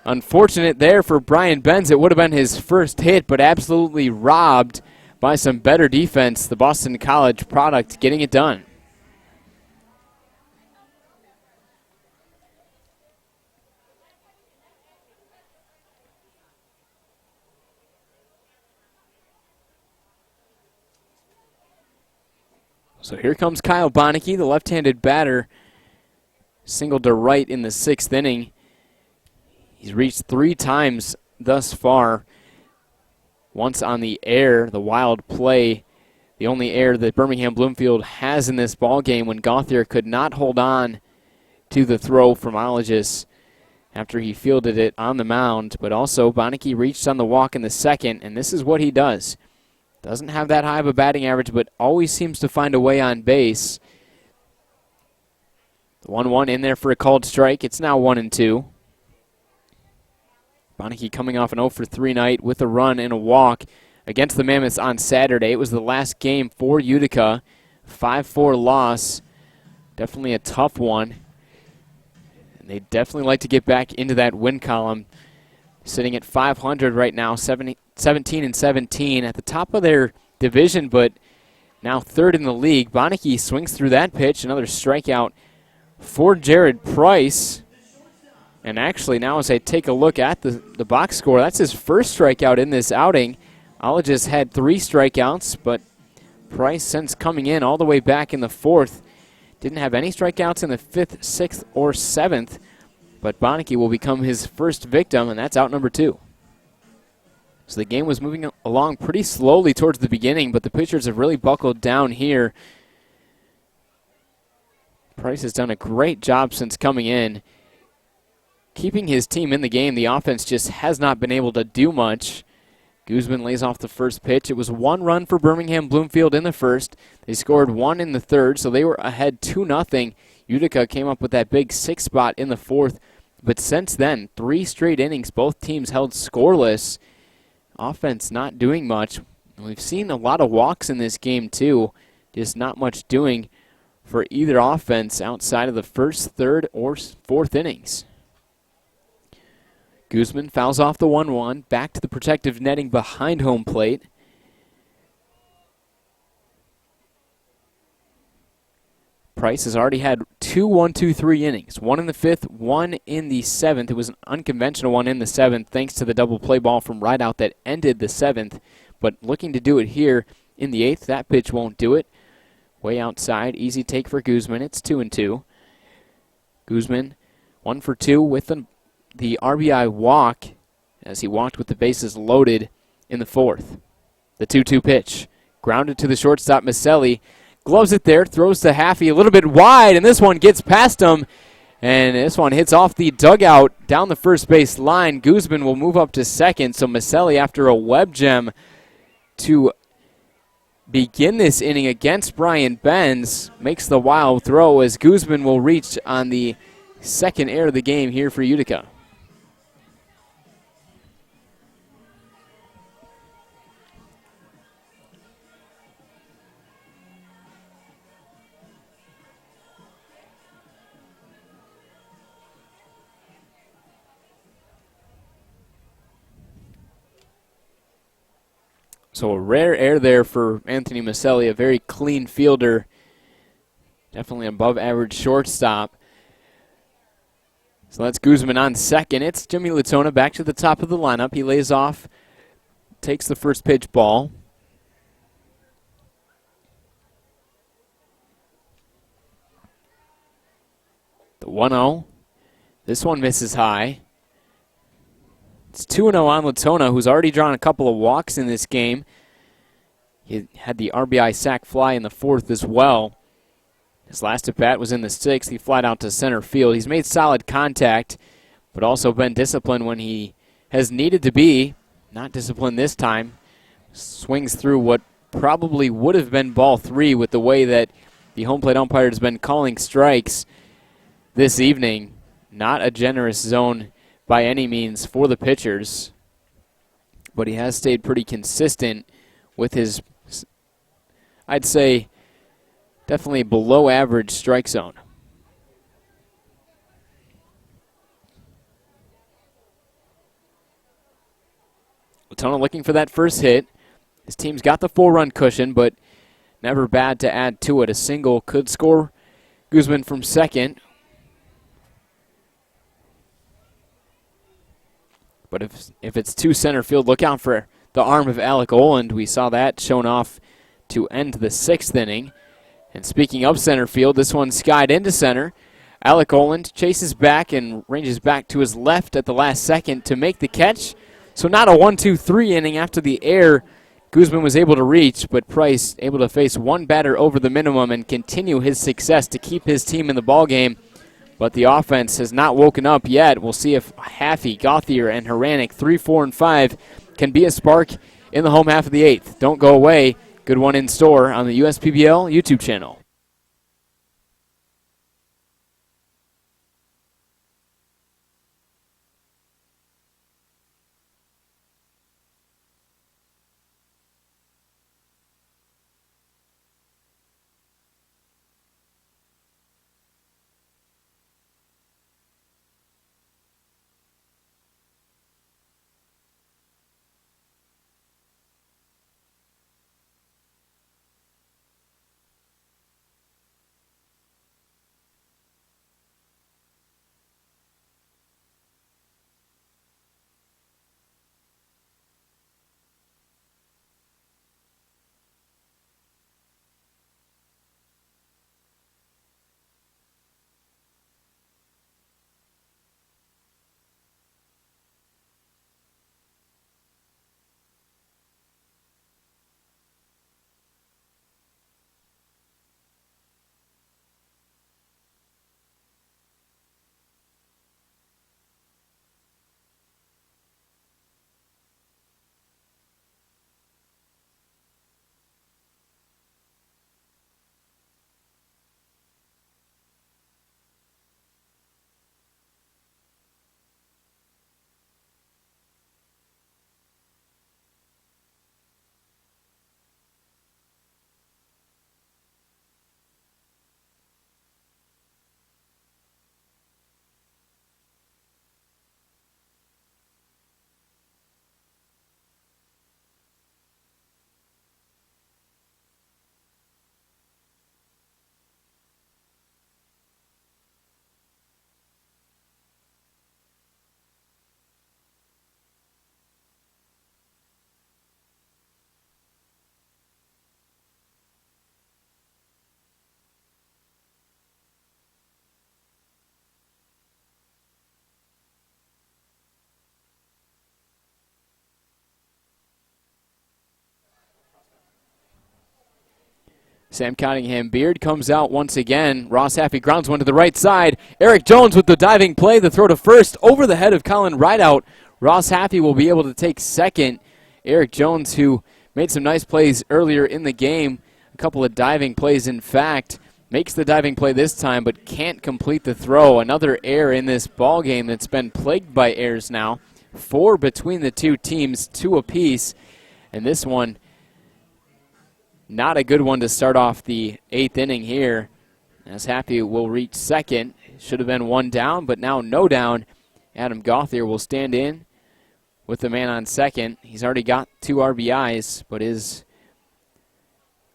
Unfortunate there for Brian Benz. It would have been his first hit, but absolutely robbed by some better defense. The Boston College product getting it done. So here comes Kyle Benecke, the left-handed batter, singled to right in the 6th inning. He's reached 3 times thus far. Once on the air, the wild play, the only error that Birmingham Bloomfield has in this ball game when Gauthier could not hold on to the throw from Ologis after he fielded it on the mound. But also, Benecke reached on the walk in the second, and this is what he does. Doesn't have that high of a batting average, but always seems to find a way on base. The 1-1 in there for a called strike. It's now 1-2. Benecke coming off an 0-for-3 night with a run and a walk against the Mammoths on Saturday. It was the last game for Utica. 5-4 loss. Definitely a tough one. And they definitely like to get back into that win column. Sitting at 500 right now, 17-17 at the top of their division, but now third in the league. Benecke swings through that pitch. Another strikeout for Jared Price. And actually, now as I take a look at the box score, that's his first strikeout in this outing. Ologis had 3 strikeouts, but Price, since coming in all the way back in the 4th, didn't have any strikeouts in the 5th, 6th, or 7th. But Benecke will become his first victim, and that's out number 2. So the game was moving along pretty slowly towards the beginning, but the pitchers have really buckled down here. Price has done a great job since coming in, keeping his team in the game. The offense just has not been able to do much. Guzman lays off the first pitch. It was 1 run for Birmingham Bloomfield in the first. They scored 1 in the third, so they were ahead 2-0. Utica came up with that big 6 spot in the 4th. But since then, 3 straight innings, both teams held scoreless. Offense not doing much. We've seen a lot of walks in this game, too. Just not much doing for either offense outside of the 1st, 3rd, or 4th innings. Guzman fouls off the 1-1, back to the protective netting behind home plate. Price has already had 2 1-2-3 innings, 1 in the 5th, 1 in the 7th. It was an unconventional one in the 7th thanks to the double play ball from right out that ended the 7th. But looking to do it here in the 8th, that pitch won't do it. Way outside, easy take for Guzman. It's 2-2. Guzman 1 for 2 with the RBI walk as he walked with the bases loaded in the 4th. The 2-2 pitch. Grounded to the shortstop, Miceli. Gloves it there, throws to Haffey a little bit wide, and this one gets past him. And this one hits off the dugout down the first base line. Guzman will move up to second, so Miceli, after a web gem to begin this inning against Brian Benz, makes the wild throw as Guzman will reach on the second error of the game here for Utica. So a rare error there for Anthony Miceli, a very clean fielder. Definitely above average shortstop. So that's Guzman on second. It's Jimmy Letona back to the top of the lineup. He lays off, takes the first pitch ball. The 1-0. This one misses high. It's 2-0 on Letona, who's already drawn a couple of walks in this game. He had the RBI sac fly in the 4th as well. His last at-bat was in the 6th. He flied out to center field. He's made solid contact, but also been disciplined when he has needed to be. Not disciplined this time. Swings through what probably would have been ball 3 with the way that the home plate umpire has been calling strikes this evening. Not a generous zone by any means for the pitchers, but he has stayed pretty consistent with his, I'd say, definitely below average strike zone. Letona looking for that first hit. His team's got the 4-run cushion, but never bad to add to it. A single could score Guzman from second. But if it's to center field, look out for the arm of Alec Oland. We saw that shown off to end the 6th inning. And speaking of center field, this one skied into center. Alec Oland chases back and ranges back to his left at the last second to make the catch. So not a 1-2-3 inning after the air Guzman was able to reach, but Price able to face one batter over the minimum and continue his success to keep his team in the ballgame. But the offense has not woken up yet. We'll see if Haffey, Gauthier, and Haranek, 3, 4, and 5, can be a spark in the home half of the 8th. Don't go away. Good one in store on the USPBL YouTube channel. Sam Cunningham Beard comes out once again. Ross Haffey grounds one to the right side. Erik Jones with the diving play, the throw to first over the head of Colin Rideout. Ross Haffey will be able to take second. Erik Jones, who made some nice plays earlier in the game, a couple of diving plays in fact, makes the diving play this time but can't complete the throw. Another error in this ball game that's been plagued by errors now. 4 between the two teams, 2 apiece, and this one not a good one to start off the 8th inning here, as Happy will reach second. Should have been 1 down, but now no down. Adam Gauthier will stand in with the man on second. He's already got 2 RBIs, but is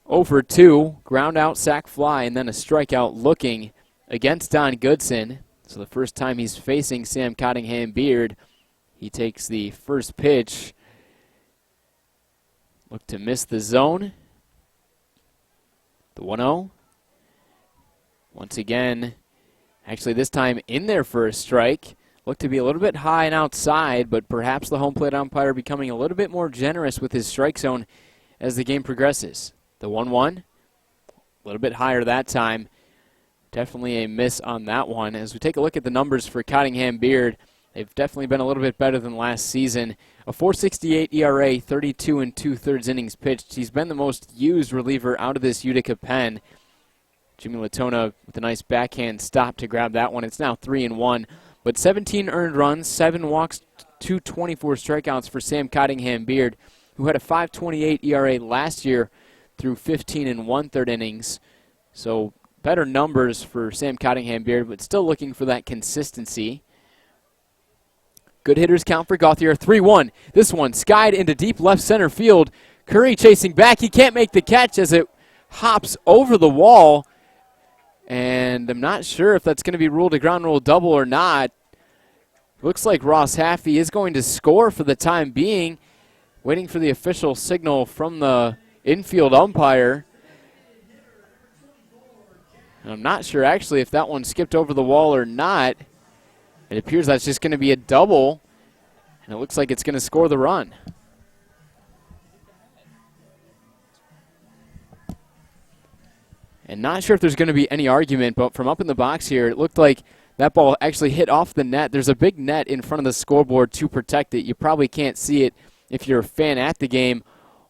0 for 2. Ground out, sac fly, and then a strikeout looking against Don Goodson. So the first time he's facing Sam Cunningham Beard, he takes the first pitch. Look to miss the zone. The 1-0. Once again, actually this time in there for a strike. Looked to be a little bit high and outside, but perhaps the home plate umpire becoming a little bit more generous with his strike zone as the game progresses. The 1-1, a little bit higher that time. Definitely a miss on that one. As we take a look at the numbers for Cunningham Beard, they've definitely been a little bit better than last season. A .468 ERA, 32 2/3 innings pitched. He's been the most used reliever out of this Utica pen. Jimmy Letona with a nice backhand stop to grab that one. It's now 3-1. But 17 earned runs, 7 walks, 224 strikeouts for Sam Cunningham Beard, who had a .528 ERA last year through 15 1/3 innings. So better numbers for Sam Cunningham Beard, but still looking for that consistency. Good hitters count for Gauthier. 3-1. This one skied into deep left center field. Curry chasing back. He can't make the catch as it hops over the wall. And I'm not sure if that's going to be ruled a ground rule double or not. Looks like Ross Haffey is going to score for the time being. Waiting for the official signal from the infield umpire. And I'm not sure actually if that one skipped over the wall or not. It appears that's just going to be a double, and it looks like it's going to score the run. And not sure if there's going to be any argument, but from up in the box here, it looked like that ball actually hit off the net. There's a big net in front of the scoreboard to protect it. You probably can't see it if you're a fan at the game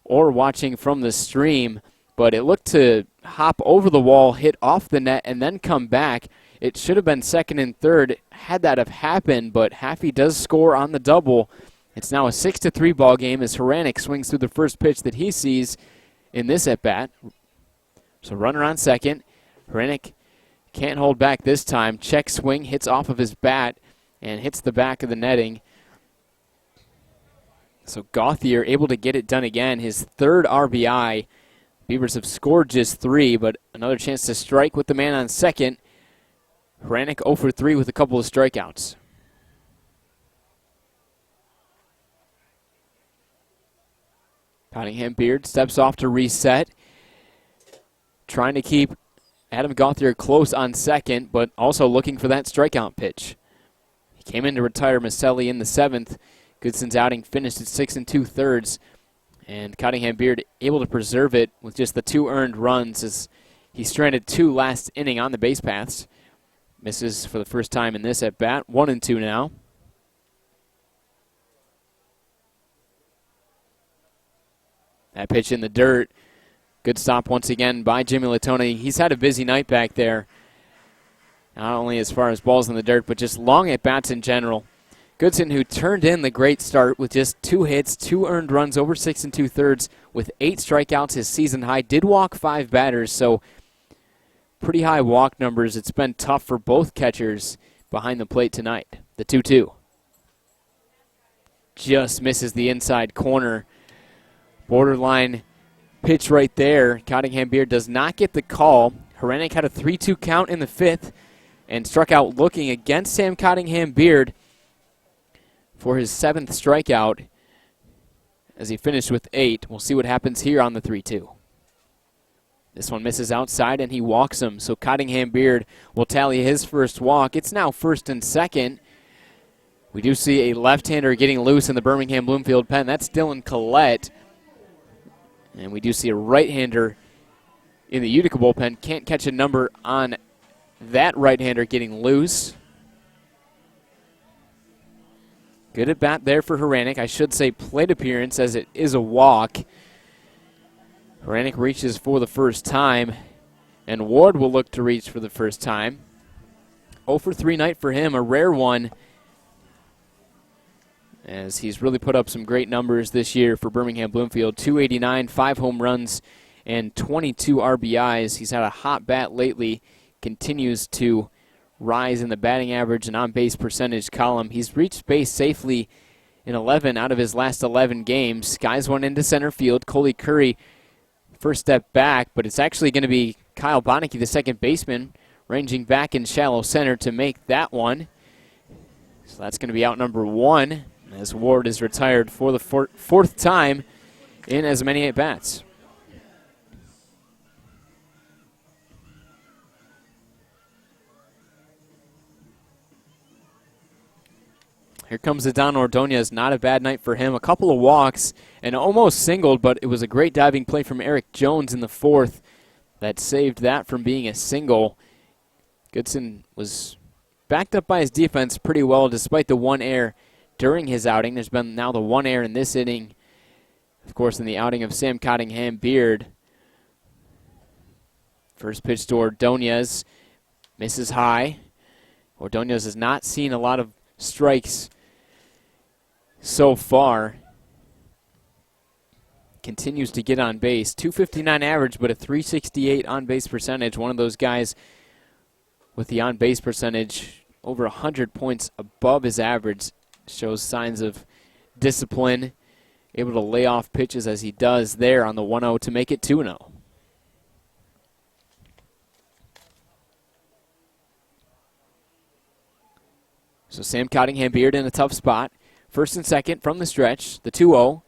or watching from the stream, but it looked to hop over the wall, hit off the net, and then come back. It should have been second and third had that have happened, but Haffey does score on the double. It's now a 6-3 ball game as Hranek swings through the first pitch that he sees in this at-bat. So runner on second. Hranek can't hold back this time. Check swing, hits off of his bat, and hits the back of the netting. So Gauthier able to get it done again, his third RBI. Beavers have scored just 3, but another chance to strike with the man on second. Hranek 0 for 3 with a couple of strikeouts. Cunningham Beard steps off to reset. Trying to keep Adam Gauthier close on second, but also looking for that strikeout pitch. He came in to retire Miceli in the 7th. Goodson's outing finished at 6 2/3, and Cunningham Beard able to preserve it with just the 2 earned runs as he stranded 2 last inning on the base paths. Misses for the first time in this at-bat, 1-2 now. That pitch in the dirt. Good stop once again by Jimmy Letona. He's had a busy night back there, not only as far as balls in the dirt, but just long at-bats in general. Goodson, who turned in the great start with just 2 hits, 2 earned runs over 6 2/3 with 8 strikeouts, his season high, did walk 5 batters, so pretty high walk numbers. It's been tough for both catchers behind the plate tonight. The 2-2. Just misses the inside corner. Borderline pitch right there. Cunningham Beard does not get the call. Hranek had a 3-2 count in the 5th and struck out looking against Sam Cunningham Beard for his 7th strikeout as he finished with 8. We'll see what happens here on the 3-2. This one misses outside, and he walks him. So Cunningham Beard will tally his first walk. It's now 1st and 2nd. We do see a left-hander getting loose in the Birmingham Bloomfield pen. That's Dylan Collette. And we do see a right-hander in the Utica bullpen. Can't catch a number on that right-hander getting loose. Good at bat there for Hranek. I should say plate appearance as it is a walk. Hranek reaches for the first time, and Ward will look to reach for the first time. 0 for 3 night for him, a rare one, as he's really put up some great numbers this year for Birmingham Bloomfield. 289, 5 home runs, and 22 RBIs. He's had a hot bat lately, continues to rise in the batting average and on-base percentage column. He's reached base safely in 11 out of his last 11 games. Guys one into center field. Coley Curry first step back, but it's actually going to be Kyle Benecke, the second baseman, ranging back in shallow center to make that one. So that's going to be out number 1 as Ward is retired for the 4th time in as many at-bats. Here comes Adon Ordonez. Not a bad night for him. A couple of walks and almost singled, but it was a great diving play from Erik Jones in the 4th that saved that from being a single. Goodson was backed up by his defense pretty well despite the 1 error during his outing. There's been now the 1 error in this inning. Of course, in the outing of Sam Cunningham Beard. First pitch to Ordonez. Misses high. Ordonez has not seen a lot of strikes so far. Continues to get on base. 259 average, but a 368 on-base percentage. One of those guys with the on-base percentage over 100 points above his average. Shows signs of discipline. Able to lay off pitches as he does there on the 1-0 to make it 2-0. So Sam Cunningham Beard in a tough spot. 1st and 2nd from the stretch, the 2-0.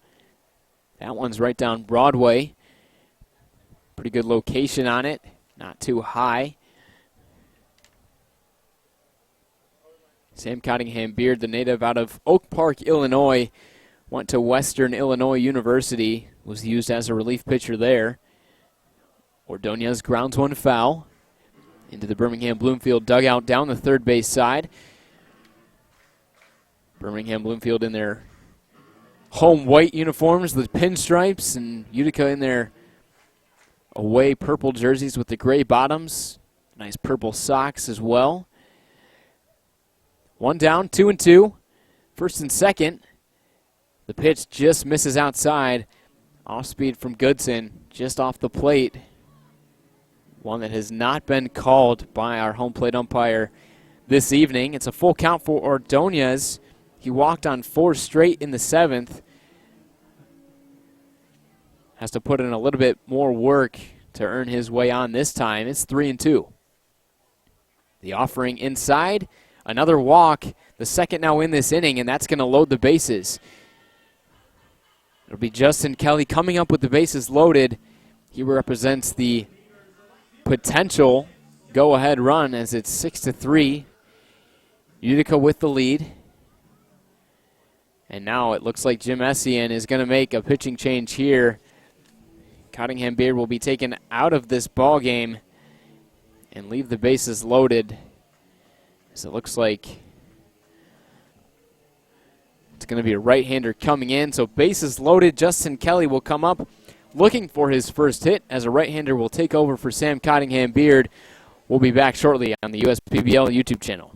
That one's right down Broadway. Pretty good location on it, not too high. Sam Cunningham Beard, the native out of Oak Park, Illinois, went to Western Illinois University, was used as a relief pitcher there. Ordonez grounds one foul into the Birmingham Bloomfield dugout down the third base side. Birmingham Bloomfield in their home white uniforms, the pinstripes, and Utica in their away purple jerseys with the gray bottoms. Nice purple socks as well. One down, 2-2. First and second. The pitch just misses outside. Off speed from Goodson, just off the plate. One that has not been called by our home plate umpire this evening. It's a full count for Ordonez. He walked on 4 straight in the 7th. Has to put in a little bit more work to earn his way on this time. It's 3-2. The offering inside. Another walk. The second now in this inning, and that's going to load the bases. It'll be Justin Kelly coming up with the bases loaded. He represents the potential go-ahead run as it's 6-3. Utica with the lead. And now it looks like Jim Essien is going to make a pitching change here. Cunningham Beard will be taken out of this ball game and leave the bases loaded, as it looks like it's going to be a right-hander coming in. So bases loaded. Justin Kelly will come up looking for his first hit, as a right-hander will take over for Sam Cunningham Beard. We'll be back shortly on the USPBL YouTube channel.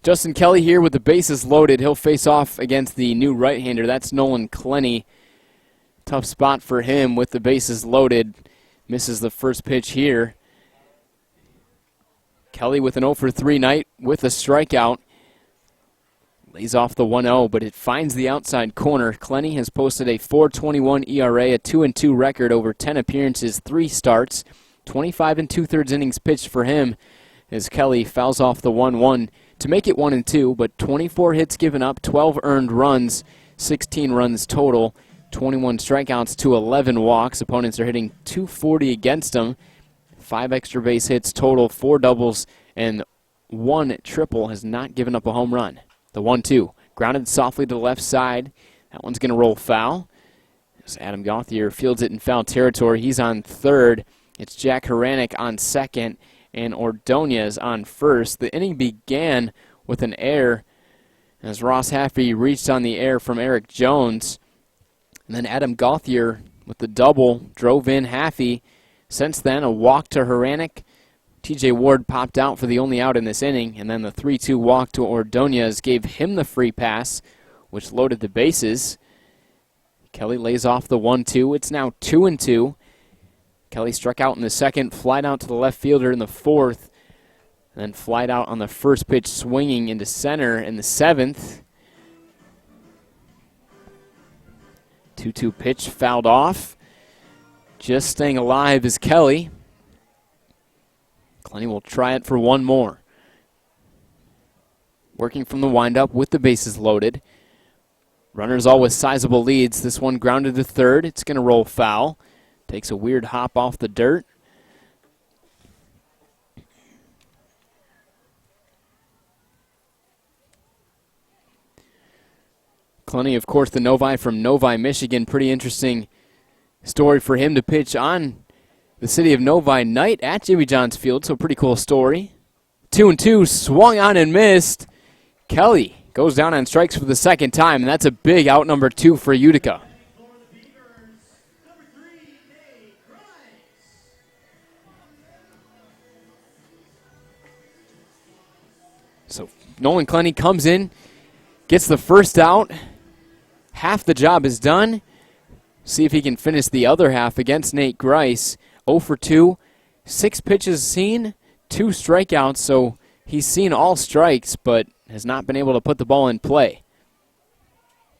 Justin Kelly here with the bases loaded. He'll face off against the new right-hander. That's Nolan Clenny. Tough spot for him with the bases loaded. Misses the first pitch here. Kelly with an 0-for-3 night with a strikeout. Lays off the 1-0, but it finds the outside corner. Clenny has posted a .421 ERA, a 2-2 record over 10 appearances, 3 starts, 25 2/3 innings pitched for him, as Kelly fouls off the 1-1 to make it 1-2, but 24 hits given up, 12 earned runs, 16 runs total, 21 strikeouts to 11 walks. Opponents are hitting .240 against him. 5 extra base hits total, 4 doubles, and 1 triple. Has not given up a home run. The 1-2, grounded softly to the left side. That one's going to roll foul. As Adam Gauthier fields it in foul territory. He's on third. It's Jack Haranek on second, and Ordonez on first. The inning began with an error as Ross Haffey reached on the error from Erik Jones. And then Adam Gauthier with the double drove in Haffey. Since then, a walk to Haranek. TJ Ward popped out for the only out in this inning, and then the 3-2 walk to Ordonez gave him the free pass, which loaded the bases. Kelly lays off the 1-2. It's now 2-2. Kelly struck out in the second, flied out to the left fielder in the fourth, and then flied out on the first pitch swinging into center in the seventh. 2-2 pitch fouled off. Just staying alive is Kelly. Clenny will try it for one more. Working from the windup with the bases loaded. Runners all with sizable leads. This one grounded to third. It's going to roll foul. Takes a weird hop off the dirt. Clenny, of course, the Novi from Novi, Michigan. Pretty interesting story for him to pitch on the city of Novi night at Jimmy John's Field, so pretty cool story. 2-2, swung on and missed. Kelly goes down on strikes for the second time, and that's a big out number 2 for Utica. So Nolan Clenny comes in, gets the first out. Half the job is done. See if he can finish the other half against Nate Grice. 0 for 2, 6 pitches seen, 2 strikeouts, so he's seen all strikes, but has not been able to put the ball in play.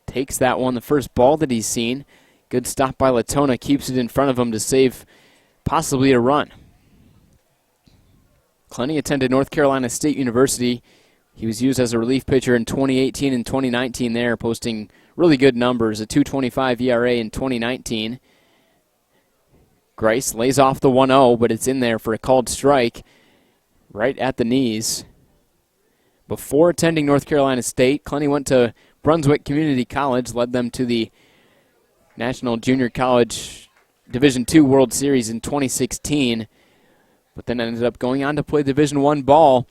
Takes that one, the first ball that he's seen. Good stop by Letona, keeps it in front of him to save possibly a run. Clenny attended North Carolina State University. He was used as a relief pitcher in 2018 and 2019 there, posting really good numbers, a 2.25 ERA in 2019. Grice lays off the 1-0, but it's in there for a called strike right at the knees. Before attending North Carolina State, Clenny went to Brunswick Community College, led them to the National Junior College Division II World Series in 2016, but then ended up going on to play Division I ball.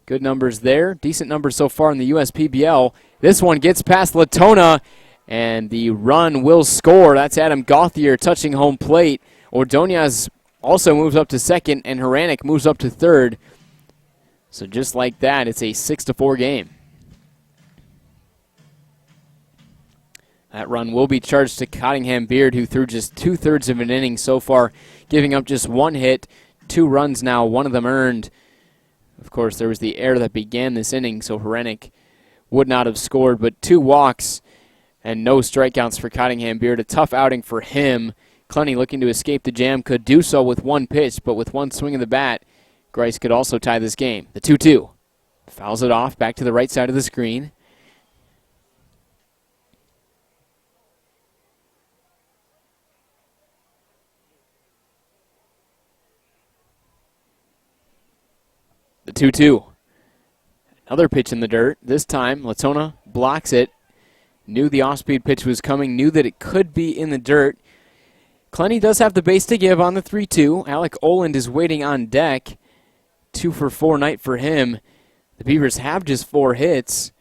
Good numbers there. Decent numbers so far in the USPBL. This one gets past Letona, and the run will score. That's Adam Gauthier touching home plate. Ordonez also moves up to second, and Haranek moves up to third. So just like that, it's a 6-4 game. That run will be charged to Cunningham Beard, who threw just 2/3 of an inning so far, giving up just 1 hit, 2 runs now, 1 of them earned. Of course, there was the error that began this inning, so Haranek would not have scored, but 2 walks and no strikeouts for Cunningham Beard. A tough outing for him. Clenny looking to escape the jam, could do so with 1 pitch, but with 1 swing of the bat, Grice could also tie this game. The 2-2. Fouls it off, back to the right side of the screen. The 2-2. Another pitch in the dirt. This time, Letona blocks it. Knew the off-speed pitch was coming, knew that it could be in the dirt. Clenny does have the base to give on the 3-2. Alec Oland is waiting on deck. 2 for 4 night for him. The Beavers have just 4 hits.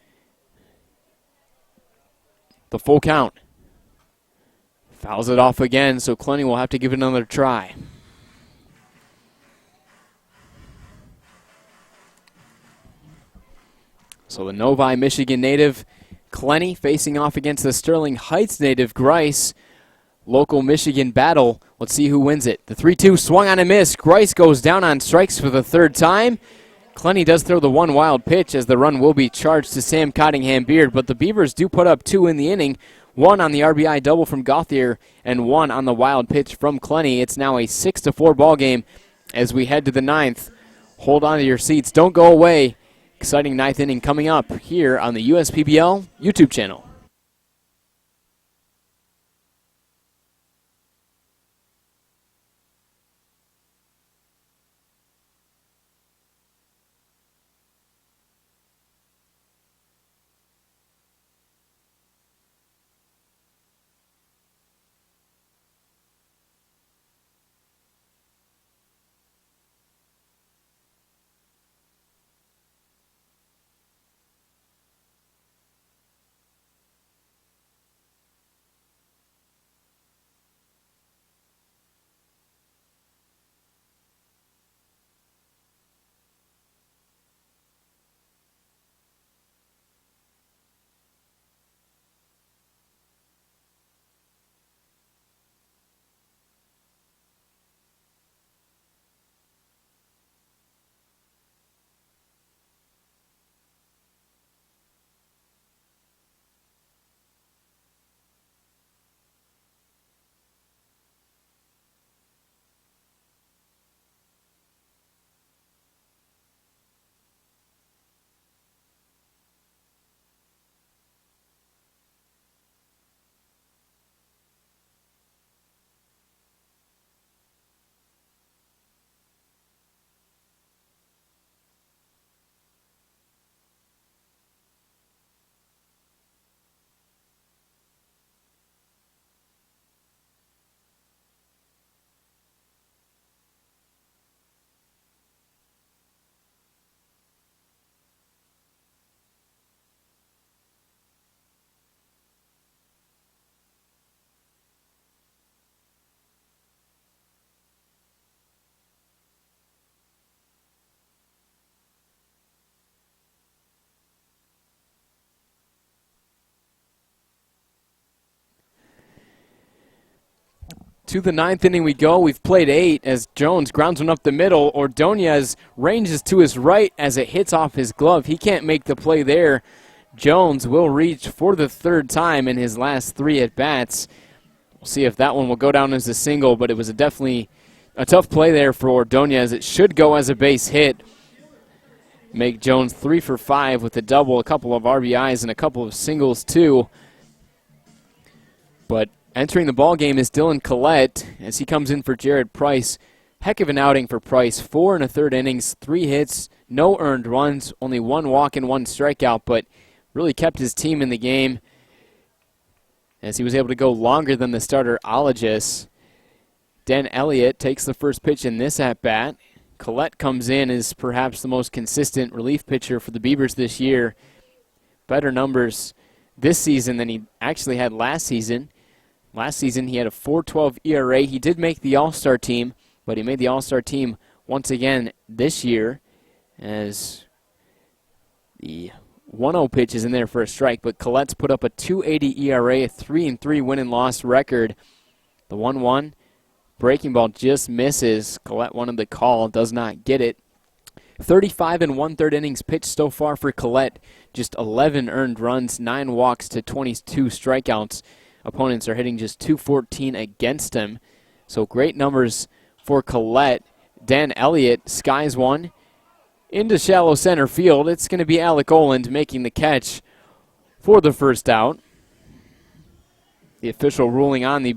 The full count. Fouls it off again, so Clenny will have to give it another try. So the Novi, Michigan native Clenny facing off against the Sterling Heights native Grice. Local Michigan battle. Let's see who wins it. The 3-2 swung on and missed. Grice goes down on strikes for the 3rd time. Clenny does throw the 1 wild pitch as the run will be charged to Sam Cunningham Beard, but the Beavers do put up 2 in the inning. 1 on the RBI double from Gauthier and 1 on the wild pitch from Clenny. It's now a 6-4 ball game as we head to the 9th. Hold on to your seats. Don't go away. Exciting 9th inning coming up here on the USPBL YouTube channel. To the ninth inning we go. We've played 8 as Jones grounds one up the middle. Ordonez ranges to his right as it hits off his glove. He can't make the play there. Jones will reach for the 3rd time in his last 3 at-bats. We'll see if that one will go down as a single, but it was definitely a tough play there for Ordonez. It should go as a base hit. Make Jones 3 for 5 with a double, a couple of RBIs, and a couple of singles too. But entering the ball game is Dylan Collette as he comes in for Jared Price. Heck of an outing for Price. 4 1/3 innings, 3 hits, no earned runs, only 1 walk and 1 strikeout, but really kept his team in the game as he was able to go longer than the starter Ologis. Dan Elliott takes the first pitch in this at-bat. Collette comes in as perhaps the most consistent relief pitcher for the Beavers this year. Better numbers this season than he actually had last season. Last season he had a 4.12 ERA. He did make the All-Star team, but he made the All-Star team once again this year as the 1-0 pitch is in there for a strike, but Collette's put up a 2.80 ERA, a 3-3 win and loss record. The 1-1 breaking ball just misses. Collette wanted the call, does not get it. 35 1/3 innings pitched so far for Collette. Just 11 earned runs, 9 walks to 22 strikeouts. Opponents are hitting just .214 against him. So great numbers for Collette. Dan Elliott skies one into shallow center field. It's going to be Alec Oland making the catch for the first out. The official ruling on the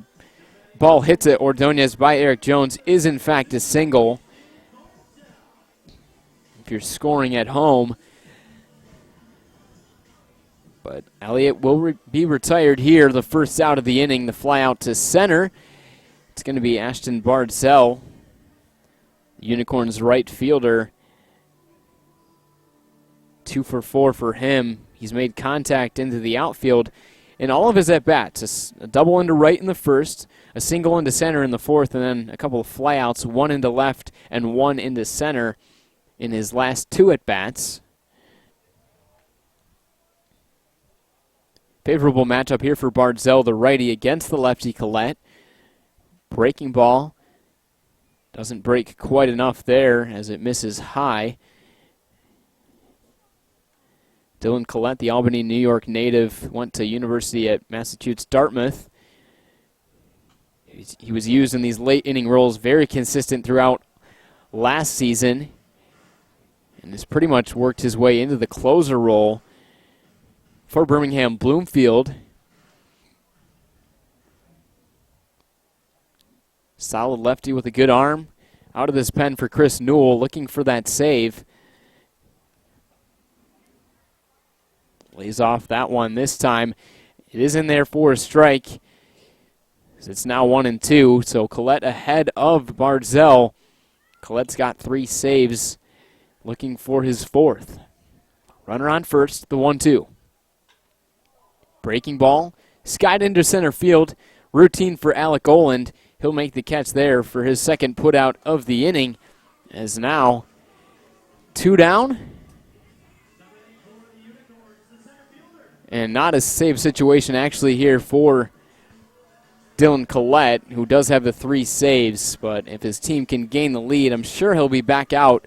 ball hits at Ordonez by Erik Jones is in fact a single. If you're scoring at home. But Elliott will be retired here. The first out of the inning, the fly out to center. It's going to be Ashton Barnes Ell, Unicorns right fielder. 2 for 4 for him. He's made contact into the outfield in all of his at-bats. A double into right in the first, a single into center in the fourth, and then a couple of flyouts, 1 into left and 1 into center in his last 2 at-bats. Favorable matchup here for Bardzell, the righty against the lefty Collette. Breaking ball doesn't break quite enough there as it misses high. Dylan Collette, the Albany, New York native, went to University at Massachusetts Dartmouth. He was used in these late inning roles, very consistent throughout last season, and has pretty much worked his way into the closer role for Birmingham Bloomfield. Solid lefty with a good arm. Out of this pen for Chris Newell, looking for that save. Lays off that one this time. It is in there for a strike. It's now 1-2, so Collette ahead of Bardzell. Collette's got 3 saves, looking for his 4th. Runner on first, the 1-2. Breaking ball, skied into center field. Routine for Alec Oland. He'll make the catch there for his second putout of the inning. As now 2 down. And not a save situation actually here for Dylan Collette, who does have the 3 saves. But if his team can gain the lead, I'm sure he'll be back out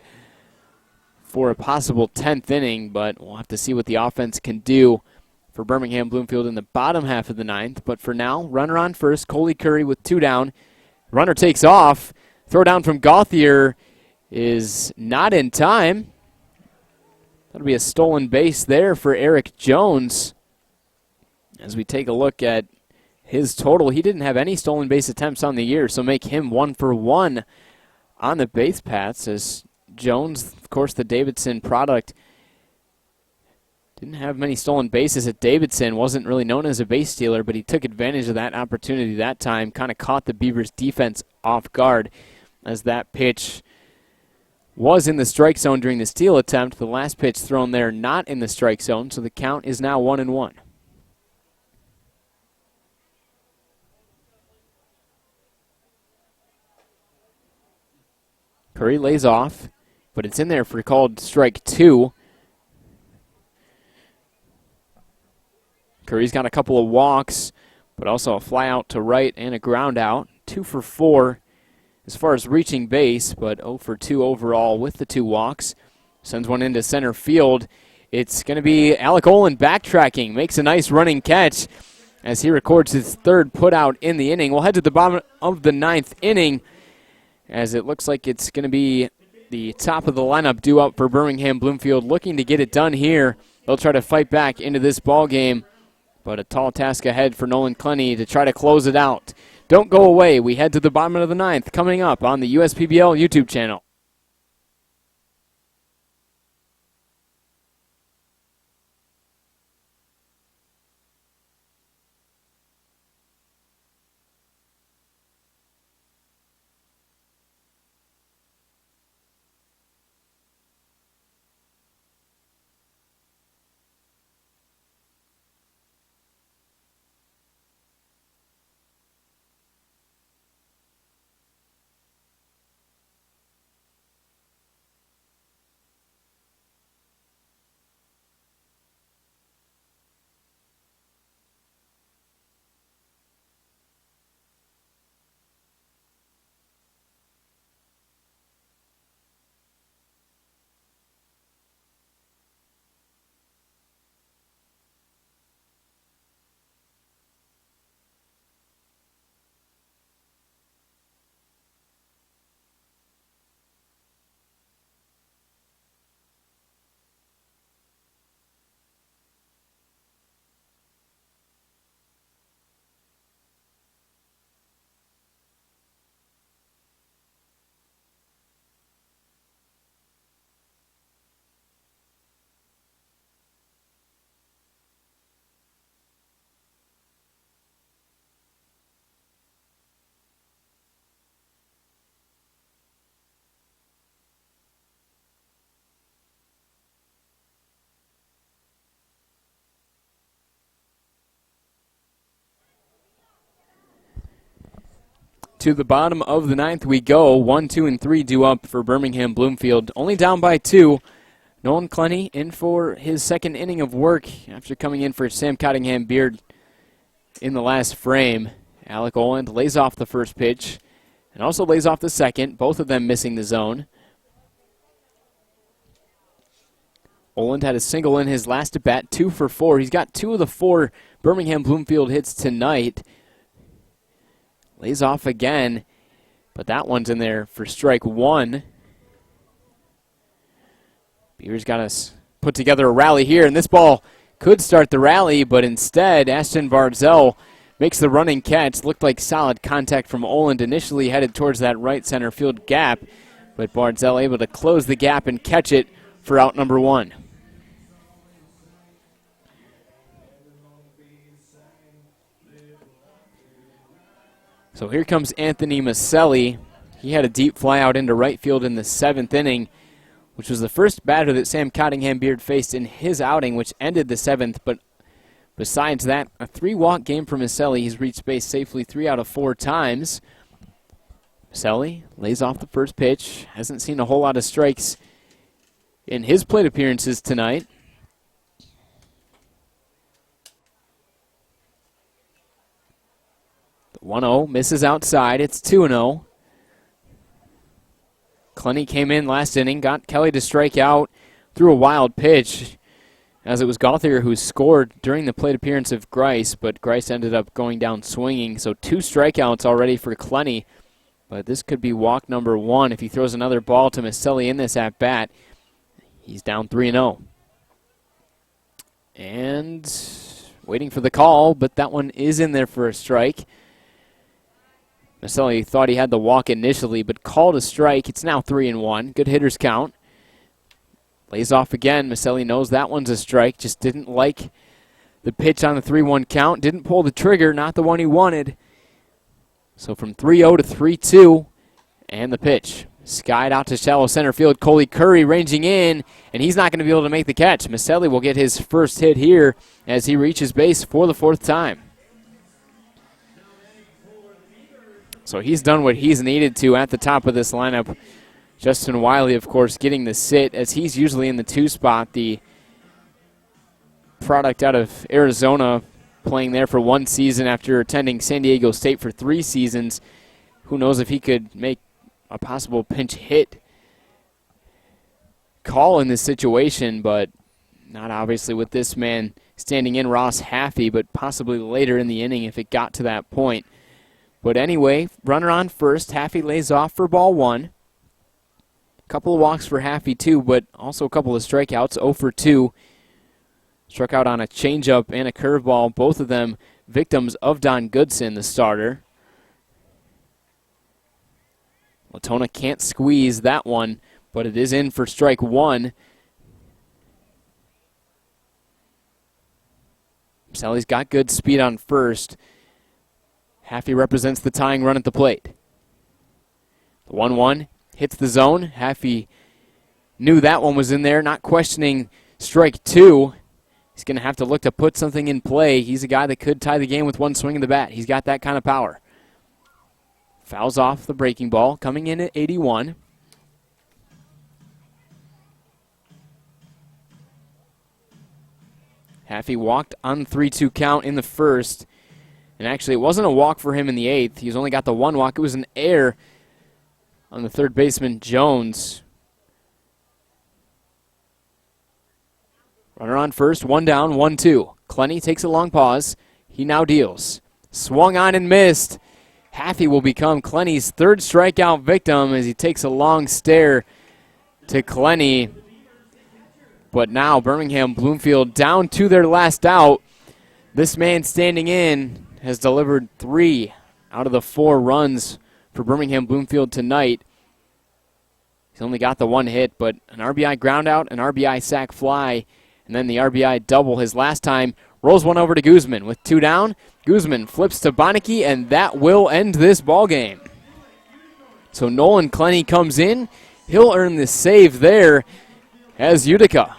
for a possible 10th inning. But we'll have to see what the offense can do for Birmingham Bloomfield in the bottom half of the 9th. But for now, runner on first, Coley Curry with 2 down. Runner takes off. Throw down from Gauthier is not in time. That'll be a stolen base there for Erik Jones. As we take a look at his total, he didn't have any stolen base attempts on the year, so make him 1 for 1 on the base paths. As Jones, of course, the Davidson product, didn't have many stolen bases at Davidson, wasn't really known as a base stealer, but he took advantage of that opportunity that time, kind of caught the Beavers' defense off guard as that pitch was in the strike zone during the steal attempt. The last pitch thrown there not in the strike zone, so the count is now 1-1. Curry lays off, but it's in there for called strike 2. Curry's got a couple of walks, but also a fly out to right and a ground out. 2 for 4 as far as reaching base, but 0 for 2 overall with the 2 walks. Sends one into center field. It's going to be Erik Jones backtracking, makes a nice running catch as he records his 3rd putout in the inning. We'll head to the bottom of the 9th inning as it looks like it's going to be the top of the lineup due up for Birmingham Bloomfield, looking to get it done here. They'll try to fight back into this ball game, but a tall task ahead for Nolan Clenny to try to close it out. Don't go away. We head to the bottom of the 9th coming up on the USPBL YouTube channel. To the bottom of the 9th we go. 1, 2, and 3 due up for Birmingham Bloomfield. Only down by 2. Nolan Clenny in for his 2nd inning of work after coming in for Sam Cunningham Beard in the last frame. Erik Jones lays off the first pitch and also lays off the second, both of them missing the zone. Jones had a single in his last at bat, 2 for 4. He's got 2 of the 4 Birmingham Bloomfield hits tonight. Lays off again, but that one's in there for strike 1. Beavers got us put together a rally here, and this ball could start the rally, but instead Ashton Barnes Ell makes the running catch. Looked like solid contact from Jones, initially headed towards that right center field gap, but Barnes Ell able to close the gap and catch it for out number 1. So here comes Anthony Miceli. He had a deep fly out into right field in the 7th inning, which was the first batter that Sam Cunningham Beard faced in his outing, which ended the 7th. But besides that, a 3-walk game for Miceli. He's reached base safely 3 out of 4 times. Miceli lays off the first pitch. Hasn't seen a whole lot of strikes in his plate appearances tonight. The 1-0 misses outside. It's 2-0. Clenny came in last inning, got Kelly to strike out, threw a wild pitch, as it was Gauthier who scored during the plate appearance of Grice, but Grice ended up going down swinging. So 2 strikeouts already for Clenny, but this could be walk number 1 if he throws another ball to Miceli in this at-bat. He's down 3-0. And waiting for the call, but that one is in there for a strike. Miceli thought he had the walk initially, but called a strike. It's now 3-1. Good hitters count. Lays off again. Miceli knows that one's a strike. Just didn't like the pitch on the 3-1 count. Didn't pull the trigger. Not the one he wanted. So from 3-0 to 3-2. And the pitch. Skied out to shallow center field. Coley Curry ranging in. And he's not going to be able to make the catch. Miceli will get his first hit here as he reaches base for the 4th time. So he's done what he's needed to at the top of this lineup. Justin Wiley, of course, getting the sit as he's usually in the 2 spot. The product out of Arizona, playing there for 1 season after attending San Diego State for 3 seasons. Who knows if he could make a possible pinch hit call in this situation, but not obviously with this man standing in, Ross Haffey, but possibly later in the inning if it got to that point. But anyway, runner on first. Haffey lays off for ball one. Couple of walks for Haffey too, but also a couple of strikeouts, 0 for 2. Struck out on a changeup and a curveball, both of them victims of Don Goodson, the starter. Letona can't squeeze that one, but it is in for strike one. Miceli's got good speed on first. Haffey represents the tying run at the plate. The 1-1 hits the zone. Haffey knew that one was in there, not questioning strike two. He's going to have to look to put something in play. He's a guy that could tie the game with one swing of the bat. He's got that kind of power. Fouls off the breaking ball, coming in at 81. Haffey walked on 3-2 count in the first. And actually, it wasn't a walk for him in the eighth. He's only got the one walk. It was an error on the third baseman, Jones. Runner on first, one down, 1-2. Clenny takes a long pause. He now deals. Swung on and missed. Haffey will become Clenny's third strikeout victim as he takes a long stare to Clenny. But now Birmingham Bloomfield down to their last out. This man standing in has delivered 3 out of the 4 runs for Birmingham Bloomfield tonight. He's only got the one hit, but an RBI groundout, an RBI sac fly, and then the RBI double his last time. Rolls one over to Guzman with 2 down. Guzman flips to Benecke, and that will end this ball game. So Nolan Clenny comes in. He'll earn the save there as Utica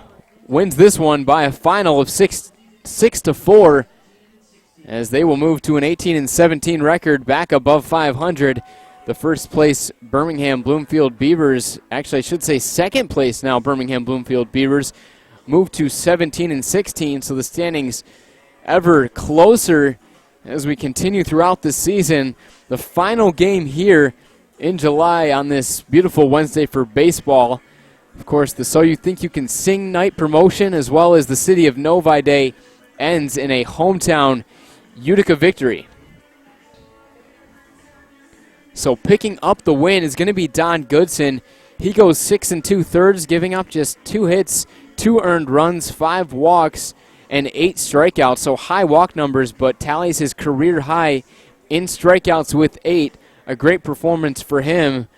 wins this one by a final of 6-4. As they will move to an 18-17 record, back above 500. The first place Birmingham Bloomfield Beavers, actually I should say second place now Birmingham Bloomfield Beavers, move to 17-16. So the standings ever closer as we continue throughout the season. The final game here in July on this beautiful Wednesday for baseball. Of course, the So You Think You Can Sing night promotion, as well as the City of Novi Day, ends in a hometown Utica victory. So picking up the win is going to be Don Goodson. He goes 6 2/3, giving up just 2 hits, 2 earned runs, 5 walks, and 8 strikeouts. So high walk numbers, but tallies his career high in strikeouts with 8. A great performance for him,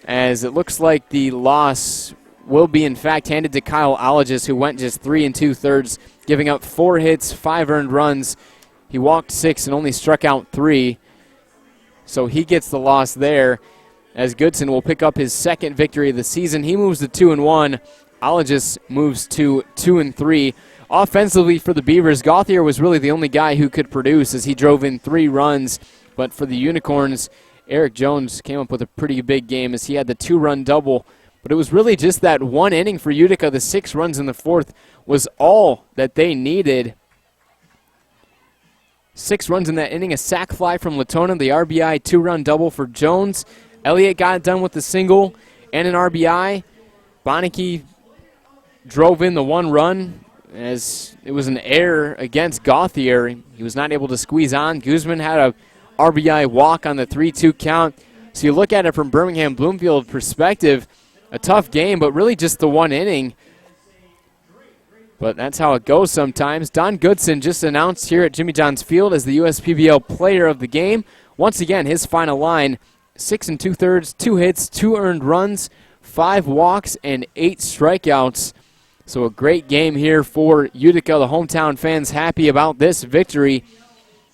as it looks like the loss will be in fact handed to Kyle Allegis, who went just 3 2/3, giving up 4 hits, 5 earned runs. He walked 6 and only struck out 3. So he gets the loss there, as Goodson will pick up his second victory of the season. He moves to 2-1. Allegis moves to 2-3. Offensively for the Beavers, Gauthier was really the only guy who could produce as he drove in 3 runs. But for the Unicorns, Erik Jones came up with a pretty big game as he had the 2-run double. But it was really just that one inning for Utica. The 6 runs in the fourth was all that they needed. 6 runs in that inning, a sac fly from Letona, the RBI 2-run double for Jones. Elliott got it done with the single and an RBI. Benecke drove in the 1 run as it was an error against Gauthier. He was not able to squeeze on. Guzman had a RBI walk on the 3-2 count. So you look at it from Birmingham Bloomfield perspective, a tough game, but really just the 1 inning. But that's how it goes sometimes. Don Goodson just announced here at Jimmy John's Field as the USPBL player of the game. Once again, his final line, 6 2/3, 2 hits, 2 earned runs, 5 walks, and 8 strikeouts. So a great game here for Utica. The hometown fans happy about this victory.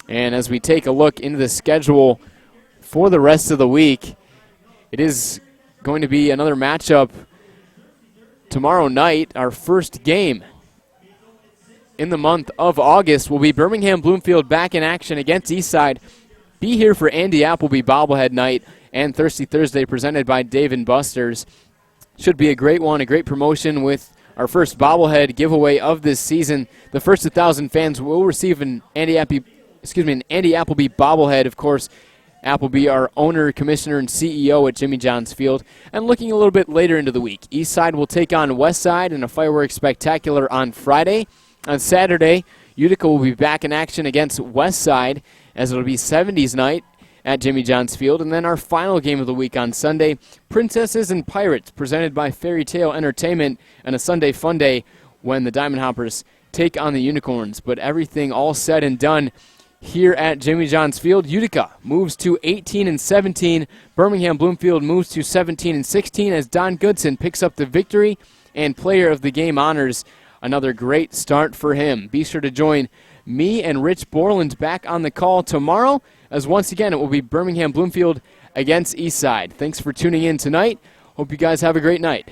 And as we take a look into the schedule for the rest of the week, it is going to be another matchup tomorrow night. Our first game in the month of August will be Birmingham Bloomfield back in action against Eastside. Be here for Andy Appleby bobblehead night and Thirsty Thursday presented by Dave & Buster's. Should be a great one, a great promotion with our first bobblehead giveaway of this season. The first 1,000 fans will receive an Andy Appleby bobblehead, of course. Appleby, our owner, commissioner, and CEO at Jimmy John's Field. And looking a little bit later into the week, Eastside will take on Westside in a fireworks spectacular on Friday. On Saturday, Utica will be back in action against Westside, as it'll be 70s night at Jimmy John's Field. And then our final game of the week on Sunday, Princesses and Pirates, presented by Fairy Tale Entertainment, and a Sunday fun day when the Diamond Hoppers take on the Unicorns. But everything all said and done here at Jimmy John's Field, Utica moves to 18-17. Birmingham Bloomfield moves to 17-16 as Don Goodson picks up the victory and player of the game honors. Another great start for him. Be sure to join me and Rich Borland back on the call tomorrow, as once again it will be Birmingham Bloomfield against Eastside. Thanks for tuning in tonight. Hope you guys have a great night.